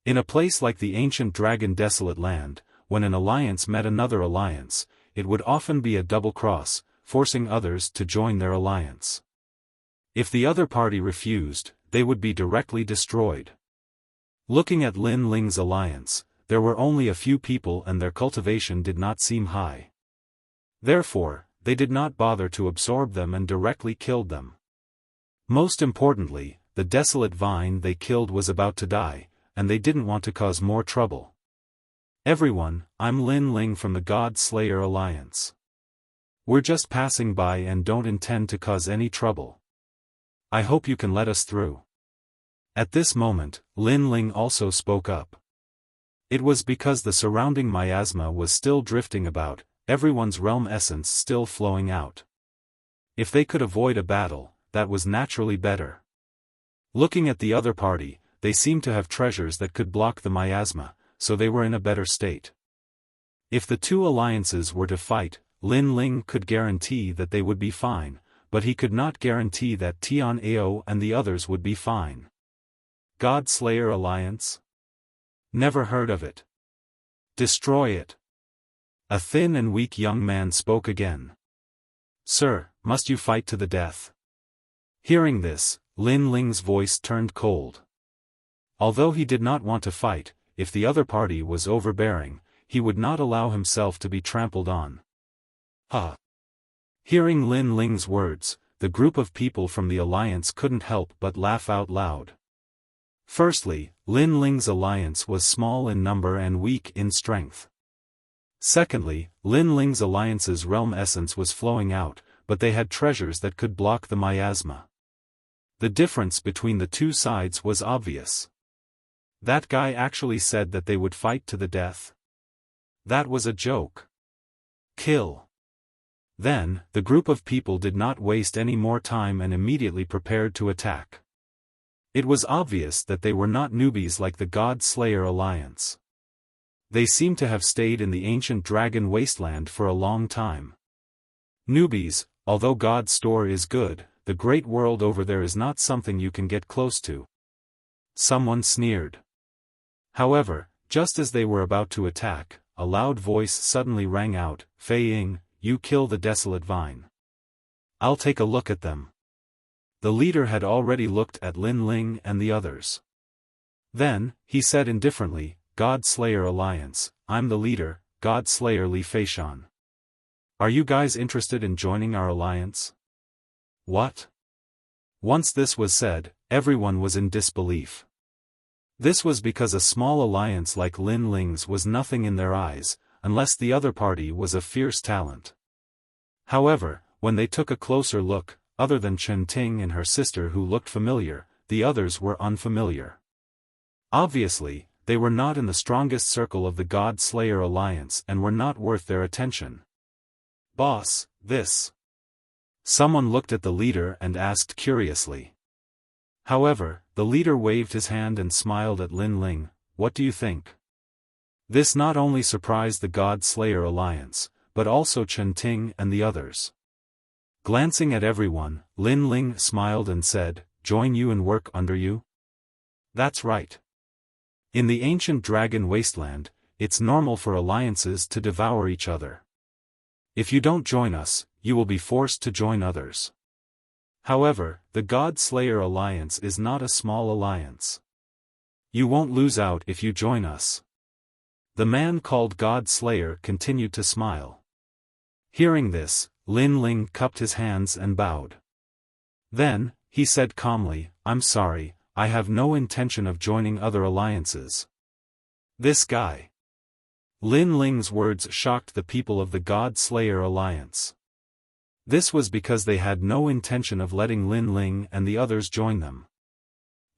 In a place like the ancient dragon desolate land, when an alliance met another alliance, it would often be a double cross, forcing others to join their alliance. If the other party refused, they would be directly destroyed. Looking at Lin Ling's alliance, there were only a few people and their cultivation did not seem high. Therefore, they did not bother to absorb them and directly killed them. Most importantly, the desolate vine they killed was about to die, and they didn't want to cause more trouble. Everyone, I'm Lin Ling from the God Slayer Alliance. We're just passing by and don't intend to cause any trouble. I hope you can let us through. At this moment, Lin Ling also spoke up. It was because the surrounding miasma was still drifting about, everyone's realm essence still flowing out. If they could avoid a battle, that was naturally better. Looking at the other party, they seemed to have treasures that could block the miasma, so they were in a better state. If the two alliances were to fight, Lin Ling could guarantee that they would be fine, but he could not guarantee that Tian Ao and the others would be fine. God Slayer Alliance? Never heard of it. Destroy it. A thin and weak young man spoke again. Sir, must you fight to the death? Hearing this, Lin Ling's voice turned cold. Although he did not want to fight, if the other party was overbearing, he would not allow himself to be trampled on. Hearing Lin Ling's words, the group of people from the alliance couldn't help but laugh out loud. Firstly, Lin Ling's alliance was small in number and weak in strength. Secondly, Lin Ling's alliance's realm essence was flowing out, but they had treasures that could block the miasma. The difference between the two sides was obvious. That guy actually said that they would fight to the death. That was a joke. Kill. Then, the group of people did not waste any more time and immediately prepared to attack. It was obvious that they were not newbies like the God Slayer Alliance. They seemed to have stayed in the ancient dragon wasteland for a long time. Newbies, although God's store is good, the great world over there is not something you can get close to. Someone sneered. However, just as they were about to attack, a loud voice suddenly rang out, Fei Ying, you kill the desolate vine. I'll take a look at them. The leader had already looked at Lin Ling and the others. Then, he said indifferently, God Slayer Alliance, I'm the leader, God Slayer Li Feishan. Are you guys interested in joining our alliance? What? Once this was said, everyone was in disbelief. This was because a small alliance like Lin Ling's was nothing in their eyes, unless the other party was a fierce talent. However, when they took a closer look, other than Chen Ting and her sister who looked familiar, the others were unfamiliar. Obviously, they were not in the strongest circle of the God Slayer Alliance and were not worth their attention. Boss, this. Someone looked at the leader and asked curiously. However, the leader waved his hand and smiled at Lin Ling, what do you think? This not only surprised the God Slayer Alliance, but also Chen Ting and the others. Glancing at everyone, Lin Ling smiled and said, join you and work under you? That's right. In the ancient dragon wasteland, it's normal for alliances to devour each other. If you don't join us, you will be forced to join others. However, the God Slayer Alliance is not a small alliance. You won't lose out if you join us. The man called God Slayer continued to smile. Hearing this, Lin Ling cupped his hands and bowed. Then, he said calmly, I'm sorry, I have no intention of joining other alliances. This guy. Lin Ling's words shocked the people of the God Slayer Alliance. This was because they had no intention of letting Lin Ling and the others join them.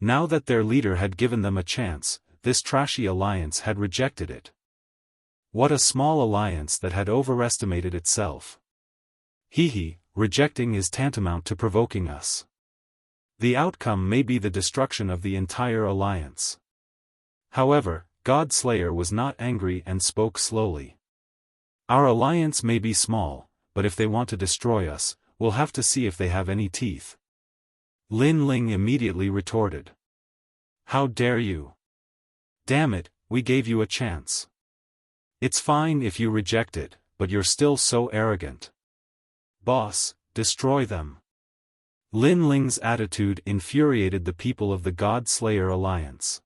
Now that their leader had given them a chance, this trashy alliance had rejected it. What a small alliance that had overestimated itself. Rejecting is tantamount to provoking us. The outcome may be the destruction of the entire alliance. However, God Slayer was not angry and spoke slowly. Our alliance may be small, but if they want to destroy us, we'll have to see if they have any teeth. Lin Ling immediately retorted. How dare you? Damn it, we gave you a chance. It's fine if you reject it, but you're still so arrogant. Boss, destroy them. Lin Ling's attitude infuriated the people of the God Slayer Alliance.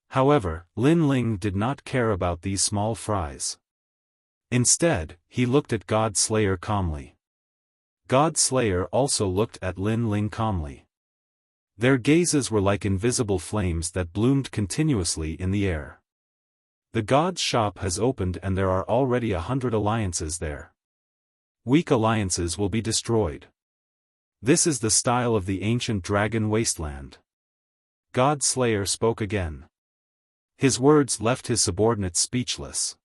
However, Lin Ling did not care about these small fries. Instead, he looked at God Slayer calmly. God Slayer also looked at Lin Ling calmly. Their gazes were like invisible flames that bloomed continuously in the air. The God's shop has opened and there are already 100 alliances there. Weak alliances will be destroyed. This is the style of the ancient dragon wasteland. God Slayer spoke again. His words left his subordinates speechless.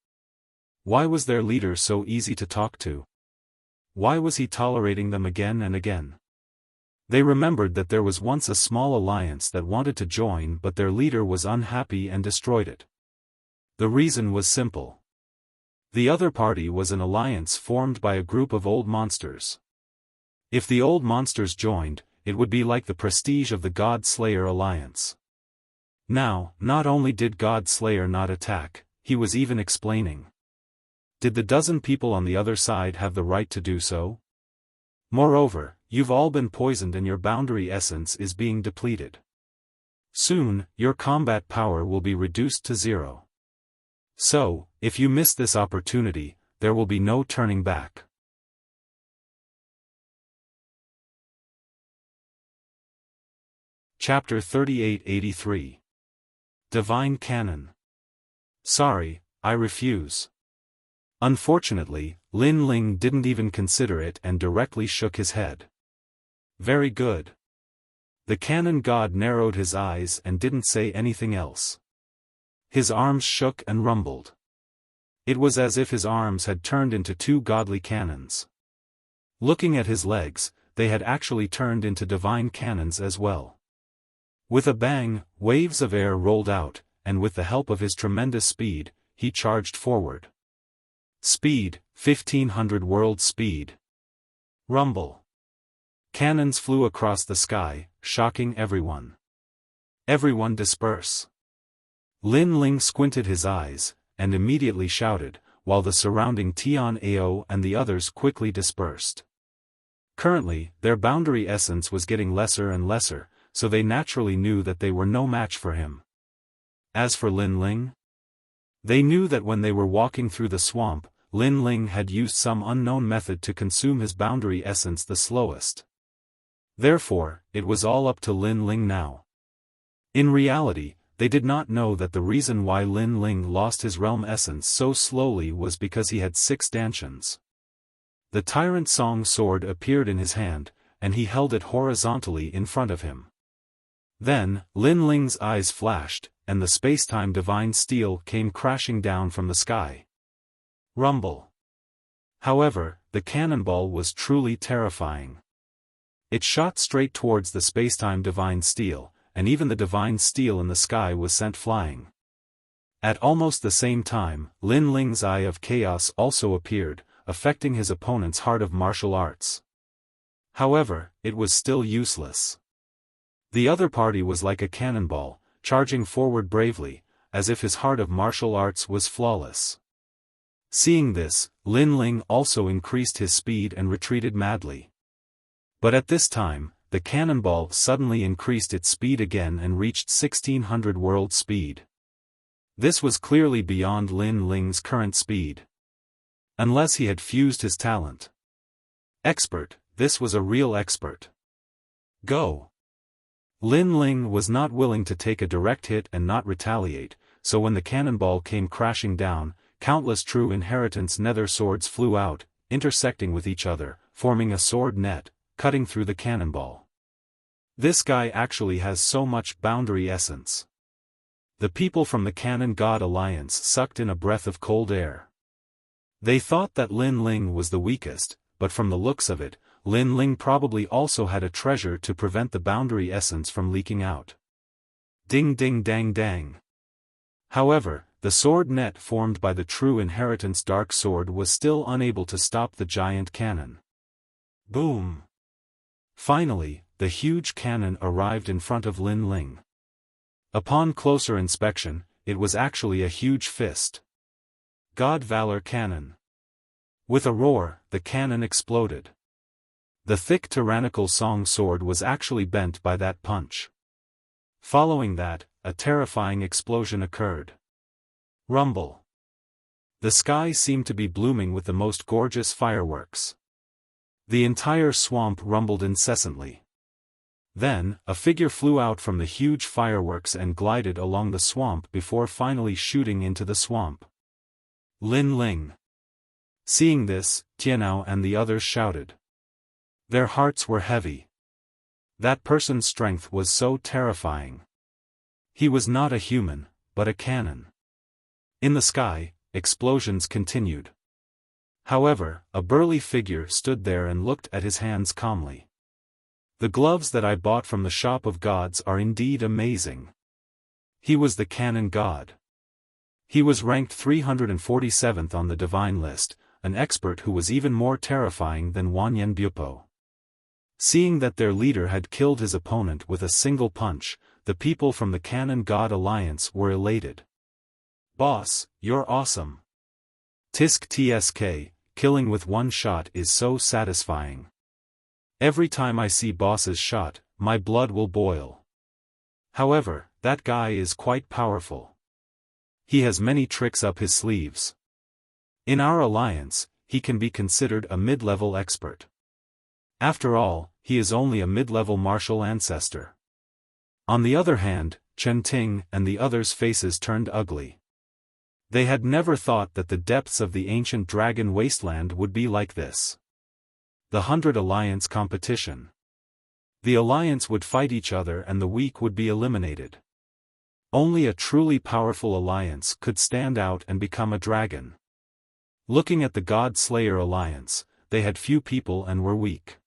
Why was their leader so easy to talk to? Why was he tolerating them again and again? They remembered that there was once a small alliance that wanted to join, but their leader was unhappy and destroyed it. The reason was simple. The other party was an alliance formed by a group of old monsters. If the old monsters joined, it would be like the prestige of the God Slayer alliance. Now, not only did God Slayer not attack, he was even explaining. Did the dozen people on the other side have the right to do so? Moreover, you've all been poisoned and your boundary essence is being depleted. Soon, your combat power will be reduced to 0. So, if you miss this opportunity, there will be no turning back. Chapter 3883. Divine Canon. Sorry, I refuse. Unfortunately, Lin Ling didn't even consider it and directly shook his head. Very good. The canon god narrowed his eyes and didn't say anything else. His arms shook and rumbled. It was as if his arms had turned into 2 godly cannons. Looking at his legs, they had actually turned into divine cannons as well. With a bang, waves of air rolled out, and with the help of his tremendous speed, he charged forward. Speed, 1500 world speed. Rumble. Cannons flew across the sky, shocking everyone. Everyone disperse. Lin Ling squinted his eyes, and immediately shouted, while the surrounding Tian Ao and the others quickly dispersed. Currently, their boundary essence was getting lesser and lesser, so they naturally knew that they were no match for him. As for Lin Ling, they knew that when they were walking through the swamp, Lin Ling had used some unknown method to consume his boundary essence the slowest. Therefore, it was all up to Lin Ling now. In reality, they did not know that the reason why Lin Ling lost his realm essence so slowly was because he had 6 stanchions. The Tyrant Song sword appeared in his hand, and he held it horizontally in front of him. Then, Lin Ling's eyes flashed, and the spacetime divine steel came crashing down from the sky. Rumble. However, the cannonball was truly terrifying. It shot straight towards the spacetime divine steel, and even the divine steel in the sky was sent flying. At almost the same time, Lin Ling's Eye of Chaos also appeared, affecting his opponent's heart of martial arts. However, it was still useless. The other party was like a cannonball, charging forward bravely, as if his heart of martial arts was flawless. Seeing this, Lin Ling also increased his speed and retreated madly. But at this time, the cannonball suddenly increased its speed again and reached 1600 world speed. This was clearly beyond Lin Ling's current speed. Unless he had fused his talent. Expert, this was a real expert. Go! Lin Ling was not willing to take a direct hit and not retaliate, so when the cannonball came crashing down, countless true inheritance nether swords flew out, intersecting with each other, forming a sword net, cutting through the cannonball. This guy actually has so much boundary essence. The people from the Cannon God Alliance sucked in a breath of cold air. They thought that Lin Ling was the weakest, but from the looks of it, Lin Ling probably also had a treasure to prevent the boundary essence from leaking out. Ding ding dang dang. However, the sword net formed by the true inheritance dark sword was still unable to stop the giant cannon. Boom! Finally, the huge cannon arrived in front of Lin Ling. Upon closer inspection, it was actually a huge fist. God Valor Cannon. With a roar, the cannon exploded. The thick tyrannical song sword was actually bent by that punch. Following that, a terrifying explosion occurred. Rumble. The sky seemed to be blooming with the most gorgeous fireworks. The entire swamp rumbled incessantly. Then, a figure flew out from the huge fireworks and glided along the swamp before finally shooting into the swamp. Lin Ling. Seeing this, Tianao and the others shouted. Their hearts were heavy. That person's strength was so terrifying. He was not a human, but a cannon. In the sky, explosions continued. However, a burly figure stood there and looked at his hands calmly. The gloves that I bought from the shop of gods are indeed amazing. He was the cannon god. He was ranked 347th on the divine list, an expert who was even more terrifying than Wanyan Bupo. Seeing that their leader had killed his opponent with a single punch, the people from the Cannon God Alliance were elated. "Boss, you're awesome. Tisk tsk, killing with one shot is so satisfying. Every time I see boss's shot, my blood will boil. However, that guy is quite powerful. He has many tricks up his sleeves. In our alliance, he can be considered a mid-level expert. After all, he is only a mid-level martial ancestor." On the other hand, Chen Ting and the others' faces turned ugly. They had never thought that the depths of the ancient dragon wasteland would be like this. The 100 Alliance competition. The Alliance would fight each other and the weak would be eliminated. Only a truly powerful alliance could stand out and become a dragon. Looking at the God Slayer Alliance, they had few people and were weak.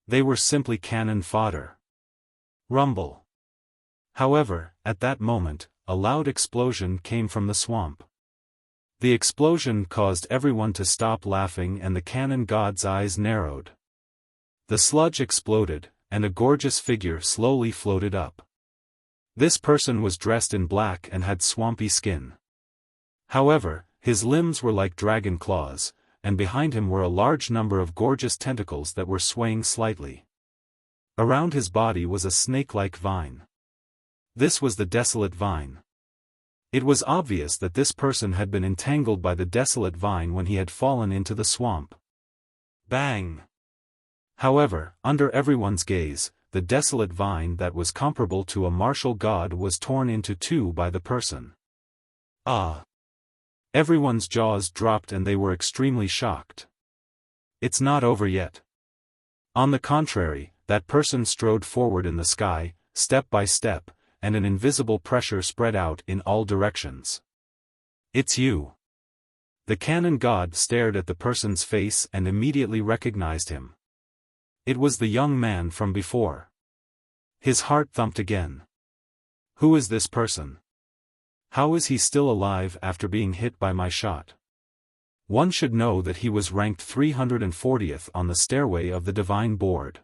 They were simply cannon fodder. Rumble. However, at that moment, a loud explosion came from the swamp. The explosion caused everyone to stop laughing and the cannon god's eyes narrowed. The sludge exploded, and a gorgeous figure slowly floated up. This person was dressed in black and had swampy skin. However, his limbs were like dragon claws, and behind him were a large number of gorgeous tentacles that were swaying slightly. Around his body was a snake-like vine. This was the desolate vine. It was obvious that this person had been entangled by the desolate vine when he had fallen into the swamp. Bang! However, under everyone's gaze, the desolate vine that was comparable to a martial god was torn into two by the person. Ah! Everyone's jaws dropped and they were extremely shocked. It's not over yet. On the contrary, that person strode forward in the sky, step by step, and an invisible pressure spread out in all directions. "It's you." The cannon god stared at the person's face and immediately recognized him. It was the young man from before. His heart thumped again. Who is this person? How is he still alive after being hit by my shot? One should know that he was ranked 340th on the stairway of the Divine Board.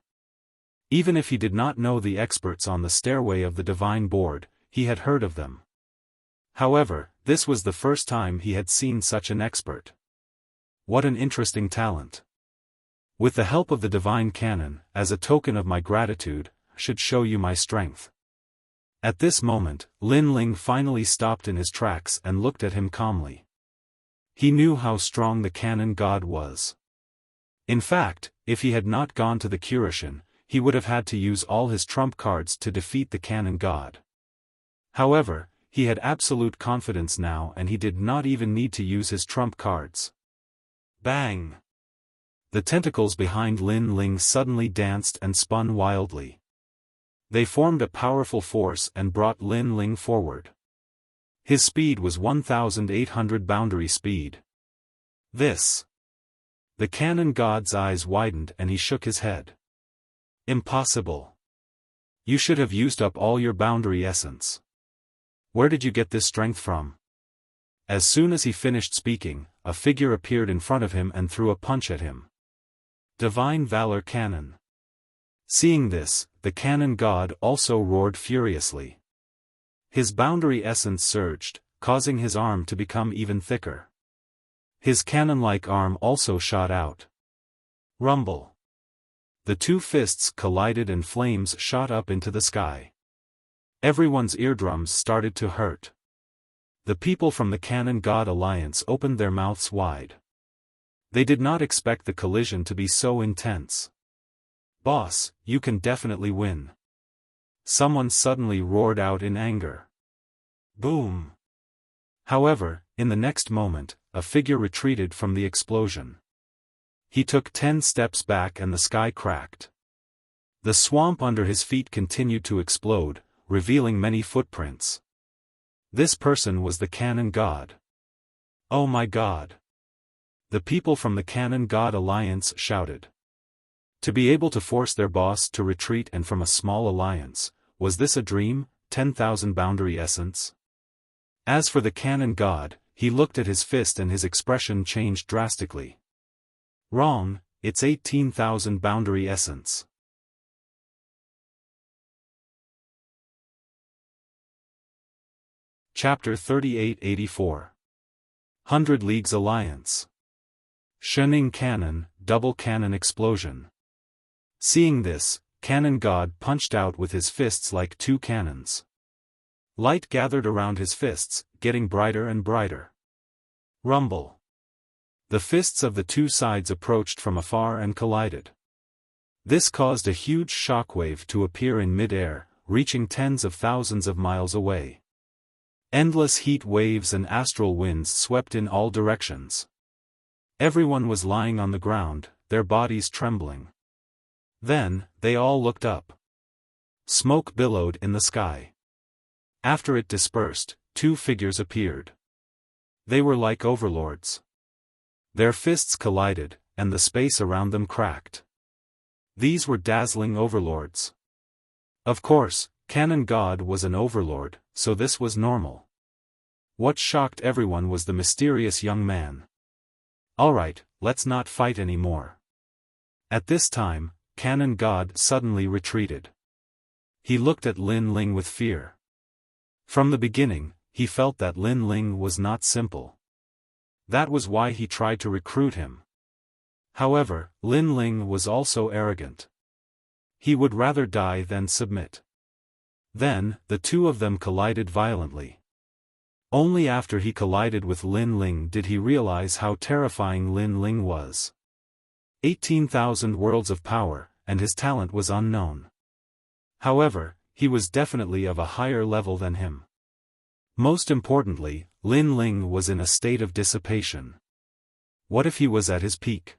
Even if he did not know the experts on the stairway of the Divine Board, he had heard of them. However, this was the first time he had seen such an expert. What an interesting talent. With the help of the Divine Cannon, as a token of my gratitude, I should show you my strength. At this moment, Lin Ling finally stopped in his tracks and looked at him calmly. He knew how strong the cannon god was. In fact, if he had not gone to the Kurishin, he would have had to use all his trump cards to defeat the cannon god. However, he had absolute confidence now and he did not even need to use his trump cards. Bang! The tentacles behind Lin Ling suddenly danced and spun wildly. They formed a powerful force and brought Lin Ling forward. His speed was 1,800 boundary speed. This. The cannon god's eyes widened and he shook his head. Impossible. You should have used up all your boundary essence. Where did you get this strength from? As soon as he finished speaking, a figure appeared in front of him and threw a punch at him. Divine Valor Cannon. Seeing this, the cannon god also roared furiously. His boundary essence surged, causing his arm to become even thicker. His cannon-like arm also shot out. Rumble. The two fists collided and flames shot up into the sky. Everyone's eardrums started to hurt. The people from the Cannon God Alliance opened their mouths wide. They did not expect the collision to be so intense. "Boss, you can definitely win." Someone suddenly roared out in anger. Boom! However, in the next moment, a figure retreated from the explosion. He took 10 steps back and the sky cracked. The swamp under his feet continued to explode, revealing many footprints. This person was the Cannon God. Oh my God! The people from the Cannon God Alliance shouted. To be able to force their boss to retreat and from a small alliance, was this a dream? 10,000 boundary essence? As for the Cannon God, he looked at his fist and his expression changed drastically. Wrong, it's 18,000 boundary essence. Chapter 3884. 100 Leagues Alliance. Shening Cannon, Double Cannon Explosion. Seeing this, Cannon God punched out with his fists like two cannons. Light gathered around his fists, getting brighter and brighter. Rumble. The fists of the two sides approached from afar and collided. This caused a huge shockwave to appear in mid-air, reaching tens of thousands of miles away. Endless heat waves and astral winds swept in all directions. Everyone was lying on the ground, their bodies trembling. Then, they all looked up. Smoke billowed in the sky. After it dispersed, two figures appeared. They were like overlords. Their fists collided, and the space around them cracked. These were dazzling overlords. Of course, Cannon God was an overlord, so this was normal. What shocked everyone was the mysterious young man. Alright, let's not fight anymore. At this time, Cannon God suddenly retreated. He looked at Lin Ling with fear. From the beginning, he felt that Lin Ling was not simple. That was why he tried to recruit him. However, Lin Ling was also arrogant. He would rather die than submit. Then, the two of them collided violently. Only after he collided with Lin Ling did he realize how terrifying Lin Ling was. 18,000 worlds of power, and his talent was unknown. However, he was definitely of a higher level than him. Most importantly, Lin Ling was in a state of dissipation. What if he was at his peak?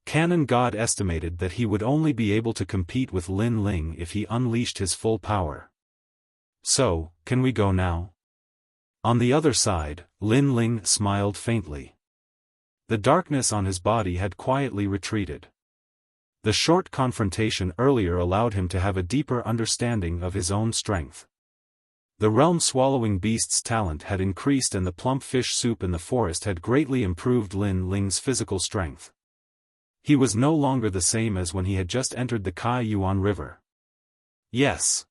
Cannon God estimated that he would only be able to compete with Lin Ling if he unleashed his full power. So, can we go now? On the other side, Lin Ling smiled faintly. The darkness on his body had quietly retreated. The short confrontation earlier allowed him to have a deeper understanding of his own strength. The realm-swallowing beast's talent had increased and the plump fish soup in the forest had greatly improved Lin Ling's physical strength. He was no longer the same as when he had just entered the Kai Yuan River. Yes.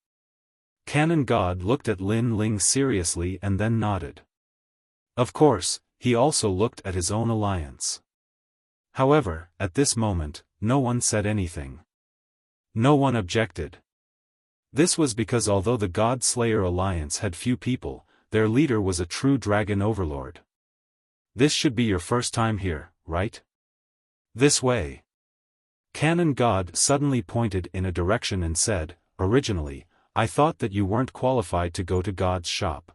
Cannon God looked at Lin Ling seriously and then nodded. Of course, he also looked at his own alliance. However, at this moment, no one said anything. No one objected. This was because although the God Slayer Alliance had few people, their leader was a true dragon overlord. This should be your first time here, right? This way. Cannon God suddenly pointed in a direction and said, "Originally, I thought that you weren't qualified to go to God's shop.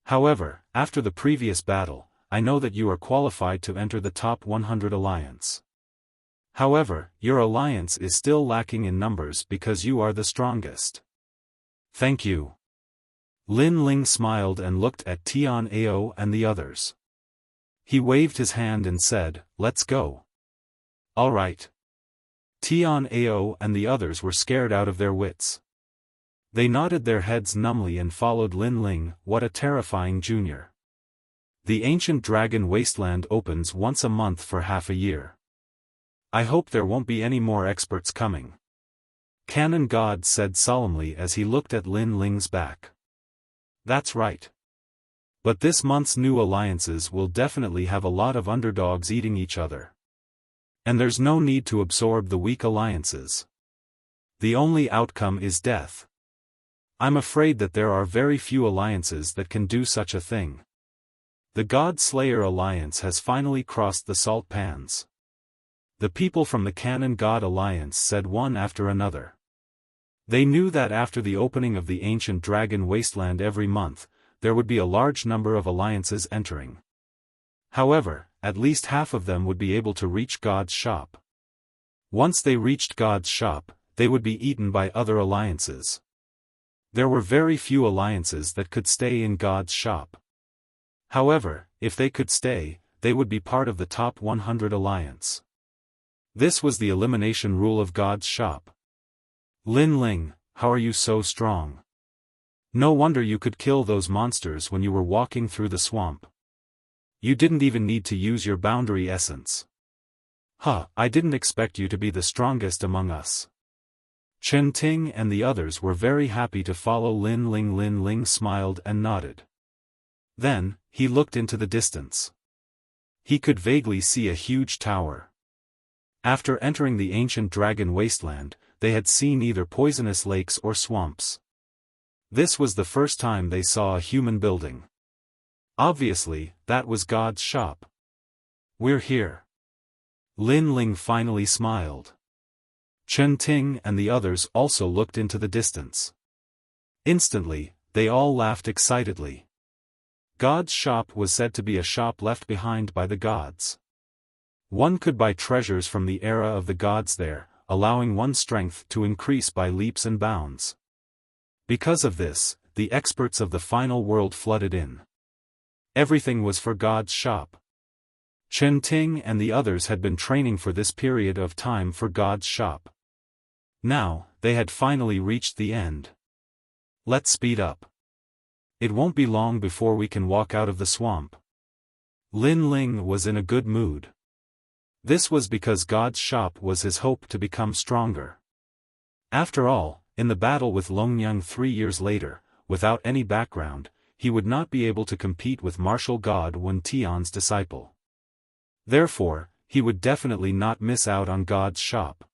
However, after the previous battle, I know that you are qualified to enter the top 100 alliance. However, your alliance is still lacking in numbers because you are the strongest." Thank you. Lin Ling smiled and looked at Tian Ao and the others. He waved his hand and said, "Let's go." All right. Tian Ao and the others were scared out of their wits. They nodded their heads numbly and followed Lin Ling. What a terrifying junior. The ancient dragon wasteland opens once a month for half a year. I hope there won't be any more experts coming. Cannon God said solemnly as he looked at Lin Ling's back. That's right. But this month's new alliances will definitely have a lot of underdogs eating each other. And there's no need to absorb the weak alliances. The only outcome is death. I'm afraid that there are very few alliances that can do such a thing. The God Slayer Alliance has finally crossed the salt pans. The people from the Cannon God Alliance said one after another. They knew that after the opening of the ancient dragon wasteland every month, there would be a large number of alliances entering. However, at least half of them would be able to reach God's shop. Once they reached God's shop, they would be eaten by other alliances. There were very few alliances that could stay in God's shop. However, if they could stay, they would be part of the top 100 alliance. This was the elimination rule of God's shop. Lin Ling, how are you so strong? No wonder you could kill those monsters when you were walking through the swamp. You didn't even need to use your boundary essence. I didn't expect you to be the strongest among us. Chen Ting and the others were very happy to follow Lin Ling. Lin Ling smiled and nodded. Then, he looked into the distance. He could vaguely see a huge tower. After entering the ancient dragon wasteland, they had seen either poisonous lakes or swamps. This was the first time they saw a human building. Obviously, that was God's shop. We're here. Lin Ling finally smiled. Chen Ting and the others also looked into the distance. Instantly, they all laughed excitedly. God's shop was said to be a shop left behind by the gods. One could buy treasures from the era of the gods there, allowing one's strength to increase by leaps and bounds. Because of this, the experts of the final world flooded in. Everything was for God's shop. Chen Ting and the others had been training for this period of time for God's shop. Now, they had finally reached the end. Let's speed up. It won't be long before we can walk out of the swamp. Lin Ling was in a good mood. This was because God's shop was his hope to become stronger. After all, in the battle with Longyang 3 years later, without any background, he would not be able to compete with martial god Wen Tian's disciple. Therefore, he would definitely not miss out on God's shop.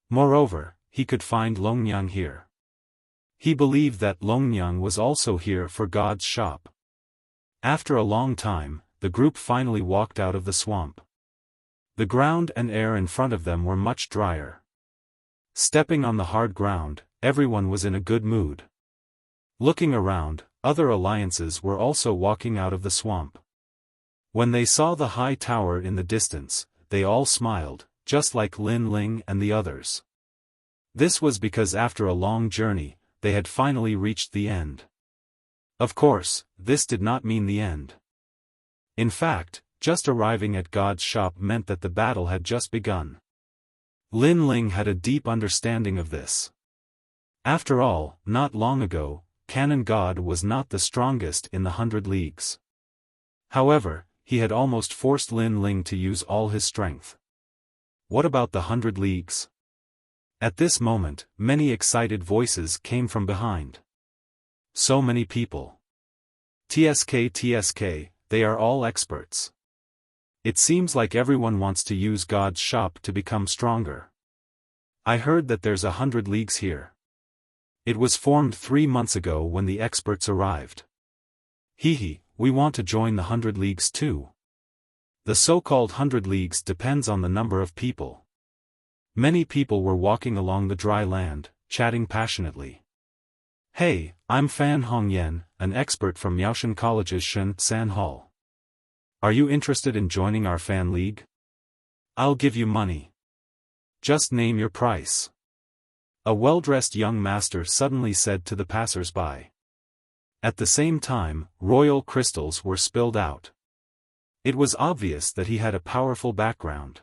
Moreover, he could find Longyang here. He believed that Longyang was also here for God's shop. After a long time, the group finally walked out of the swamp. The ground and air in front of them were much drier. Stepping on the hard ground, everyone was in a good mood. Looking around, other alliances were also walking out of the swamp. When they saw the high tower in the distance, they all smiled, just like Lin Ling and the others. This was because after a long journey, they had finally reached the end. Of course, this did not mean the end. In fact, just arriving at God's shop meant that the battle had just begun. Lin Ling had a deep understanding of this. After all, not long ago, Canon God was not the strongest in the 100 Leagues. However, he had almost forced Lin Ling to use all his strength. What about the 100 Leagues? At this moment, many excited voices came from behind. So many people. TSK, they are all experts. It seems like everyone wants to use God's shop to become stronger. I heard that there's 100 Leagues here. It was formed 3 months ago when the experts arrived. We want to join the 100 Leagues too. The so-called 100 Leagues depends on the number of people. Many people were walking along the dry land, chatting passionately. Hey, I'm Fan Hongyan, an expert from Yaoshan College's Shen San Hall. Are you interested in joining our fan league? I'll give you money. Just name your price. A well-dressed young master suddenly said to the passers-by. At the same time, royal crystals were spilled out. It was obvious that he had a powerful background.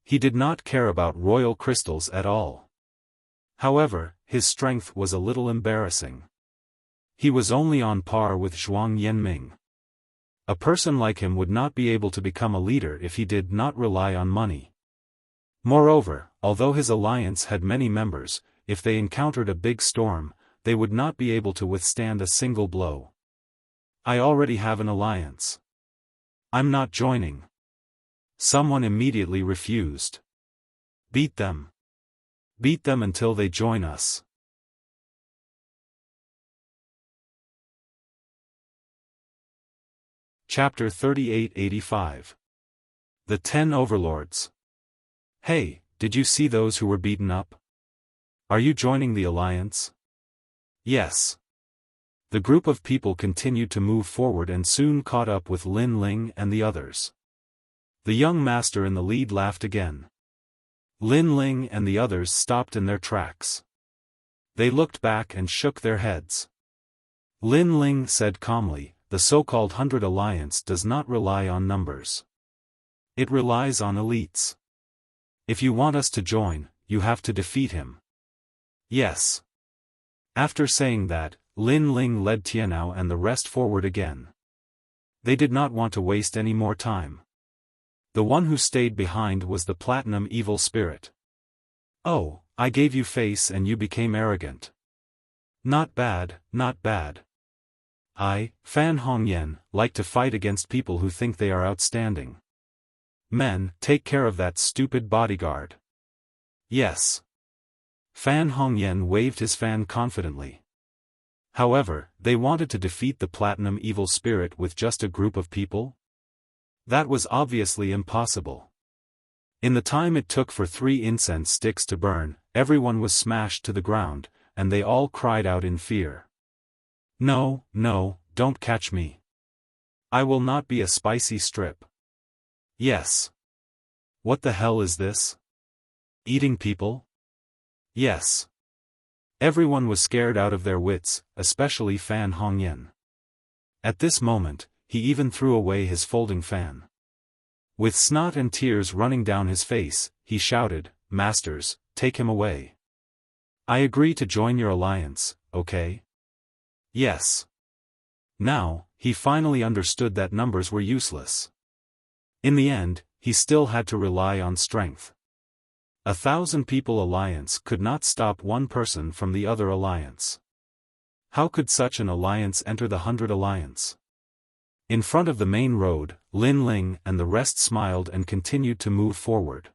He did not care about royal crystals at all. However, his strength was a little embarrassing. He was only on par with Zhuang Yanming. A person like him would not be able to become a leader if he did not rely on money. Moreover, although his alliance had many members, if they encountered a big storm, they would not be able to withstand a single blow. I already have an alliance. I'm not joining. Someone immediately refused. Beat them. Beat them until they join us. Chapter 3885. The 10 Overlords. Hey, did you see those who were beaten up? Are you joining the alliance? Yes. The group of people continued to move forward and soon caught up with Lin Ling and the others. The young master in the lead laughed again. Lin Ling and the others stopped in their tracks. They looked back and shook their heads. Lin Ling said calmly, the so-called 100 Alliance does not rely on numbers. It relies on elites. If you want us to join, you have to defeat him. Yes. After saying that, Lin Ling led Tianao and the rest forward again. They did not want to waste any more time. The one who stayed behind was the Platinum Evil Spirit. Oh, I gave you face and you became arrogant. Not bad, not bad. I, Fan Hongyan, like to fight against people who think they are outstanding. Men, take care of that stupid bodyguard. Yes. Fan Hongyan waved his fan confidently. However, they wanted to defeat the Platinum Evil Spirit with just a group of people? That was obviously impossible. In the time it took for 3 incense sticks to burn, everyone was smashed to the ground, and they all cried out in fear. No, no, don't catch me. I will not be a spicy strip. Yes. What the hell is this? Eating people? Yes. Everyone was scared out of their wits, especially Fan Hongyan. At this moment, he even threw away his folding fan. With snot and tears running down his face, he shouted, "Masters, take him away. I agree to join your alliance, okay?" Yes. Now, he finally understood that numbers were useless. In the end, he still had to rely on strength. 1,000 people alliance could not stop one person from the other alliance. How could such an alliance enter the 100 alliance? In front of the main road, Lin Ling and the rest smiled and continued to move forward.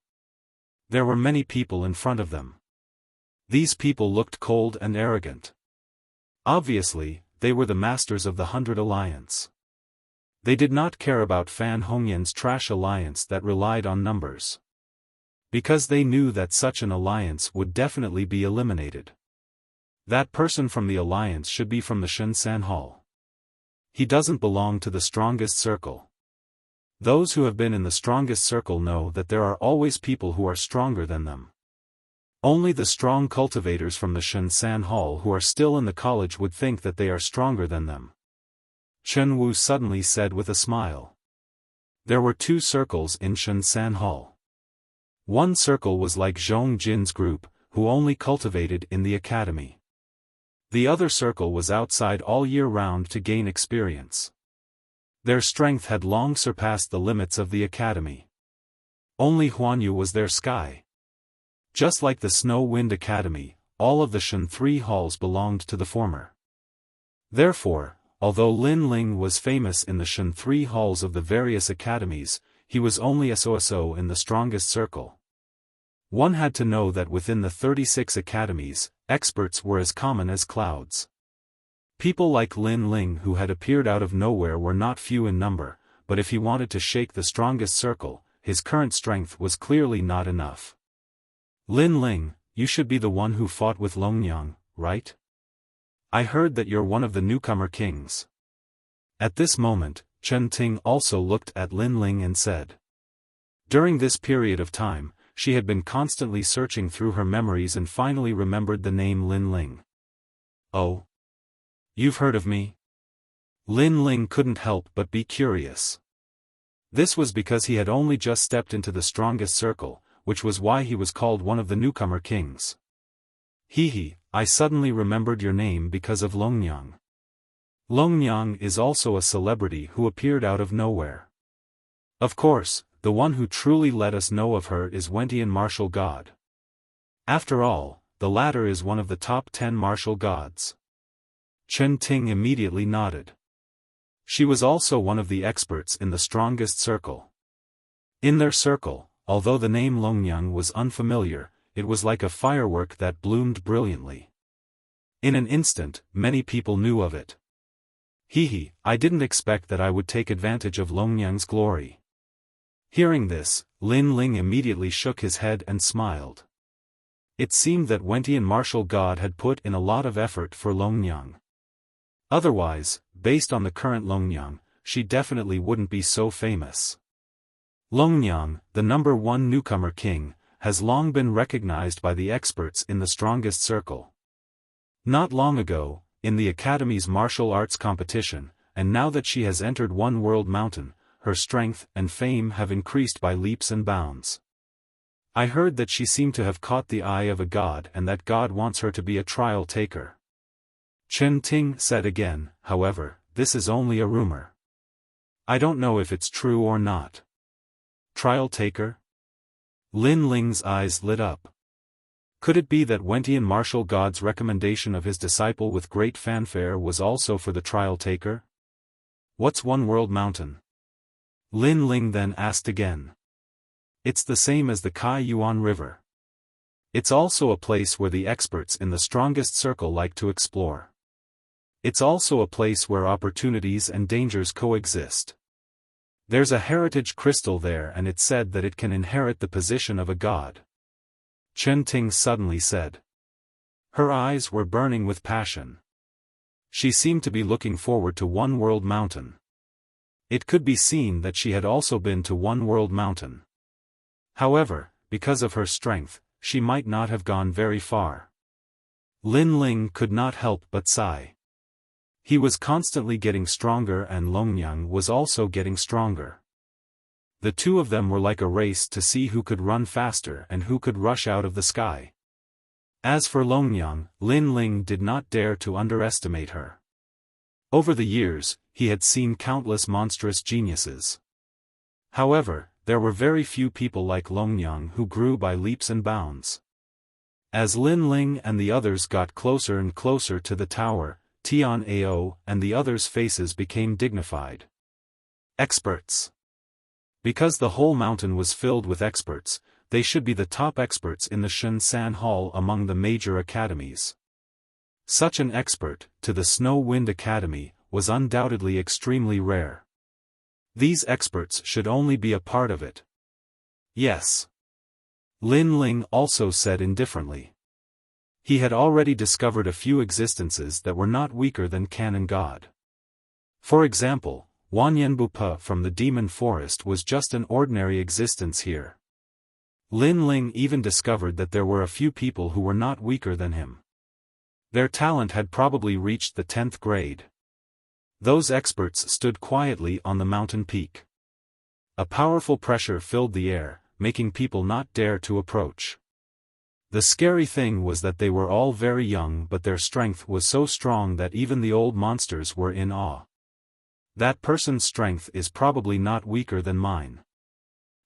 There were many people in front of them. These people looked cold and arrogant. Obviously, they were the masters of the 100 alliance. They did not care about Fan Hongyan's trash alliance that relied on numbers. Because they knew that such an alliance would definitely be eliminated. That person from the alliance should be from the Shenzhen Hall. He doesn't belong to the strongest circle. Those who have been in the strongest circle know that there are always people who are stronger than them. Only the strong cultivators from the Shenzhen Hall who are still in the college would think that they are stronger than them. Chen Wu suddenly said with a smile. There were 2 circles in Shenzhen Hall. One circle was like Zhong Jin's group, who only cultivated in the academy. The other circle was outside all year round to gain experience. Their strength had long surpassed the limits of the academy. Only Huanyu was their sky. Just like the Snow Wind Academy, all of the Shen 3 halls belonged to the former. Therefore, although Lin Ling was famous in the Shen 3 halls of the various academies, he was only so in the strongest circle. One had to know that within the 36 academies, experts were as common as clouds. People like Lin Ling who had appeared out of nowhere were not few in number, but if he wanted to shake the strongest circle, his current strength was clearly not enough. Lin Ling, you should be the one who fought with Longyang, right? I heard that you're one of the newcomer kings. At this moment, Chen Ting also looked at Lin Ling and said. During this period of time, she had been constantly searching through her memories and finally remembered the name Lin Ling. Oh? You've heard of me? Lin Ling couldn't help but be curious. This was because he had only just stepped into the strongest circle, which was why he was called one of the newcomer kings. Hee, I suddenly remembered your name because of Longyang. Longyang is also a celebrity who appeared out of nowhere. Of course, the one who truly let us know of her is Wentian martial god. After all, the latter is one of the top 10 martial gods. Chen Ting immediately nodded. She was also one of the experts in the strongest circle. In their circle, although the name Longyang was unfamiliar, it was like a firework that bloomed brilliantly. In an instant, many people knew of it. Hee, I didn't expect that I would take advantage of Longyang's glory. Hearing this, Lin Ling immediately shook his head and smiled. It seemed that Wentian martial god had put in a lot of effort for Longyang. Otherwise, based on the current Longyang, she definitely wouldn't be so famous. Longyang, the number 1 newcomer king, has long been recognized by the experts in the strongest circle. Not long ago, in the Academy's martial arts competition, and now that she has entered One World Mountain, her strength and fame have increased by leaps and bounds. I heard that she seemed to have caught the eye of a god and that God wants her to be a trial taker. Chen Ting said again, however, this is only a rumor. I don't know if it's true or not. Trial taker? Lin Ling's eyes lit up. Could it be that Wentian martial god's recommendation of his disciple with great fanfare was also for the trial taker? What's One World Mountain? Lin Ling then asked again. It's the same as the Kai Yuan River. It's also a place where the experts in the strongest circle like to explore. It's also a place where opportunities and dangers coexist. There's a heritage crystal there and it's said that it can inherit the position of a god. Chen Ting suddenly said. Her eyes were burning with passion. She seemed to be looking forward to One World Mountain. It could be seen that she had also been to One World Mountain. However, because of her strength, she might not have gone very far. Lin Ling could not help but sigh. He was constantly getting stronger and Longyang was also getting stronger. The two of them were like a race to see who could run faster and who could rush out of the sky. As for Longyang, Lin Ling did not dare to underestimate her. Over the years, he had seen countless monstrous geniuses. However, there were very few people like Longyang who grew by leaps and bounds. As Lin Ling and the others got closer and closer to the tower, Tian Ao and the others' faces became dignified. Experts. Because the whole mountain was filled with experts, they should be the top experts in the Shun San Hall among the major academies. Such an expert, to the Snow Wind Academy, was undoubtedly extremely rare. These experts should only be a part of it. Yes. Lin Ling also said indifferently. He had already discovered a few existences that were not weaker than canon god. For example, Wanyanbupa from the Demon Forest was just an ordinary existence here. Lin Ling even discovered that there were a few people who were not weaker than him. Their talent had probably reached the 10th grade. Those experts stood quietly on the mountain peak. A powerful pressure filled the air, making people not dare to approach. The scary thing was that they were all very young, but their strength was so strong that even the old monsters were in awe. That person's strength is probably not weaker than mine.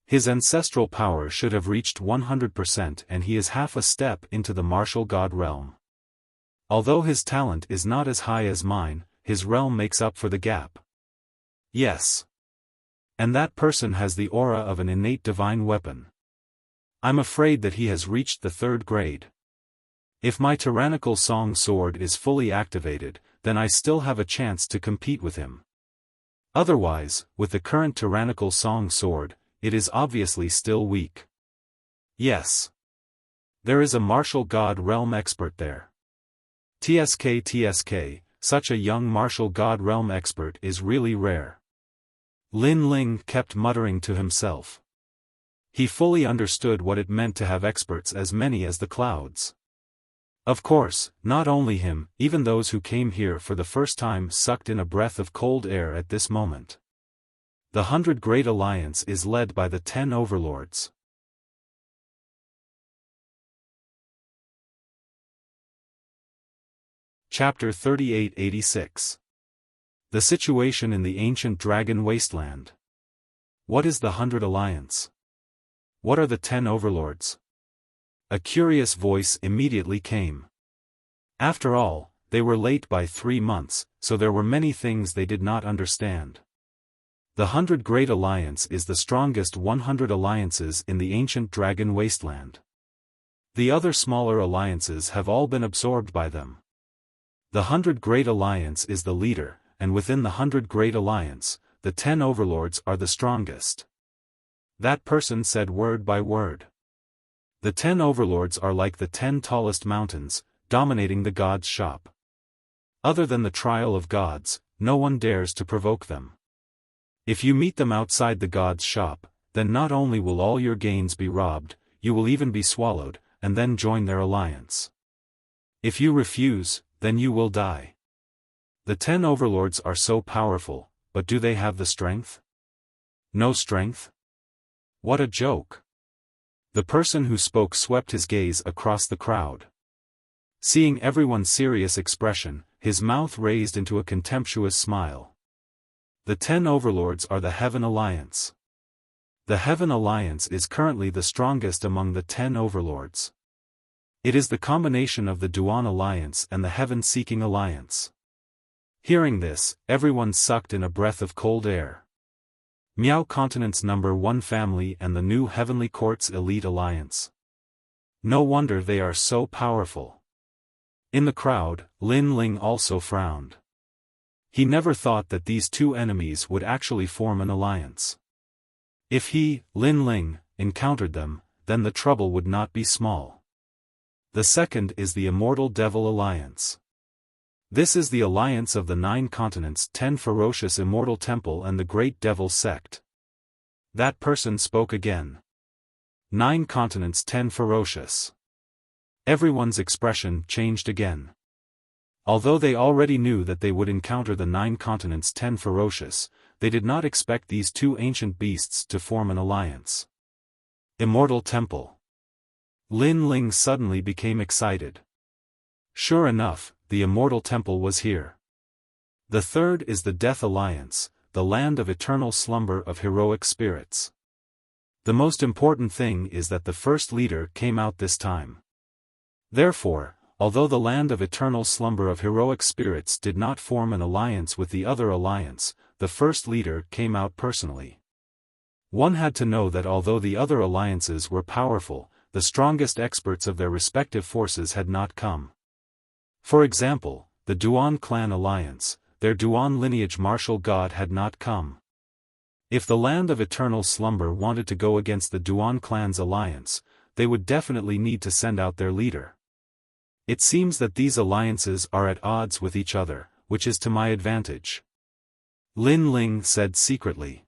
His ancestral power should have reached 100% and he is half a step into the martial god realm. Although his talent is not as high as mine, his realm makes up for the gap. Yes. And that person has the aura of an innate divine weapon. I'm afraid that he has reached the 3rd grade. If my tyrannical song sword is fully activated, then I still have a chance to compete with him. Otherwise, with the current tyrannical song sword, it is obviously still weak. Yes. There is a martial god realm expert there. TSK, such a young martial god realm expert is really rare. Lin Ling kept muttering to himself. He fully understood what it meant to have experts as many as the clouds. Of course, not only him, even those who came here for the first time sucked in a breath of cold air at this moment. The 100 Great Alliance is led by the 10 overlords. Chapter 3886. The situation in the ancient dragon wasteland. What is the 100 Alliance? What are the 10 overlords? A curious voice immediately came. After all, they were late by 3 months, so there were many things they did not understand. The 100 Great Alliance is the strongest 100 alliances in the ancient dragon wasteland. The other smaller alliances have all been absorbed by them. The 100 Great Alliance is the leader, and within the 100 Great Alliance, the 10 overlords are the strongest. That person said word by word. The 10 overlords are like the 10 tallest mountains, dominating the gods' shop. Other than the trial of gods, no one dares to provoke them. If you meet them outside the gods' shop, then not only will all your gains be robbed, you will even be swallowed, and then join their alliance. If you refuse, then you will die. The 10 overlords are so powerful, but do they have the strength? No strength? What a joke. The person who spoke swept his gaze across the crowd. Seeing everyone's serious expression, his mouth raised into a contemptuous smile. The 10 overlords are the Heaven Alliance. The Heaven Alliance is currently the strongest among the 10 overlords. It is the combination of the Duan Alliance and the Heaven-seeking Alliance. Hearing this, everyone sucked in a breath of cold air. Miao Continent's number 1 family and the new Heavenly Court's elite alliance. No wonder they are so powerful. In the crowd, Lin Ling also frowned. He never thought that these two enemies would actually form an alliance. If he, Lin Ling, encountered them, then the trouble would not be small. The second is the Immortal Devil Alliance. This is the alliance of the 9 continents, 10 ferocious immortal temple and the Great Devil sect. That person spoke again. 9 continents, 10 ferocious. Everyone's expression changed again. Although they already knew that they would encounter the 9 continents, 10 ferocious, they did not expect these two ancient beasts to form an alliance. Immortal Temple. Lin Ling suddenly became excited. Sure enough, the Immortal Temple was here. The third is the Death Alliance, the land of eternal slumber of heroic spirits. The most important thing is that the first leader came out this time. Therefore, although the land of eternal slumber of heroic spirits did not form an alliance with the other alliance, the first leader came out personally. One had to know that although the other alliances were powerful, the strongest experts of their respective forces had not come. For example, the Duan Clan Alliance, their Duan lineage martial god had not come. If the land of eternal slumber wanted to go against the Duan Clan's alliance, they would definitely need to send out their leader. It seems that these alliances are at odds with each other, which is to my advantage. Lin Ling said secretly.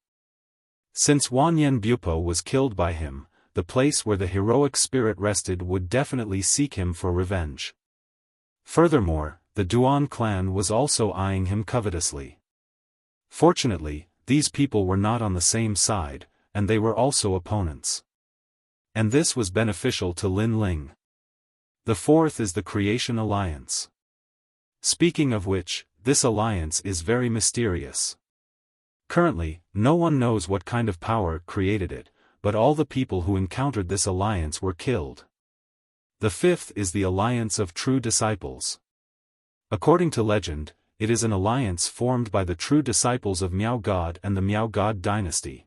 Since Wanyan Bupo was killed by him, the place where the heroic spirit rested would definitely seek him for revenge. Furthermore, the Duan clan was also eyeing him covetously. Fortunately, these people were not on the same side, and they were also opponents. And this was beneficial to Lin Ling. The fourth is the Creation Alliance. Speaking of which, this alliance is very mysterious. Currently, no one knows what kind of power created it, but all the people who encountered this alliance were killed. The fifth is the Alliance of True Disciples. According to legend, it is an alliance formed by the true disciples of Miao God and the Miao God dynasty.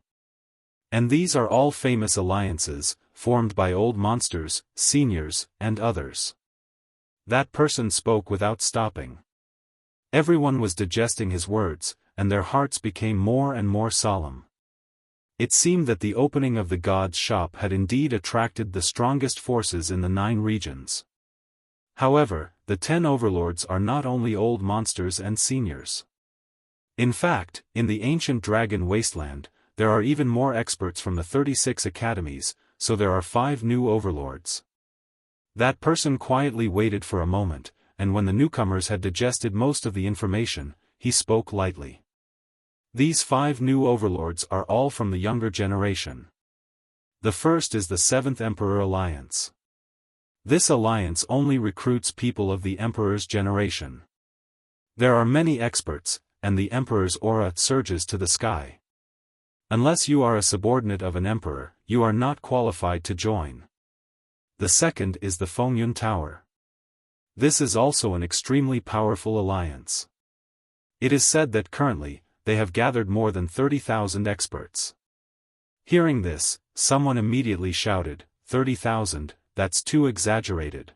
And these are all famous alliances, formed by old monsters, seniors, and others. That person spoke without stopping. Everyone was digesting his words, and their hearts became more and more solemn. It seemed that the opening of the god's shop had indeed attracted the strongest forces in the 9 regions. However, the 10 overlords are not only old monsters and seniors. In fact, in the ancient dragon wasteland, there are even more experts from the 36 academies, so there are 5 new overlords. That person quietly waited for a moment, and when the newcomers had digested most of the information, he spoke lightly. These 5 new overlords are all from the younger generation. The first is the 7th Emperor Alliance. This alliance only recruits people of the Emperor's generation. There are many experts, and the Emperor's aura surges to the sky. Unless you are a subordinate of an Emperor, you are not qualified to join. The second is the Fengyun Tower. This is also an extremely powerful alliance. It is said that currently, they have gathered more than 30,000 experts. Hearing this, someone immediately shouted, 30,000, that's too exaggerated.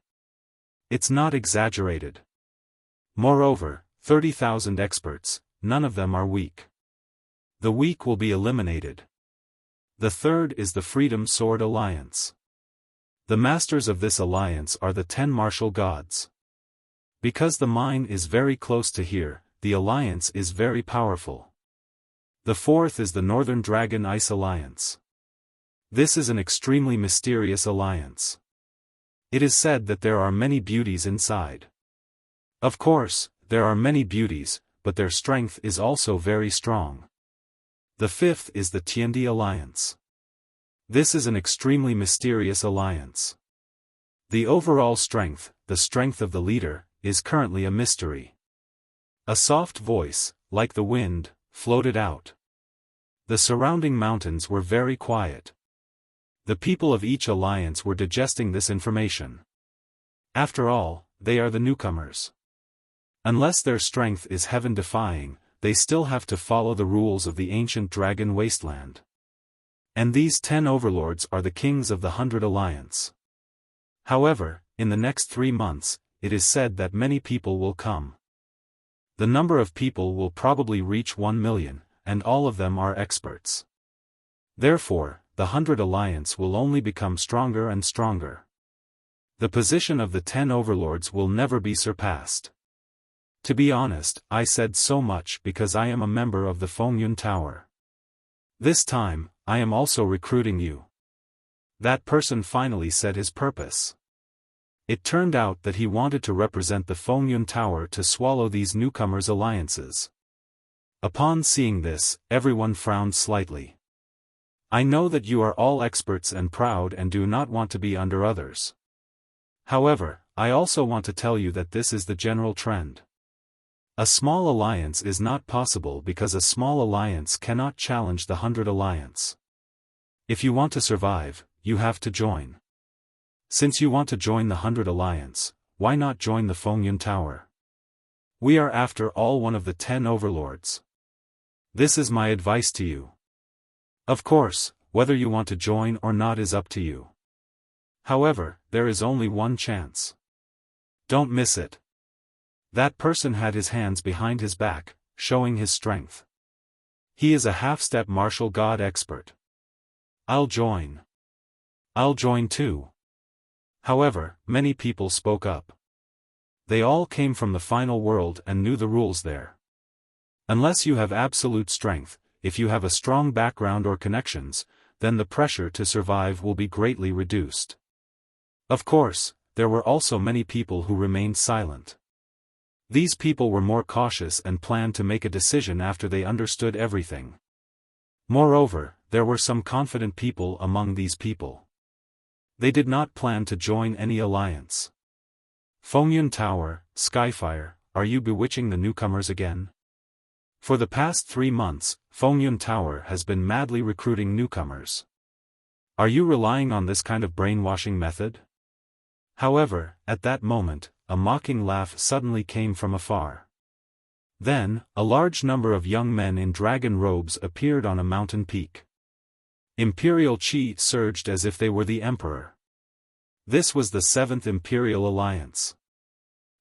It's not exaggerated. Moreover, 30,000 experts, none of them are weak. The weak will be eliminated. The third is the Freedom Sword Alliance. The masters of this alliance are the 10 martial gods. Because the mine is very close to here, the alliance is very powerful. The fourth is the Northern Dragon Ice Alliance. This is an extremely mysterious alliance. It is said that there are many beauties inside. Of course, there are many beauties, but their strength is also very strong. The fifth is the Tiandi Alliance. This is an extremely mysterious alliance. The overall strength, the strength of the leader, is currently a mystery. A soft voice, like the wind, floated out. The surrounding mountains were very quiet. The people of each alliance were digesting this information. After all, they are the newcomers. Unless their strength is heaven-defying, they still have to follow the rules of the ancient dragon wasteland. And these 10 overlords are the kings of the 100 Alliance. However, in the next 3 months, it is said that many people will come. The number of people will probably reach 1 million, and all of them are experts. Therefore, the 100 Alliance will only become stronger and stronger. The position of the 10 overlords will never be surpassed. To be honest, I said so much because I am a member of the Fengyun Tower. This time, I am also recruiting you. That person finally said his purpose. It turned out that he wanted to represent the Fengyun Tower to swallow these newcomers' alliances. Upon seeing this, everyone frowned slightly. I know that you are all experts and proud and do not want to be under others. However, I also want to tell you that this is the general trend. A small alliance is not possible because a small alliance cannot challenge the 100 Alliance. If you want to survive, you have to join. Since you want to join the 100 Alliance, why not join the Fengyun Tower? We are after all one of the 10 overlords. This is my advice to you. Of course, whether you want to join or not is up to you. However, there is only one chance. Don't miss it. That person had his hands behind his back, showing his strength. He is a half-step martial god expert. I'll join. I'll join too. However, many people spoke up. They all came from the final world and knew the rules there. Unless you have absolute strength, if you have a strong background or connections, then the pressure to survive will be greatly reduced. Of course, there were also many people who remained silent. These people were more cautious and planned to make a decision after they understood everything. Moreover, there were some confident people among these people. They did not plan to join any alliance. Fengyun Tower, Skyfire, are you bewitching the newcomers again? For the past 3 months, Fengyun Tower has been madly recruiting newcomers. Are you relying on this kind of brainwashing method? However, at that moment, a mocking laugh suddenly came from afar. Then, a large number of young men in dragon robes appeared on a mountain peak. Imperial Qi surged as if they were the emperor. This was the 7th Imperial Alliance.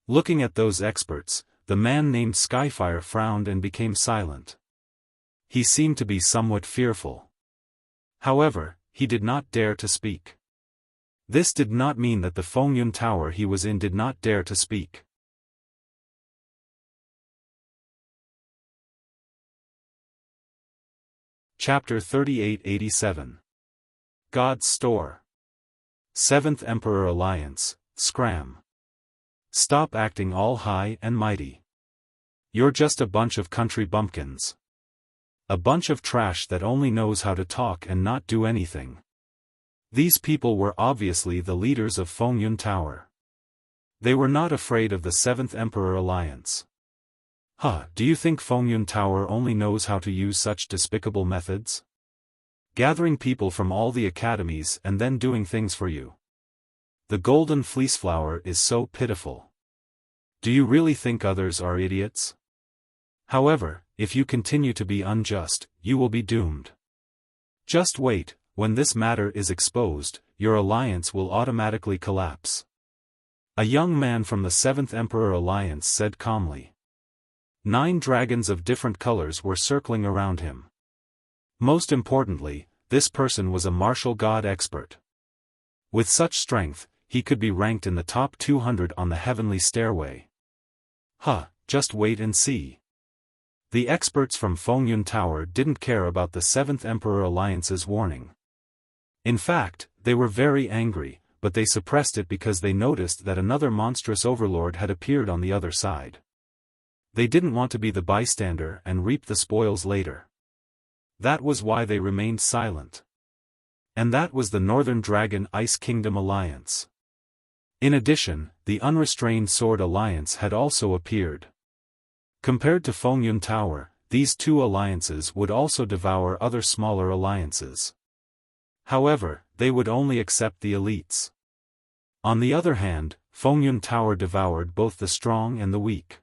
Looking at those experts, the man named Skyfire frowned and became silent. He seemed to be somewhat fearful. However, he did not dare to speak. This did not mean that the Fengyun Tower he was in did not dare to speak. Chapter 3887. God's Store. 7th Emperor Alliance, Scram. Stop acting all high and mighty. You're just a bunch of country bumpkins. A bunch of trash that only knows how to talk and not do anything. These people were obviously the leaders of Fengyun Tower. They were not afraid of the 7th Emperor Alliance. Do you think Fengyun Tower only knows how to use such despicable methods? Gathering people from all the academies and then doing things for you. The golden fleeceflower is so pitiful. Do you really think others are idiots? However, if you continue to be unjust, you will be doomed. Just wait, when this matter is exposed, your alliance will automatically collapse. A young man from the 7th Emperor Alliance said calmly. 9 dragons of different colors were circling around him. Most importantly, this person was a martial god expert. With such strength, he could be ranked in the top 200 on the heavenly stairway. Just wait and see. The experts from Fengyun Tower didn't care about the 7th Emperor Alliance's warning. In fact, they were very angry, but they suppressed it because they noticed that another monstrous overlord had appeared on the other side. They didn't want to be the bystander and reap the spoils later. That was why they remained silent. And that was the Northern Dragon Ice Kingdom Alliance. In addition, the Unrestrained Sword Alliance had also appeared. Compared to Fengyun Tower, these two alliances would also devour other smaller alliances. However, they would only accept the elites. On the other hand, Fengyun Tower devoured both the strong and the weak.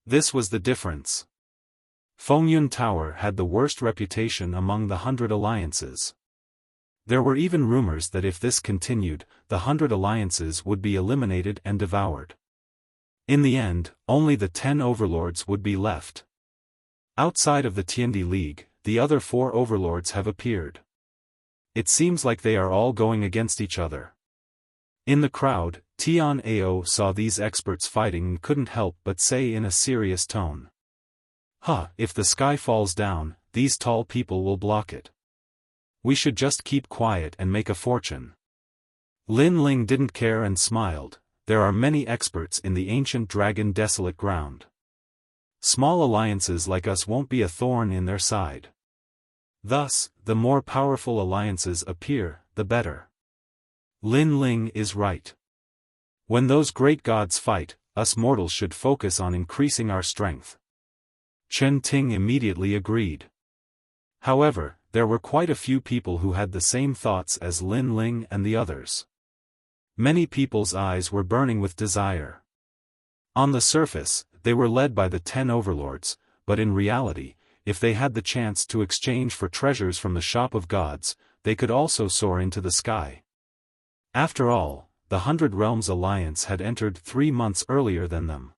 This was the difference. Fengyun Tower had the worst reputation among the 100 alliances. There were even rumors that if this continued, the 100 alliances would be eliminated and devoured. In the end, only the 10 overlords would be left. Outside of the Tiandi League, the other 4 overlords have appeared. It seems like they are all going against each other. In the crowd, Tian Ao saw these experts fighting and couldn't help but say in a serious tone. If the sky falls down, these tall people will block it. We should just keep quiet and make a fortune. Lin Ling didn't care and smiled. There are many experts in the ancient dragon desolate ground. Small alliances like us won't be a thorn in their side. Thus, the more powerful alliances appear, the better. Lin Ling is right. When those great gods fight, us mortals should focus on increasing our strength. Chen Ting immediately agreed. However, there were quite a few people who had the same thoughts as Lin Ling and the others. Many people's eyes were burning with desire. On the surface, they were led by the 10 overlords, but in reality, if they had the chance to exchange for treasures from the shop of gods, they could also soar into the sky. After all, the 100 Realms Alliance had entered 3 months earlier than them.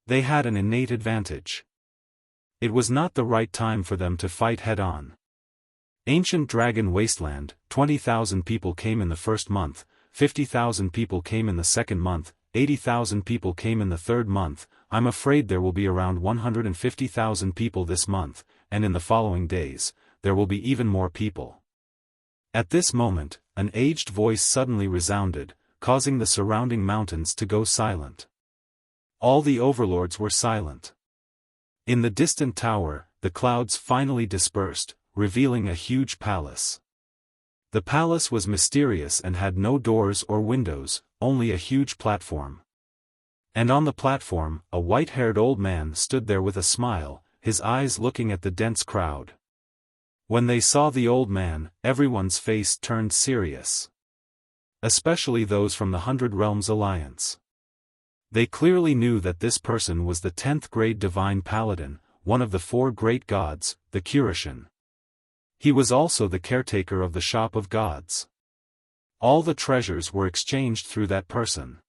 They had an innate advantage. It was not the right time for them to fight head-on. Ancient Dragon Wasteland, 20,000 people came in the first month, 50,000 people came in the second month, 80,000 people came in the third month. I'm afraid there will be around 150,000 people this month, and in the following days, there will be even more people. At this moment, an aged voice suddenly resounded, causing the surrounding mountains to go silent. All the overlords were silent. In the distant tower, the clouds finally dispersed, revealing a huge palace. The palace was mysterious and had no doors or windows, only a huge platform. And on the platform, a white-haired old man stood there with a smile, his eyes looking at the dense crowd. When they saw the old man, everyone's face turned serious. Especially those from the 100 Realms Alliance. They clearly knew that this person was the 10th grade divine paladin, one of the 4 great gods, the Kurishin. He was also the caretaker of the shop of gods. All the treasures were exchanged through that person.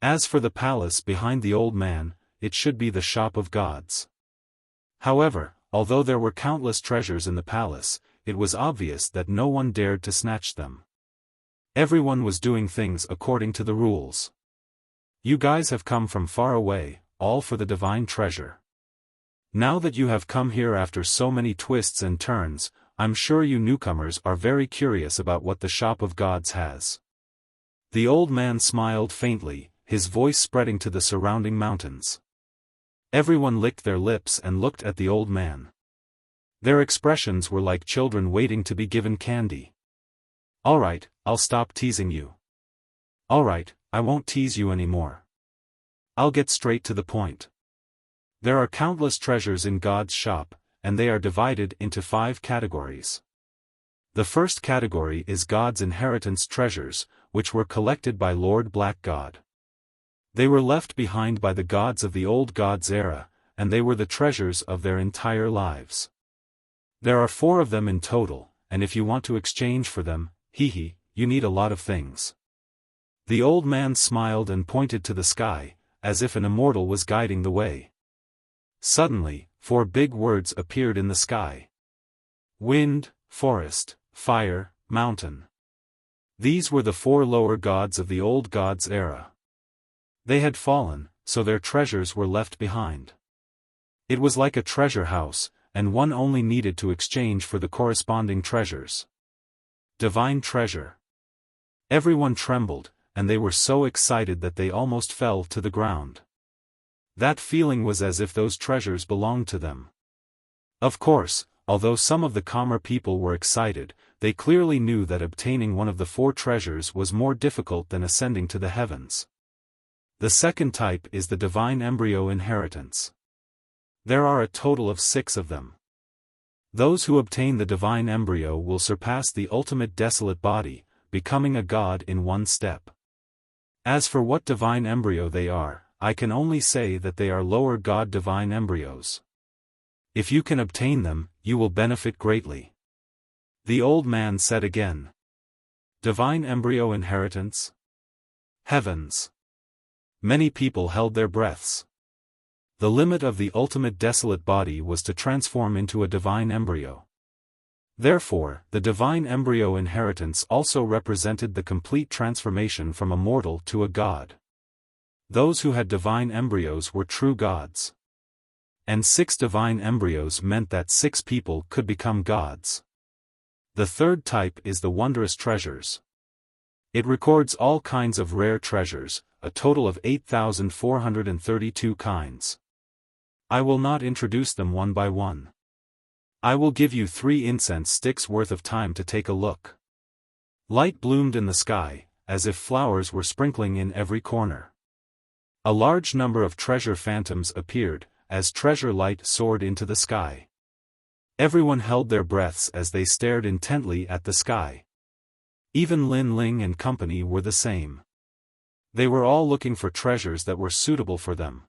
As for the palace behind the old man, it should be the shop of gods. However, although there were countless treasures in the palace, it was obvious that no one dared to snatch them. Everyone was doing things according to the rules. You guys have come from far away, all for the divine treasure. Now that you have come here after so many twists and turns, I'm sure you newcomers are very curious about what the shop of gods has. The old man smiled faintly, his voice spreading to the surrounding mountains. Everyone licked their lips and looked at the old man. Their expressions were like children waiting to be given candy. Alright, I'll stop teasing you. Alright, I won't tease you anymore. I'll get straight to the point. There are countless treasures in God's shop, and they are divided into 5 categories. The first category is God's inheritance treasures, which were collected by Lord Black God. They were left behind by the gods of the old gods era, and they were the treasures of their entire lives. There are 4 of them in total, and if you want to exchange for them, you need a lot of things. The old man smiled and pointed to the sky, as if an immortal was guiding the way. Suddenly, 4 big words appeared in the sky. Wind, forest, fire, mountain. These were the 4 lower gods of the old gods era. They had fallen, so their treasures were left behind. It was like a treasure house, and one only needed to exchange for the corresponding treasures. Divine treasure. Everyone trembled, and they were so excited that they almost fell to the ground. That feeling was as if those treasures belonged to them. Of course, although some of the calmer people were excited, they clearly knew that obtaining one of the 4 treasures was more difficult than ascending to the heavens. The second type is the divine embryo inheritance. There are a total of 6 of them. Those who obtain the divine embryo will surpass the ultimate desolate body, becoming a god in one step. As for what divine embryo they are, I can only say that they are lower god divine embryos. If you can obtain them, you will benefit greatly. The old man said again. Divine embryo inheritance? Heavens! Many people held their breaths. The limit of the ultimate desolate body was to transform into a divine embryo. Therefore, the divine embryo inheritance also represented the complete transformation from a mortal to a god. Those who had divine embryos were true gods. And 6 divine embryos meant that 6 people could become gods. The third type is the wondrous treasures. It records all kinds of rare treasures, a total of 8,432 kinds. I will not introduce them one by one. I will give you 3 incense sticks worth of time to take a look. Light bloomed in the sky, as if flowers were sprinkling in every corner. A large number of treasure phantoms appeared, as treasure light soared into the sky. Everyone held their breaths as they stared intently at the sky. Even Lin Ling and company were the same. They were all looking for treasures that were suitable for them.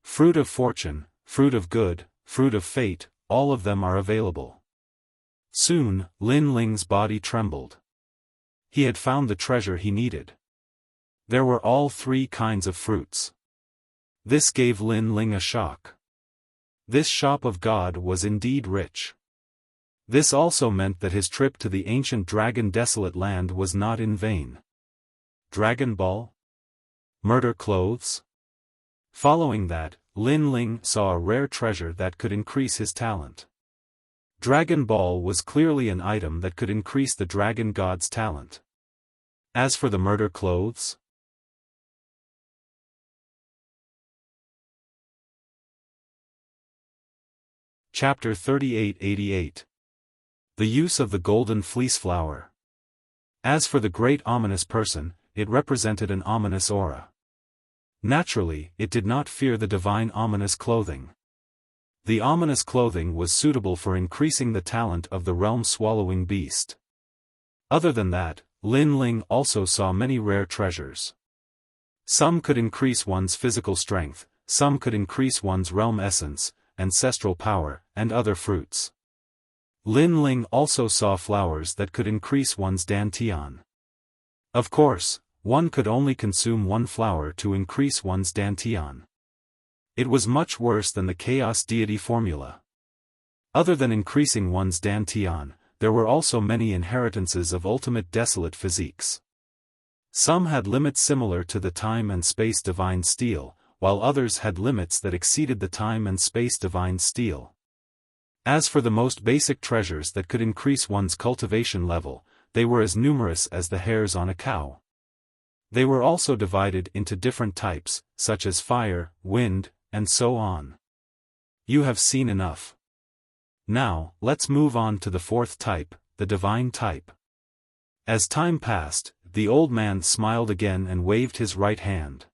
Fruit of fortune, fruit of good, fruit of fate, all of them are available. Soon, Lin Ling's body trembled. He had found the treasure he needed. There were all 3 kinds of fruits. This gave Lin Ling a shock. This shop of God was indeed rich. This also meant that his trip to the ancient dragon desolate land was not in vain. Dragon Ball? Murder clothes? Following that, Lin Ling saw a rare treasure that could increase his talent. Dragon Ball was clearly an item that could increase the dragon god's talent. As for the murder clothes? Chapter 3888. The use of the golden fleece flower. As for the great ominous person, it represented an ominous aura. Naturally, it did not fear the divine ominous clothing. The ominous clothing was suitable for increasing the talent of the realm-swallowing beast. Other than that, Lin Ling also saw many rare treasures. Some could increase one's physical strength, some could increase one's realm essence, ancestral power, and other fruits. Lin Ling also saw flowers that could increase one's dantian. Of course, one could only consume one flower to increase one's dantian. It was much worse than the chaos deity formula. Other than increasing one's dantian, there were also many inheritances of ultimate desolate physiques. Some had limits similar to the time and space divine steel, while others had limits that exceeded the time and space divine steel. As for the most basic treasures that could increase one's cultivation level, they were as numerous as the hairs on a cow. They were also divided into different types, such as fire, wind, and so on. You have seen enough. Now, let's move on to the 4th type, the divine type. As time passed, the old man smiled again and waved his right hand.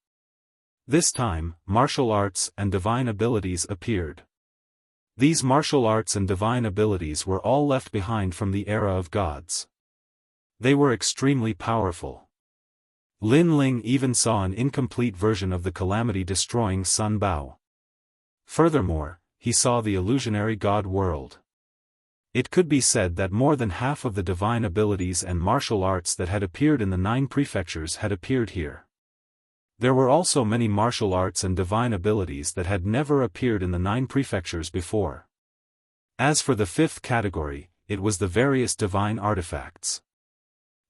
This time, martial arts and divine abilities appeared. These martial arts and divine abilities were all left behind from the era of gods. They were extremely powerful. Lin Ling even saw an incomplete version of the calamity-destroying Sun Bao. Furthermore, he saw the illusionary god world. It could be said that more than half of the divine abilities and martial arts that had appeared in the 9 prefectures had appeared here. There were also many martial arts and divine abilities that had never appeared in the 9 prefectures before. As for the 5th category, it was the various divine artifacts.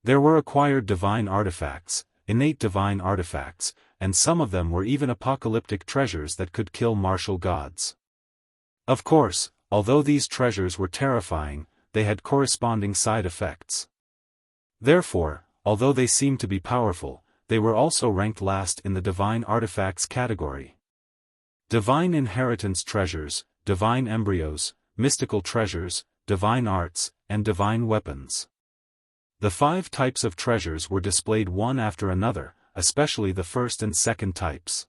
There were acquired divine artifacts, innate divine artifacts, and some of them were even apocalyptic treasures that could kill martial gods. Of course, although these treasures were terrifying, they had corresponding side effects. Therefore, although they seemed to be powerful, they were also ranked last in the divine artifacts category. Divine inheritance treasures, divine embryos, mystical treasures, divine arts, and divine weapons. The 5 types of treasures were displayed one after another, especially the first and second types.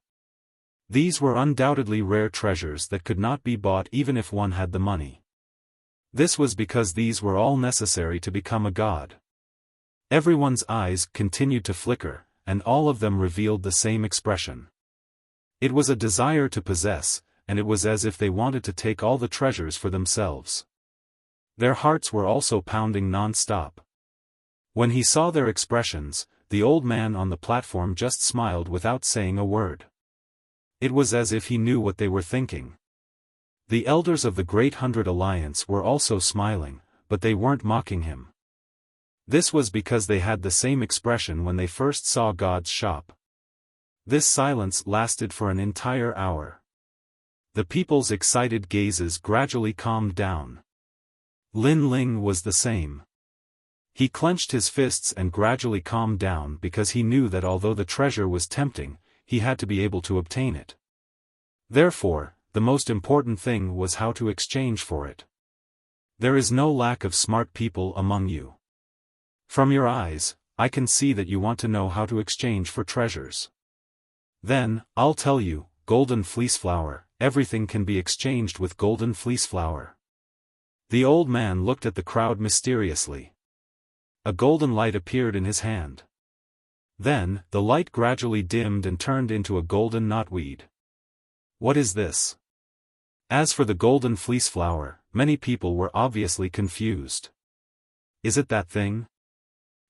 These were undoubtedly rare treasures that could not be bought even if one had the money. This was because these were all necessary to become a god. Everyone's eyes continued to flicker, and all of them revealed the same expression. It was a desire to possess, and it was as if they wanted to take all the treasures for themselves. Their hearts were also pounding non-stop. When he saw their expressions, the old man on the platform just smiled without saying a word. It was as if he knew what they were thinking. The elders of the Great Hundred Alliance were also smiling, but they weren't mocking him. This was because they had the same expression when they first saw God's shop. This silence lasted for an entire hour. The people's excited gazes gradually calmed down. Lin Ling was the same. He clenched his fists and gradually calmed down because he knew that although the treasure was tempting, he had to be able to obtain it. Therefore, the most important thing was how to exchange for it. There is no lack of smart people among you. From your eyes, I can see that you want to know how to exchange for treasures. Then, I'll tell you, golden fleece flower, everything can be exchanged with golden fleece flower. The old man looked at the crowd mysteriously. A golden light appeared in his hand. Then, the light gradually dimmed and turned into a golden knotweed. What is this? As for the golden fleece flower, many people were obviously confused. Is it that thing?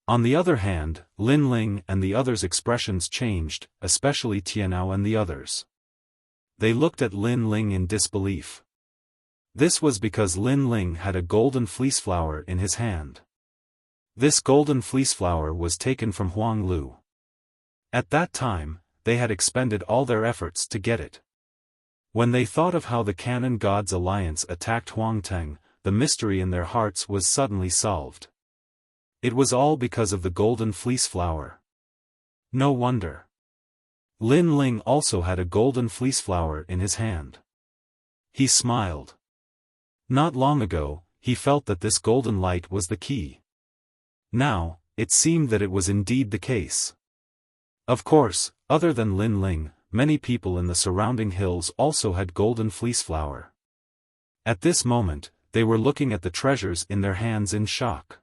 On the other hand, Lin Ling and the others' expressions changed, especially Tianao and the others. They looked at Lin Ling in disbelief. This was because Lin Ling had a golden fleece flower in his hand. This golden fleece flower was taken from Huang Lu. At that time, they had expended all their efforts to get it. When they thought of how the Canon Gods Alliance attacked Huang Teng, the mystery in their hearts was suddenly solved. It was all because of the golden fleece flower. No wonder. Lin Ling also had a golden fleece flower in his hand. He smiled. Not long ago, he felt that this golden light was the key. Now, it seemed that it was indeed the case. Of course, other than Lin Ling, many people in the surrounding hills also had golden fleece flower. At this moment, they were looking at the treasures in their hands in shock.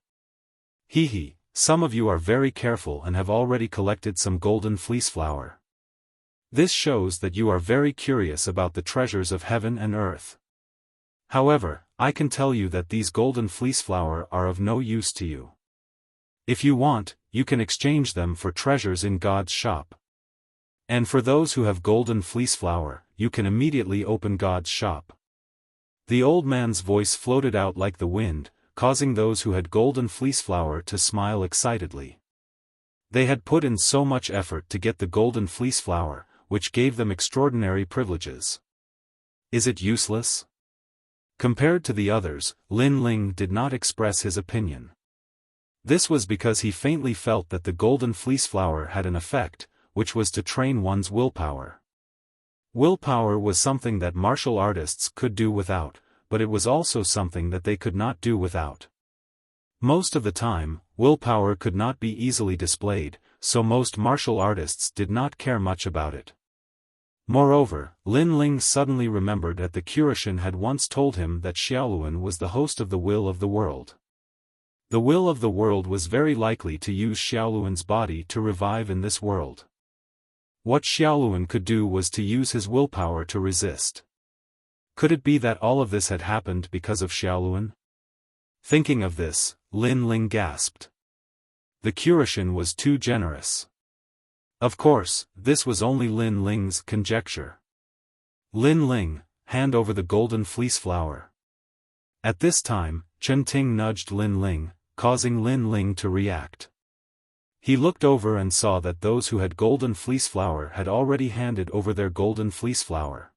Hee, some of you are very careful and have already collected some golden fleece flower. This shows that you are very curious about the treasures of heaven and earth. However, I can tell you that these golden fleece flower are of no use to you. If you want, you can exchange them for treasures in God's shop. And for those who have golden fleece flower, you can immediately open God's shop. The old man's voice floated out like the wind, causing those who had golden fleece flower to smile excitedly. They had put in so much effort to get the golden fleece flower, which gave them extraordinary privileges. Is it useless? Compared to the others, Lin Ling did not express his opinion. This was because he faintly felt that the golden fleece flower had an effect, which was to train one's willpower. Willpower was something that martial artists could do without, but it was also something that they could not do without. Most of the time, willpower could not be easily displayed, so most martial artists did not care much about it. Moreover, Lin Ling suddenly remembered that the Kurishin had once told him that Xiaoluan was the host of the will of the world. The will of the world was very likely to use Xiaoluan's body to revive in this world. What Xiaoluan could do was to use his willpower to resist. Could it be that all of this had happened because of Xiaoluan? Thinking of this, Lin Ling gasped. The Kurishin was too generous. Of course, this was only Lin Ling's conjecture. Lin Ling, hand over the golden fleece flower. At this time, Chen Ting nudged Lin Ling, causing Lin Ling to react. He looked over and saw that those who had golden fleece flower had already handed over their golden fleece flower.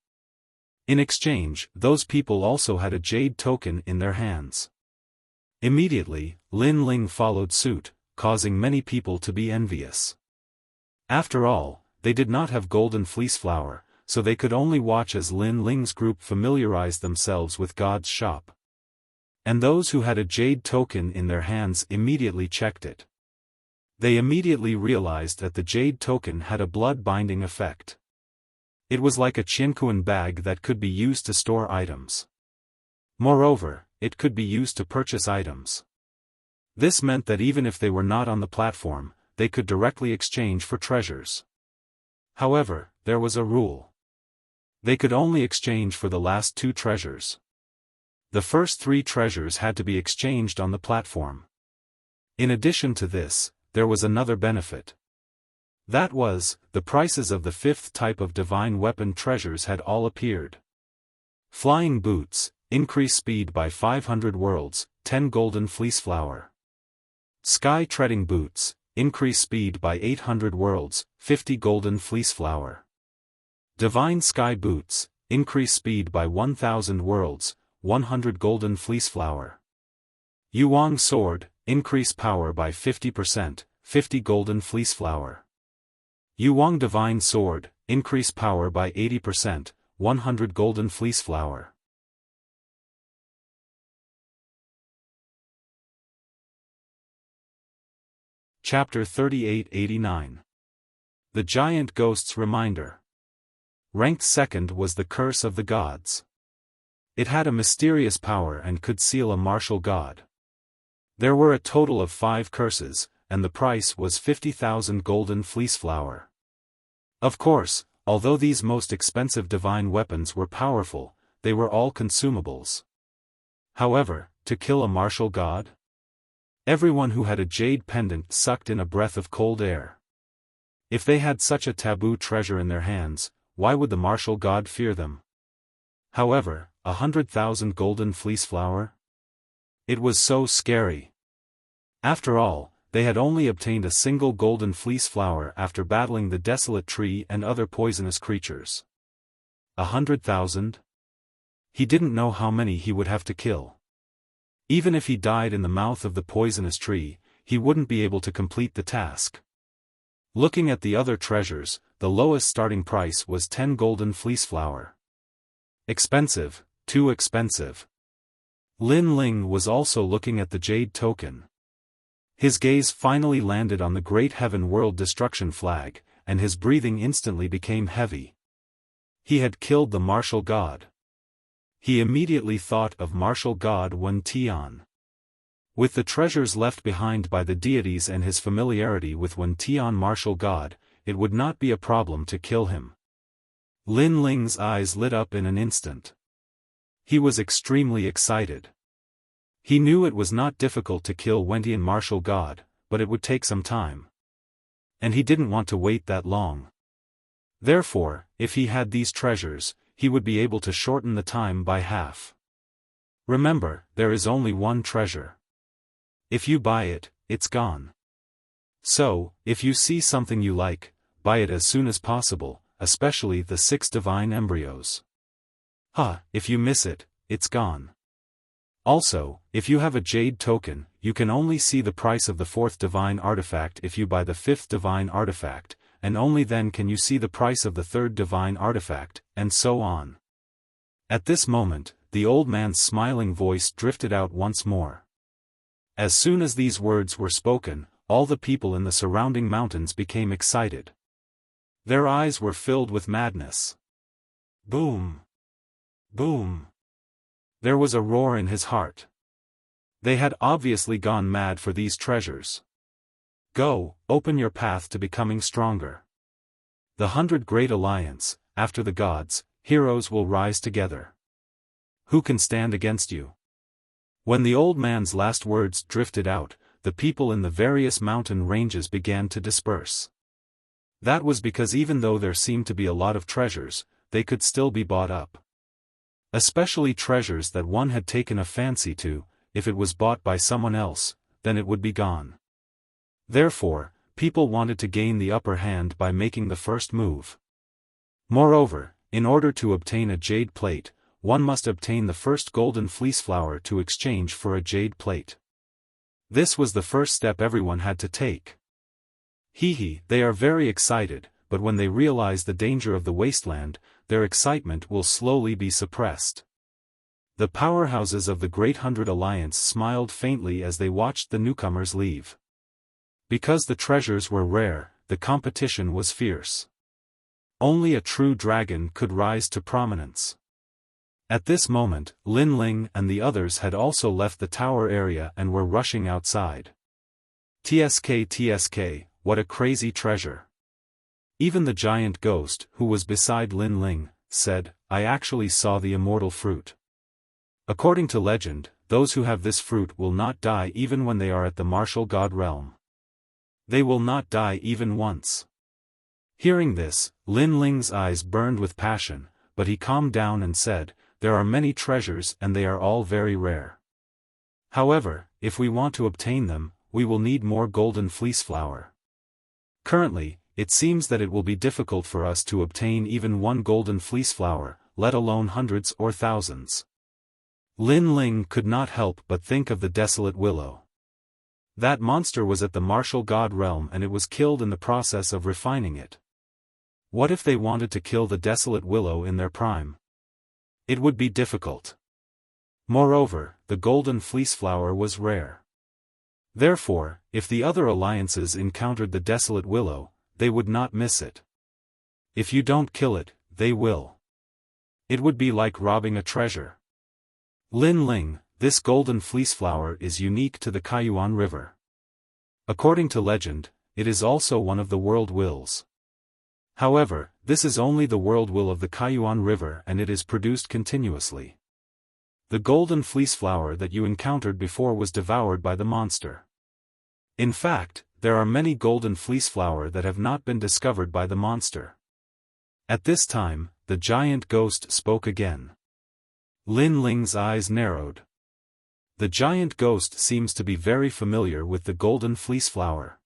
In exchange, those people also had a jade token in their hands. Immediately, Lin Ling followed suit, causing many people to be envious. After all, they did not have golden fleece flower, so they could only watch as Lin Ling's group familiarized themselves with God's shop. And those who had a jade token in their hands immediately checked it. They immediately realized that the jade token had a blood-binding effect. It was like a Qianquan bag that could be used to store items. Moreover, it could be used to purchase items. This meant that even if they were not on the platform, they could directly exchange for treasures. However, there was a rule. They could only exchange for the last 2 treasures. The first 3 treasures had to be exchanged on the platform. In addition to this, there was another benefit. That was, the prices of the 5th type of divine weapon treasures had all appeared. Flying boots, increase speed by 500 worlds, 10 golden fleece flower. Sky treading boots, increase speed by 800 worlds, 50 golden fleece flower. Divine sky boots, increase speed by 1000 worlds, 100 golden fleece flower. Yuang sword, increase power by 50%, 50 golden fleece flower. Yuang divine sword, increase power by 80%, 100 golden fleece flower. Chapter 38-89. The Giant Ghost's Reminder. Ranked 2nd was the Curse of the Gods. It had a mysterious power and could seal a martial god. There were a total of 5 curses, and the price was 50,000 golden fleece flower. Of course, although these most expensive divine weapons were powerful, they were all consumables. However, to kill a martial god? Everyone who had a jade pendant sucked in a breath of cold air. If they had such a taboo treasure in their hands, why would the martial god fear them? However, 100,000 golden fleece flower? It was so scary. After all, they had only obtained a single golden fleece flower after battling the desolate tree and other poisonous creatures. 100,000? He didn't know how many he would have to kill. Even if he died in the mouth of the poisonous tree, he wouldn't be able to complete the task. Looking at the other treasures, the lowest starting price was 10 golden fleece flower. Expensive, too expensive. Lin Ling was also looking at the jade token. His gaze finally landed on the great heaven world destruction flag, and his breathing instantly became heavy. He had killed the martial god. He immediately thought of martial god Wen Tian. With the treasures left behind by the deities and his familiarity with Wen Tian martial god, it would not be a problem to kill him. Lin Ling's eyes lit up in an instant. He was extremely excited. He knew it was not difficult to kill Wen Tian martial god, but it would take some time. And he didn't want to wait that long. Therefore, if he had these treasures, he would be able to shorten the time by half. Remember, there is only one treasure. If you buy it, it's gone. So, if you see something you like, buy it as soon as possible, especially the 6 divine embryos. If you miss it, it's gone. Also, if you have a jade token, you can only see the price of the 4th divine artifact if you buy the 5th divine artifact, and only then can you see the price of the 3rd divine artifact, and so on. At this moment, the old man's smiling voice drifted out once more. As soon as these words were spoken, all the people in the surrounding mountains became excited. Their eyes were filled with madness. Boom! Boom! There was a roar in his heart. They had obviously gone mad for these treasures. Go, open your path to becoming stronger. The 100 Great Alliance, after the gods, heroes will rise together. Who can stand against you? When the old man's last words drifted out, the people in the various mountain ranges began to disperse. That was because even though there seemed to be a lot of treasures, they could still be bought up. Especially treasures that one had taken a fancy to, if it was bought by someone else, then it would be gone. Therefore, people wanted to gain the upper hand by making the first move. Moreover, in order to obtain a jade plate, one must obtain the first golden fleece flower to exchange for a jade plate. This was the first step everyone had to take. They are very excited, but when they realize the danger of the wasteland, their excitement will slowly be suppressed. The powerhouses of the Great Hundred Alliance smiled faintly as they watched the newcomers leave. Because the treasures were rare, the competition was fierce. Only a true dragon could rise to prominence. At this moment, Lin Ling and the others had also left the tower area and were rushing outside. TSK, what a crazy treasure. Even the giant ghost, who was beside Lin Ling, said, I actually saw the immortal fruit. According to legend, those who have this fruit will not die even when they are at the martial god realm. They will not die even once. Hearing this, Lin Ling's eyes burned with passion, but he calmed down and said, there are many treasures and they are all very rare. However, if we want to obtain them, we will need more golden fleece flower. Currently, it seems that it will be difficult for us to obtain even one golden fleece flower, let alone hundreds or thousands. Lin Ling could not help but think of the desolate willow. That monster was at the martial god realm and it was killed in the process of refining it. What if they wanted to kill the desolate willow in their prime? It would be difficult. Moreover, the golden fleece flower was rare. Therefore, if the other alliances encountered the desolate willow, they would not miss it. If you don't kill it, they will. It would be like robbing a treasure. Lin Ling, this golden fleece flower is unique to the Kaiyuan River. According to legend, it is also one of the world wills. However, this is only the world will of the Kaiyuan River and it is produced continuously. The golden fleece flower that you encountered before was devoured by the monster. In fact, there are many golden fleece flower that have not been discovered by the monster. At this time, the giant ghost spoke again. Lin Ling's eyes narrowed. The giant ghost seems to be very familiar with the golden fleece flower.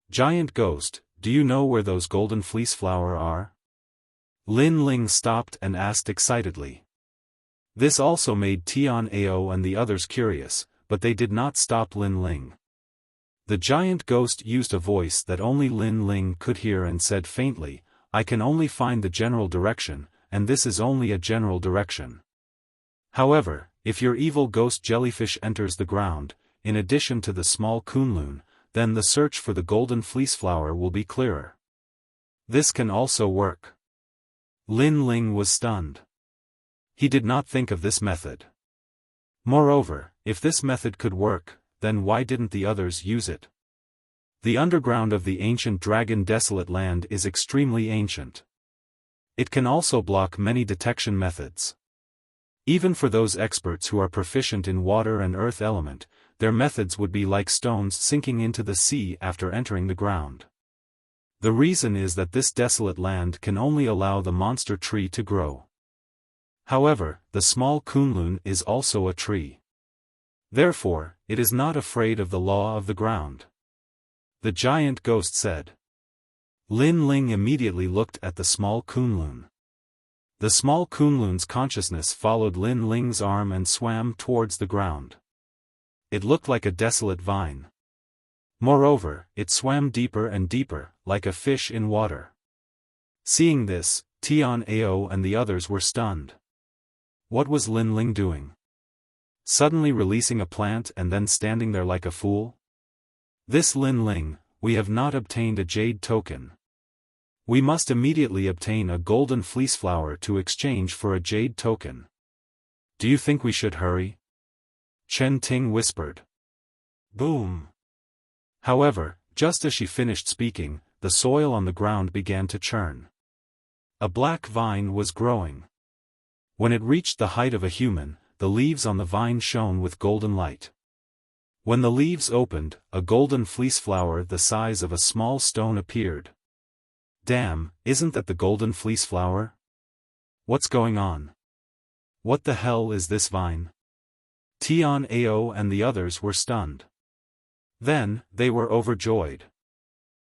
Giant ghost, do you know where those golden fleece flower are? Lin Ling stopped and asked excitedly. This also made Tian Ao and the others curious, but they did not stop Lin Ling. The giant ghost used a voice that only Lin Ling could hear and said faintly, I can only find the general direction, and this is only a general direction. However, if your evil ghost jellyfish enters the ground, in addition to the small Kunlun, then the search for the golden fleece flower will be clearer. This can also work. Lin Ling was stunned. He did not think of this method. Moreover, if this method could work, then why didn't the others use it? The underground of the ancient dragon desolate land is extremely ancient. It can also block many detection methods. Even for those experts who are proficient in water and earth element, their methods would be like stones sinking into the sea after entering the ground. The reason is that this desolate land can only allow the monster tree to grow. However, the small Kunlun is also a tree. Therefore, it is not afraid of the law of the ground. The giant ghost said. Lin Ling immediately looked at the small Kunlun. The small Kunlun's consciousness followed Lin Ling's arm and swam towards the ground. It looked like a desolate vine. Moreover, it swam deeper and deeper, like a fish in water. Seeing this, Tian Ao and the others were stunned. What was Lin Ling doing? Suddenly releasing a plant and then standing there like a fool? This Lin Ling, we have not obtained a jade token. We must immediately obtain a golden fleece flower to exchange for a jade token. Do you think we should hurry? Chen Ting whispered. Boom. However, just as she finished speaking, the soil on the ground began to churn. A black vine was growing. When it reached the height of a human, the leaves on the vine shone with golden light. When the leaves opened, a golden fleece flower the size of a small stone appeared. Damn, isn't that the golden fleece flower? What's going on? What the hell is this vine? Tian Ao and the others were stunned. Then, they were overjoyed.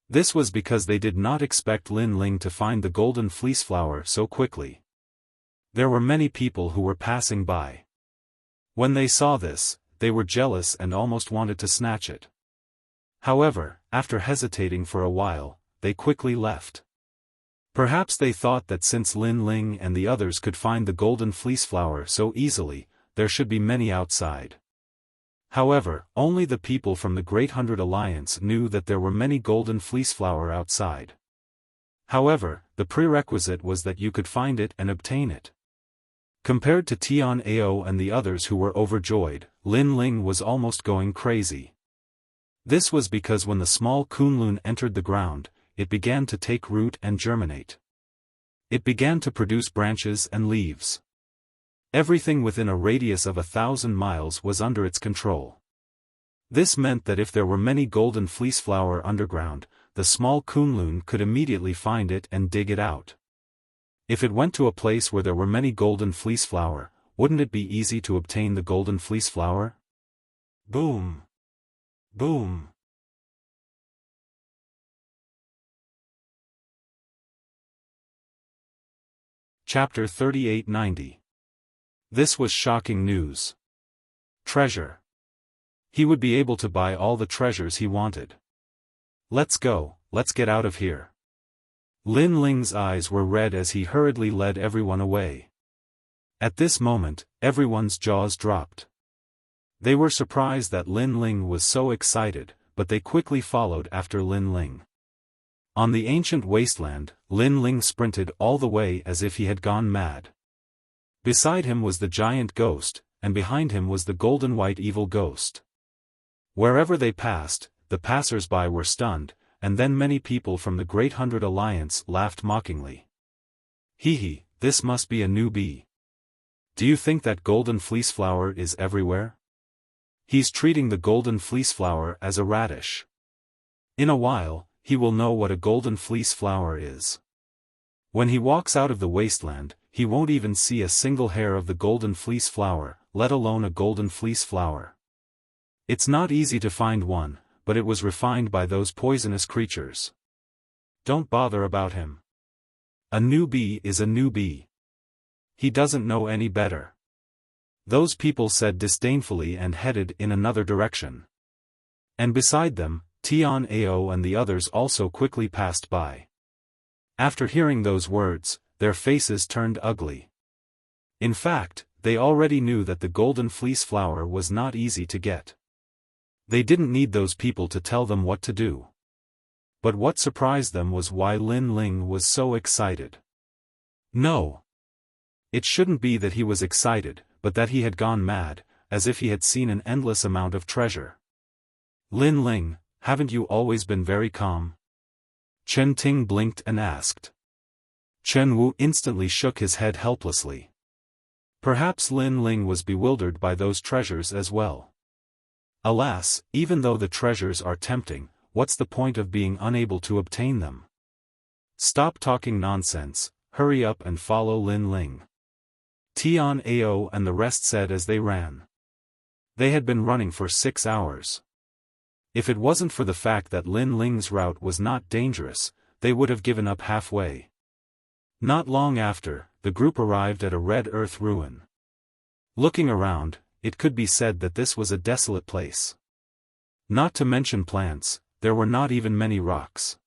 This was because they did not expect Lin Ling to find the golden fleece flower so quickly. There were many people who were passing by. When they saw this, they were jealous and almost wanted to snatch it. However, after hesitating for a while, they quickly left. Perhaps they thought that since Lin Ling and the others could find the golden fleece flower so easily, there should be many outside. However, only the people from the Great Hundred Alliance knew that there were many golden fleece flower outside. However, the prerequisite was that you could find it and obtain it. Compared to Tian Ao and the others who were overjoyed, Lin Ling was almost going crazy. This was because when the small Kunlun entered the ground, it began to take root and germinate. It began to produce branches and leaves. Everything within a radius of 1,000 miles was under its control. This meant that if there were many golden fleece flower underground, the small Kunlun could immediately find it and dig it out. If it went to a place where there were many golden fleece flower, wouldn't it be easy to obtain the golden fleece flower? Boom! Boom! Chapter 3890. This was shocking news. Treasure. He would be able to buy all the treasures he wanted. Let's go, let's get out of here. Lin Ling's eyes were red as he hurriedly led everyone away. At this moment, everyone's jaws dropped. They were surprised that Lin Ling was so excited, but they quickly followed after Lin Ling. On the ancient wasteland, Lin Ling sprinted all the way as if he had gone mad. Beside him was the giant ghost, and behind him was the golden white evil ghost. Wherever they passed, the passers-by were stunned, and then many people from the Great Hundred Alliance laughed mockingly. Hee, this must be a newbie. Do you think that golden fleece flower is everywhere? He's treating the golden fleece flower as a radish. In a while, he will know what a golden fleece flower is. When he walks out of the wasteland, he won't even see a single hair of the golden fleece flower, let alone a golden fleece flower. It's not easy to find one, but it was refined by those poisonous creatures. Don't bother about him. A newbie is a newbie. He doesn't know any better. Those people said disdainfully and headed in another direction. And beside them, Tian Ao and the others also quickly passed by. After hearing those words, their faces turned ugly. In fact, they already knew that the golden fleece flower was not easy to get. They didn't need those people to tell them what to do. But what surprised them was why Lin Ling was so excited. No. It shouldn't be that he was excited, but that he had gone mad, as if he had seen an endless amount of treasure. Lin Ling, haven't you always been very calm? Chen Ting blinked and asked. Chen Wu instantly shook his head helplessly. Perhaps Lin Ling was bewildered by those treasures as well. Alas, even though the treasures are tempting, what's the point of being unable to obtain them? Stop talking nonsense, hurry up and follow Lin Ling. Tian Ao and the rest said as they ran. They had been running for 6 hours. If it wasn't for the fact that Lin Ling's route was not dangerous, they would have given up halfway. Not long after, the group arrived at a red earth ruin. Looking around, it could be said that this was a desolate place. Not to mention plants, there were not even many rocks.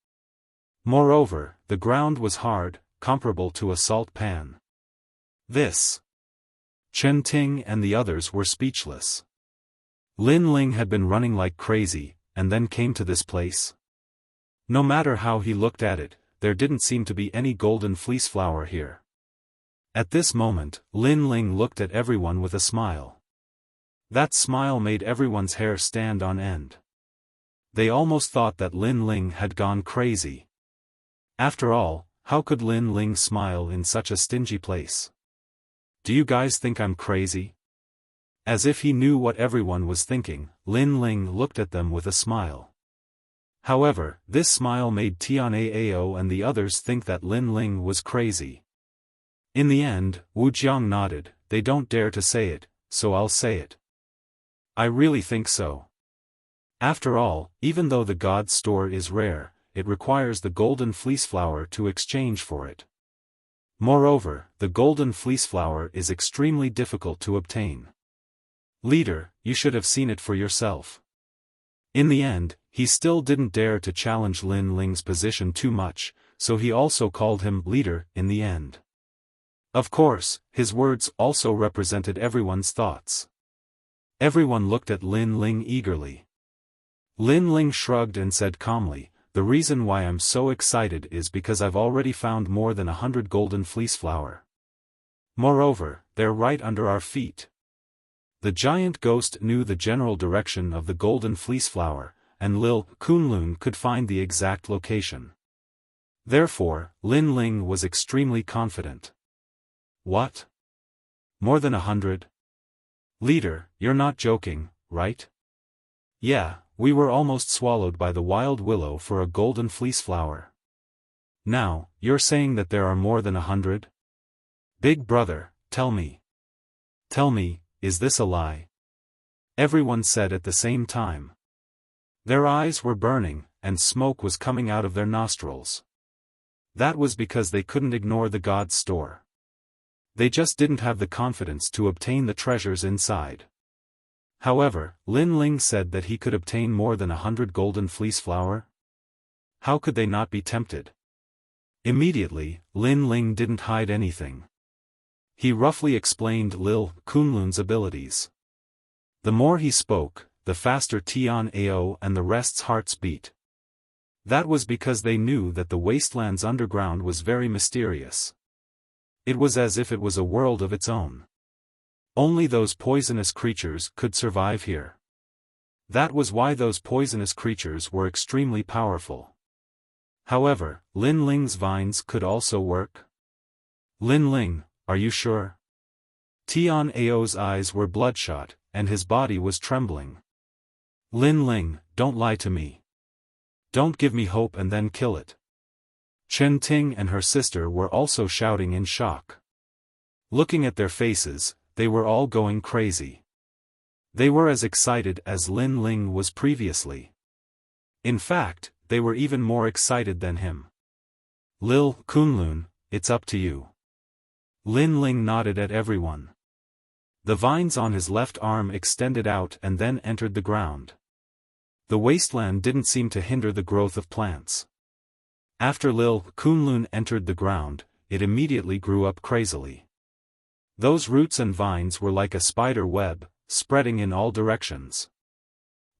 Moreover, the ground was hard, comparable to a salt pan. This. Chen Ting and the others were speechless. Lin Ling had been running like crazy, and then came to this place. No matter how he looked at it, there didn't seem to be any golden fleece flower here. At this moment, Lin Ling looked at everyone with a smile. That smile made everyone's hair stand on end. They almost thought that Lin Ling had gone crazy. After all, how could Lin Ling smile in such a stingy place? Do you guys think I'm crazy? As if he knew what everyone was thinking, Lin Ling looked at them with a smile. However, this smile made Tian Ao and the others think that Lin Ling was crazy. In the end, Wu Jiang nodded, they don't dare to say it, so I'll say it. I really think so. After all, even though the God's store is rare, it requires the golden fleece flower to exchange for it. Moreover, the golden fleece flower is extremely difficult to obtain. Leader, you should have seen it for yourself. In the end, he still didn't dare to challenge Lin Ling's position too much, so he also called him leader in the end. Of course, his words also represented everyone's thoughts. Everyone looked at Lin Ling eagerly. Lin Ling shrugged and said calmly, "The reason why I'm so excited is because I've already found more than 100 golden fleece flower. Moreover, they're right under our feet." The giant ghost knew the general direction of the golden fleece flower, and Lil Kunlun could find the exact location. Therefore, Lin Ling was extremely confident. What? More than 100? Leader, you're not joking, right? Yeah, we were almost swallowed by the wild willow for a golden fleece flower. Now, you're saying that there are more than 100? Big brother, tell me. Tell me, is this a lie? Everyone said at the same time. Their eyes were burning, and smoke was coming out of their nostrils. That was because they couldn't ignore the god's store. They just didn't have the confidence to obtain the treasures inside. However, Lin Ling said that he could obtain more than 100 golden fleece flower. How could they not be tempted? Immediately, Lin Ling didn't hide anything. He roughly explained Lil Kunlun's abilities. The more he spoke, the faster Tian Ao and the rest's hearts beat. That was because they knew that the wasteland's underground was very mysterious. It was as if it was a world of its own. Only those poisonous creatures could survive here. That was why those poisonous creatures were extremely powerful. However, Lin Ling's vines could also work. Lin Ling, are you sure? Tian Ao's eyes were bloodshot, and his body was trembling. Lin Ling, don't lie to me. Don't give me hope and then kill it. Chen Ting and her sister were also shouting in shock. Looking at their faces, they were all going crazy. They were as excited as Lin Ling was previously. In fact, they were even more excited than him. Lil Kunlun, it's up to you. Lin Ling nodded at everyone. The vines on his left arm extended out and then entered the ground. The wasteland didn't seem to hinder the growth of plants. After Lil Kunlun entered the ground, it immediately grew up crazily. Those roots and vines were like a spider web, spreading in all directions.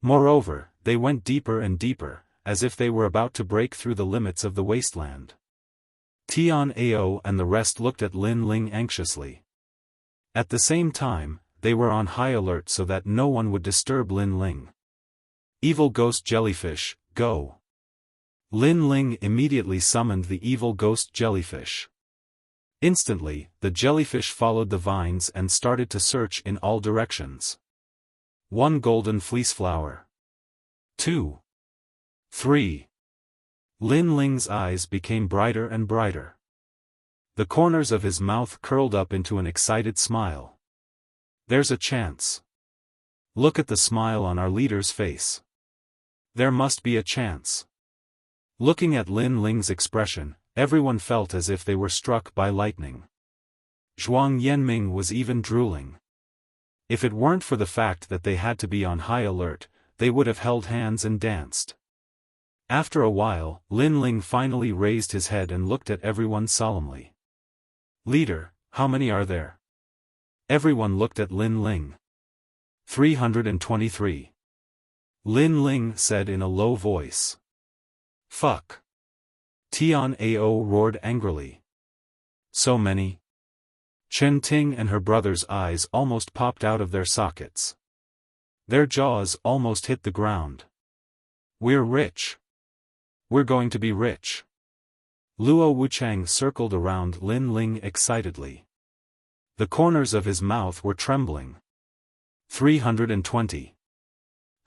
Moreover, they went deeper and deeper, as if they were about to break through the limits of the wasteland. Tian Ao and the rest looked at Lin Ling anxiously. At the same time, they were on high alert so that no one would disturb Lin Ling. Evil ghost jellyfish, go! Lin Ling immediately summoned the evil ghost jellyfish. Instantly, the jellyfish followed the vines and started to search in all directions. 1 golden fleece flower. 2. 3. Lin Ling's eyes became brighter and brighter. The corners of his mouth curled up into an excited smile. There's a chance. Look at the smile on our leader's face. There must be a chance. Looking at Lin Ling's expression, everyone felt as if they were struck by lightning. Zhuang Yanming was even drooling. If it weren't for the fact that they had to be on high alert, they would have held hands and danced. After a while, Lin Ling finally raised his head and looked at everyone solemnly. Leader, how many are there? Everyone looked at Lin Ling. 323. Lin Ling said in a low voice. Fuck. Tian Ao roared angrily. So many? Chen Ting and her brother's eyes almost popped out of their sockets. Their jaws almost hit the ground. We're rich. We're going to be rich. Luo Wuchang circled around Lin Ling excitedly. The corners of his mouth were trembling. 320.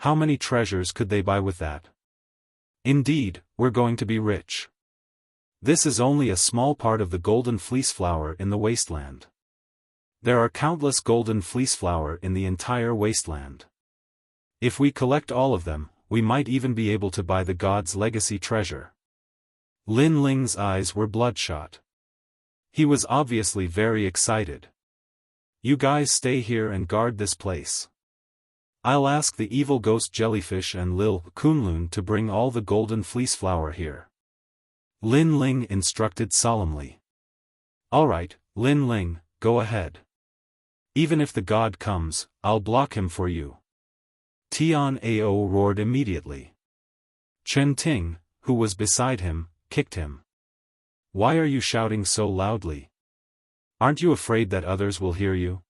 How many treasures could they buy with that? Indeed, we're going to be rich. This is only a small part of the golden fleece flower in the wasteland. There are countless golden fleece flower in the entire wasteland. If we collect all of them, we might even be able to buy the god's legacy treasure. Lin Ling's eyes were bloodshot. He was obviously very excited. You guys stay here and guard this place. I'll ask the evil ghost jellyfish and Lil Kunlun to bring all the golden fleece flower here. Lin Ling instructed solemnly. Alright, Lin Ling, go ahead. Even if the god comes, I'll block him for you. Tian Ao roared immediately. Chen Ting, who was beside him, kicked him. Why are you shouting so loudly? Aren't you afraid that others will hear you?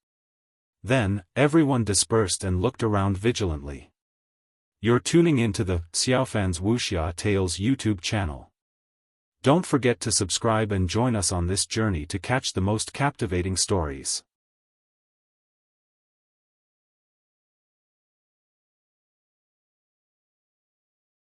Then, everyone dispersed and looked around vigilantly. You're tuning into the Xiaofan's Wuxia Tales YouTube channel. Don't forget to subscribe and join us on this journey to catch the most captivating stories.